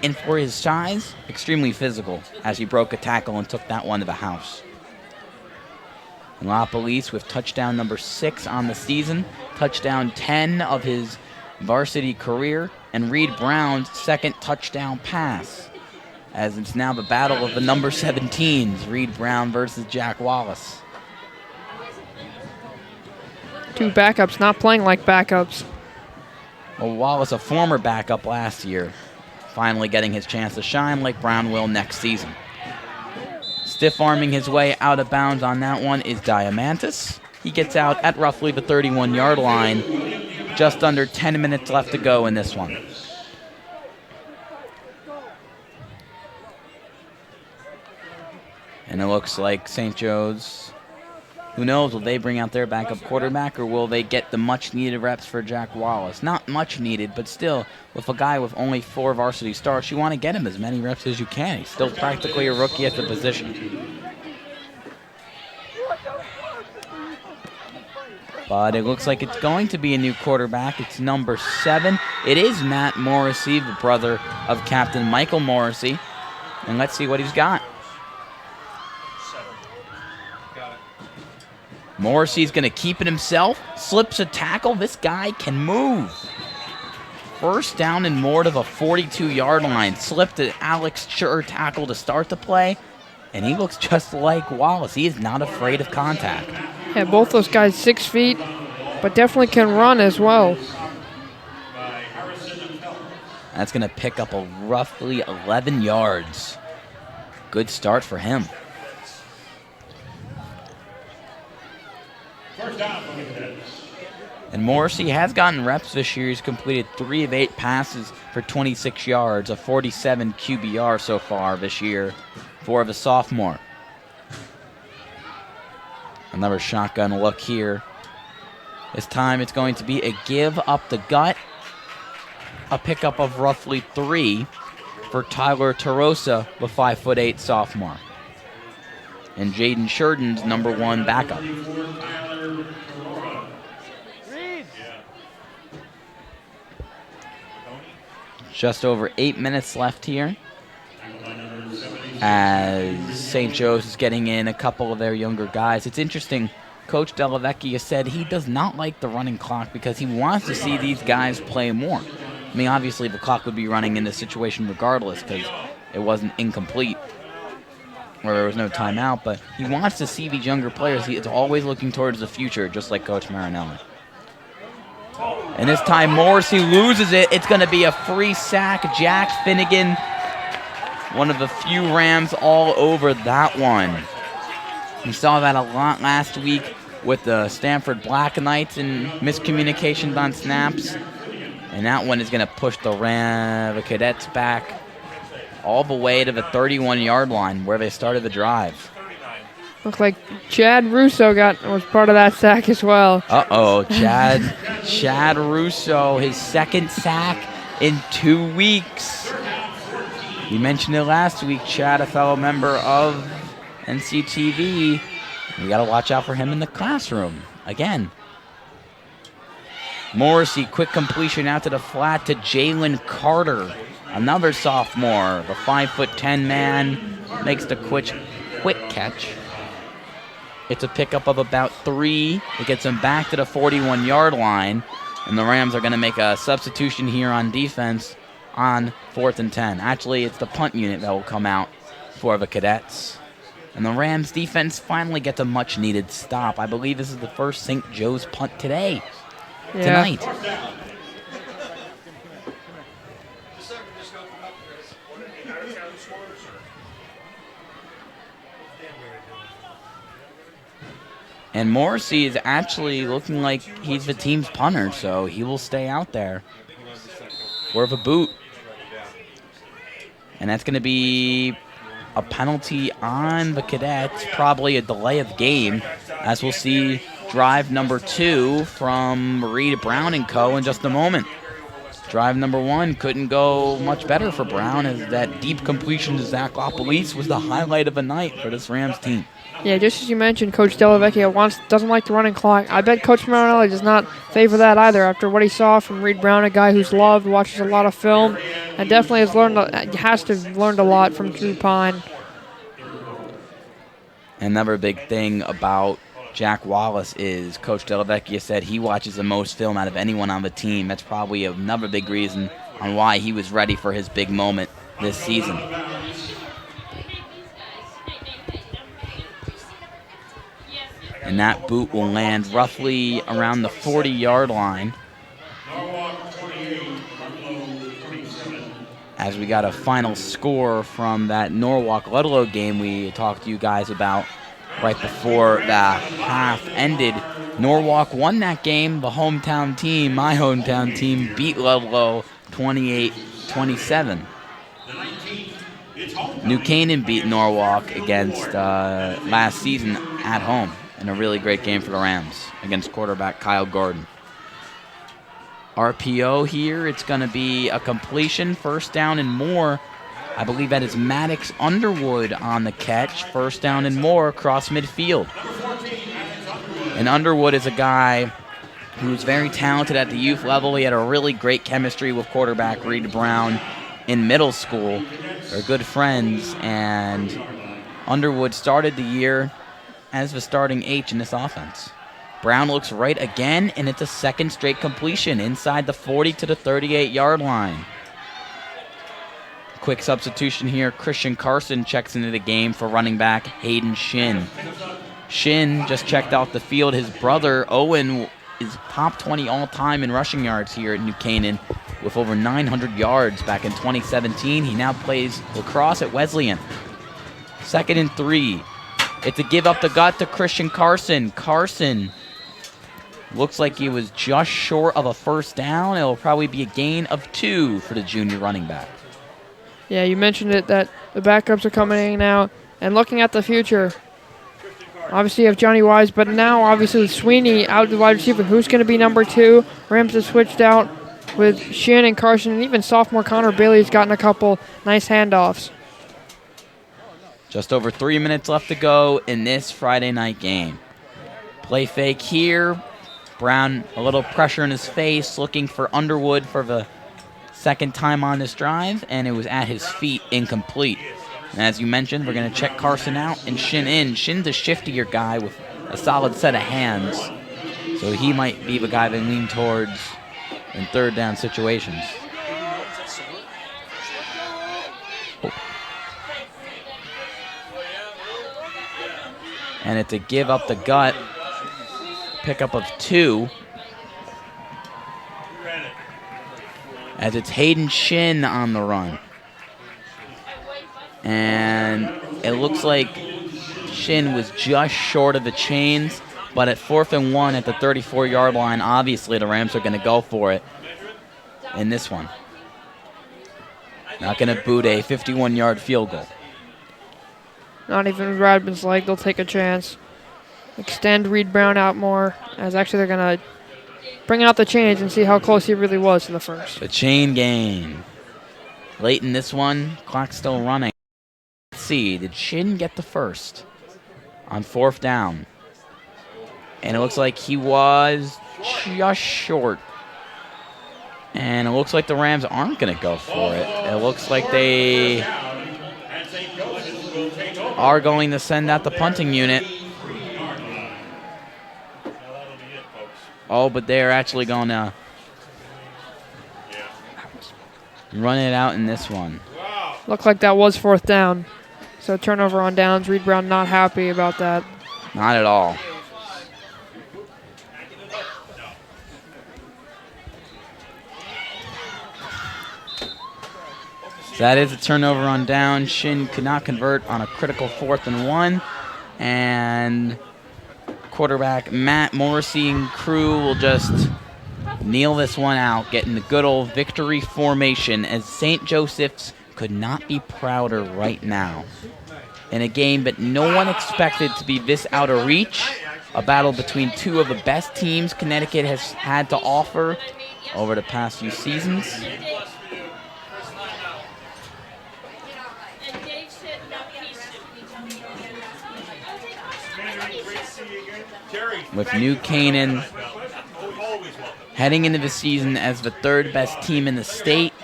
and for his size, extremely physical as he broke a tackle and took that one to the house. And LaPolice with touchdown number 6 on the season, touchdown 10 of his varsity career, and Reed Brown's 2nd touchdown pass, as it's now the battle of the number 17s, Reed Brown versus Jack Wallace. 2 backups not playing like backups. Well, Wallace, a former backup last year, finally getting his chance to shine like Brown will next season. Stiff-arming his way out of bounds on that one is Diamantis. He gets out at roughly the 31-yard line. Just under 10 minutes left to go in this one. And it looks like St. Joe's, who knows, will they bring out their backup quarterback or will they get the much-needed reps for Jack Wallace? Not much needed, but still, with a guy with only 4 varsity starts, you want to get him as many reps as you can. He's still practically a rookie at the position. but it looks like it's going to be a new quarterback. It's number 7. It is Matt Morrissey, the brother of Captain Michael Morrissey. And let's see what he's got. Morrissey's going to keep it himself. Slips a tackle. This guy can move. First down and more to the 42-yard line. Slipped an Alex Chur tackle to start the play. And he looks just like Wallace. He is not afraid of contact. Yeah, both those guys 6 feet, but definitely can run as well. That's going to pick up a roughly 11 yards. Good start for him. And Morrissey has gotten reps this year. He's completed 3 of 8 passes for 26 yards, a 47 QBR so far this year for the sophomore. Another shotgun look here. This time it's going to be a give up the gut. A pickup of roughly 3 for Tyler Tarosa, the 5'8" sophomore. And Jaden Sheridan's number 1 backup. Just over 8 minutes left here as St. Joe's is getting in a couple of their younger guys. It's interesting, Coach Delavecchia said he does not like the running clock because he wants to see these guys play more. I mean, obviously the clock would be running in this situation regardless because it wasn't incomplete or there was no timeout, but he wants to see these younger players. He is always looking towards the future, just like Coach Marinelli. And this time Morrissey loses it. It's going to be a free sack. Jack Finnegan, one of the few Rams all over that one. We saw that a lot last week with the Stanford Black Knights and miscommunications on snaps. And that one is going to push the Cadets back all the way to the 31-yard line where they started the drive. Looks like Chad Russo was part of that sack as well. Uh-oh, Chad Russo, his second sack in 2 weeks. We mentioned it last week, Chad, a fellow member of NCTV. We got to watch out for him in the classroom again. Morrissey, quick completion out to the flat to Jalen Carter, another sophomore. The 5'10" man makes the quick catch. It's a pickup of about 3. It gets them back to the 41-yard line, and the Rams are going to make a substitution here on defense on 4th and 10. Actually, it's the punt unit that will come out for the Cadets. And the Rams defense finally gets a much-needed stop. I believe this is the first St. Joe's punt tonight. And Morrissey is actually looking like he's the team's punter, so he will stay out there for the boot. And that's going to be a penalty on the Cadets, probably a delay of game, as we'll see drive number 2 from Reed Brown and co. in just a moment. Drive number 1 couldn't go much better for Brown, as that deep completion to Zach Lopolice was the highlight of the night for this Rams team. Yeah, just as you mentioned, Coach Delavecchia doesn't like the running clock. I bet Coach Marinelli does not favor that either after what he saw from Reed Brown, a guy who's loved, watches a lot of film, and definitely has to have learned a lot from Drew Pine. Another big thing about Jack Wallace is Coach Delavecchia said he watches the most film out of anyone on the team. That's probably another big reason on why he was ready for his big moment this season. And that boot will land roughly around the 40-yard line. As we got a final score from that Norwalk-Ludlow game we talked to you guys about right before the half ended. Norwalk won that game. The hometown team, my hometown team, beat Ludlow 28-27. New Canaan beat Norwalk against last season at home in a really great game for the Rams against quarterback Kyle Gordon. RPO here, it's going to be a completion, first down and more. I believe that is Maddox Underwood on the catch, first down and more across midfield. And Underwood is a guy He was very talented at the youth level. He had a really great chemistry with quarterback Reed Brown in middle school. They're good friends, and Underwood started the year as the starting H in this offense. Brown looks right again, and it's a second straight completion inside the 40 to the 38-yard line. Quick substitution here. Christian Carson checks into the game for running back Hayden Shin. Shin just checked off the field. His brother, Owen, is top 20 all-time in rushing yards here at New Canaan with over 900 yards back in 2017. He now plays lacrosse at Wesleyan. 2nd and 3. It's a give up the gut to Christian Carson. Carson looks like he was just short of a first down. It'll probably be a gain of 2 for the junior running back. Yeah, you mentioned it that the backups are coming in and out. And looking at the future, obviously you have Johnny Wise, but now obviously with Sweeney out the wide receiver, who's going to be number 2? Rams have switched out with Shin and Carson, and even sophomore Connor Bailey's gotten a couple nice handoffs. Just over 3 minutes left to go in this Friday night game. Play fake here. Brown, a little pressure in his face, looking for Underwood for the second time on this drive, and it was at his feet, incomplete. And as you mentioned, we're going to check Carson out and Shin in. Shin's a shiftier guy with a solid set of hands, so he might be the guy they lean towards in third down situations. And it's a give up the gut, pickup of 2. As it's Hayden Shin on the run. And it looks like Shin was just short of the chains, but at 4th and 1 at the 34-yard line, obviously the Rams are going to go for it in this one. Not going to boot a 51-yard field goal. Not even with Radman's leg, they'll take a chance. Extend Reed Brown out more, as actually they're going to bring out the chains and see how close he really was to the first. The chain game. Late in this one, clock still running. Let's see, did Shin get the first on 4th down? And it looks like he was just short. And it looks like the Rams aren't going to go for it. It looks like they are going to send out the punting unit. Oh, but they're actually going to run it out in this one. Looked like that was 4th down. So turnover on downs. Reed Brown not happy about that. Not at all. So that is a turnover on down. Shin could not convert on a critical 4th and 1. And quarterback Matt Morrissey and crew will just kneel this one out, getting the good old victory formation, as St. Joseph's could not be prouder right now. In a game that no one expected to be this out of reach, a battle between 2 of the best teams Connecticut has had to offer over the past few seasons. With New Canaan heading into the season as the 3rd best team in the state,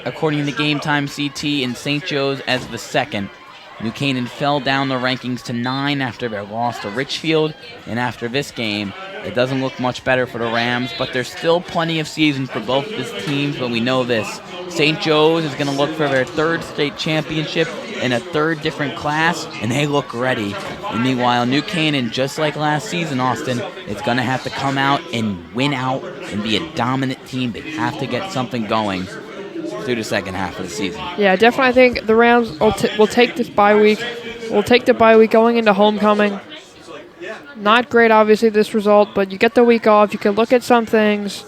according to Game Time CT, and St. Joe's as the 2nd. New Canaan fell down the rankings to 9 after their loss to Richfield, and after this game, it doesn't look much better for the Rams, but there's still plenty of season for both these teams, but we know this. St. Joe's is going to look for their 3rd state championship in a 3rd different class, and they look ready. And meanwhile, New Canaan, just like last season, Austin, is going to have to come out and win out and be a dominant team. They have to get something going through the second half of the season. Yeah, definitely. I think the Rams will take this bye week. We'll take the bye week going into homecoming. Not great, obviously, this result, but you get the week off. You can look at some things,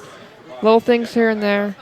little things here and there.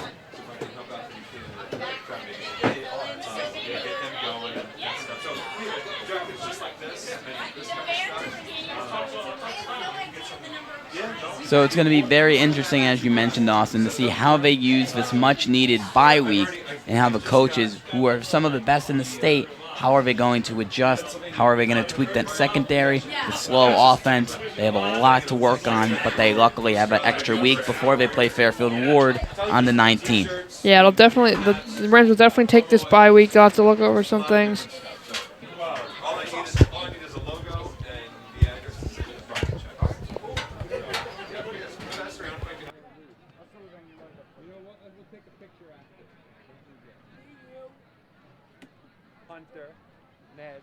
So it's going to be very interesting, as you mentioned, Austin, to see how they use this much-needed bye week and how the coaches, who are some of the best in the state, How are they going to adjust? How are they going to tweak that secondary, the slow offense? They have a lot to work on, but they luckily have an extra week before they play Fairfield Ward on the 19th. Yeah, it'll definitely the Rams will definitely take this bye week. They'll have to look over some things. All I need is a logo and the address to send to the front check. Hunter, Ned,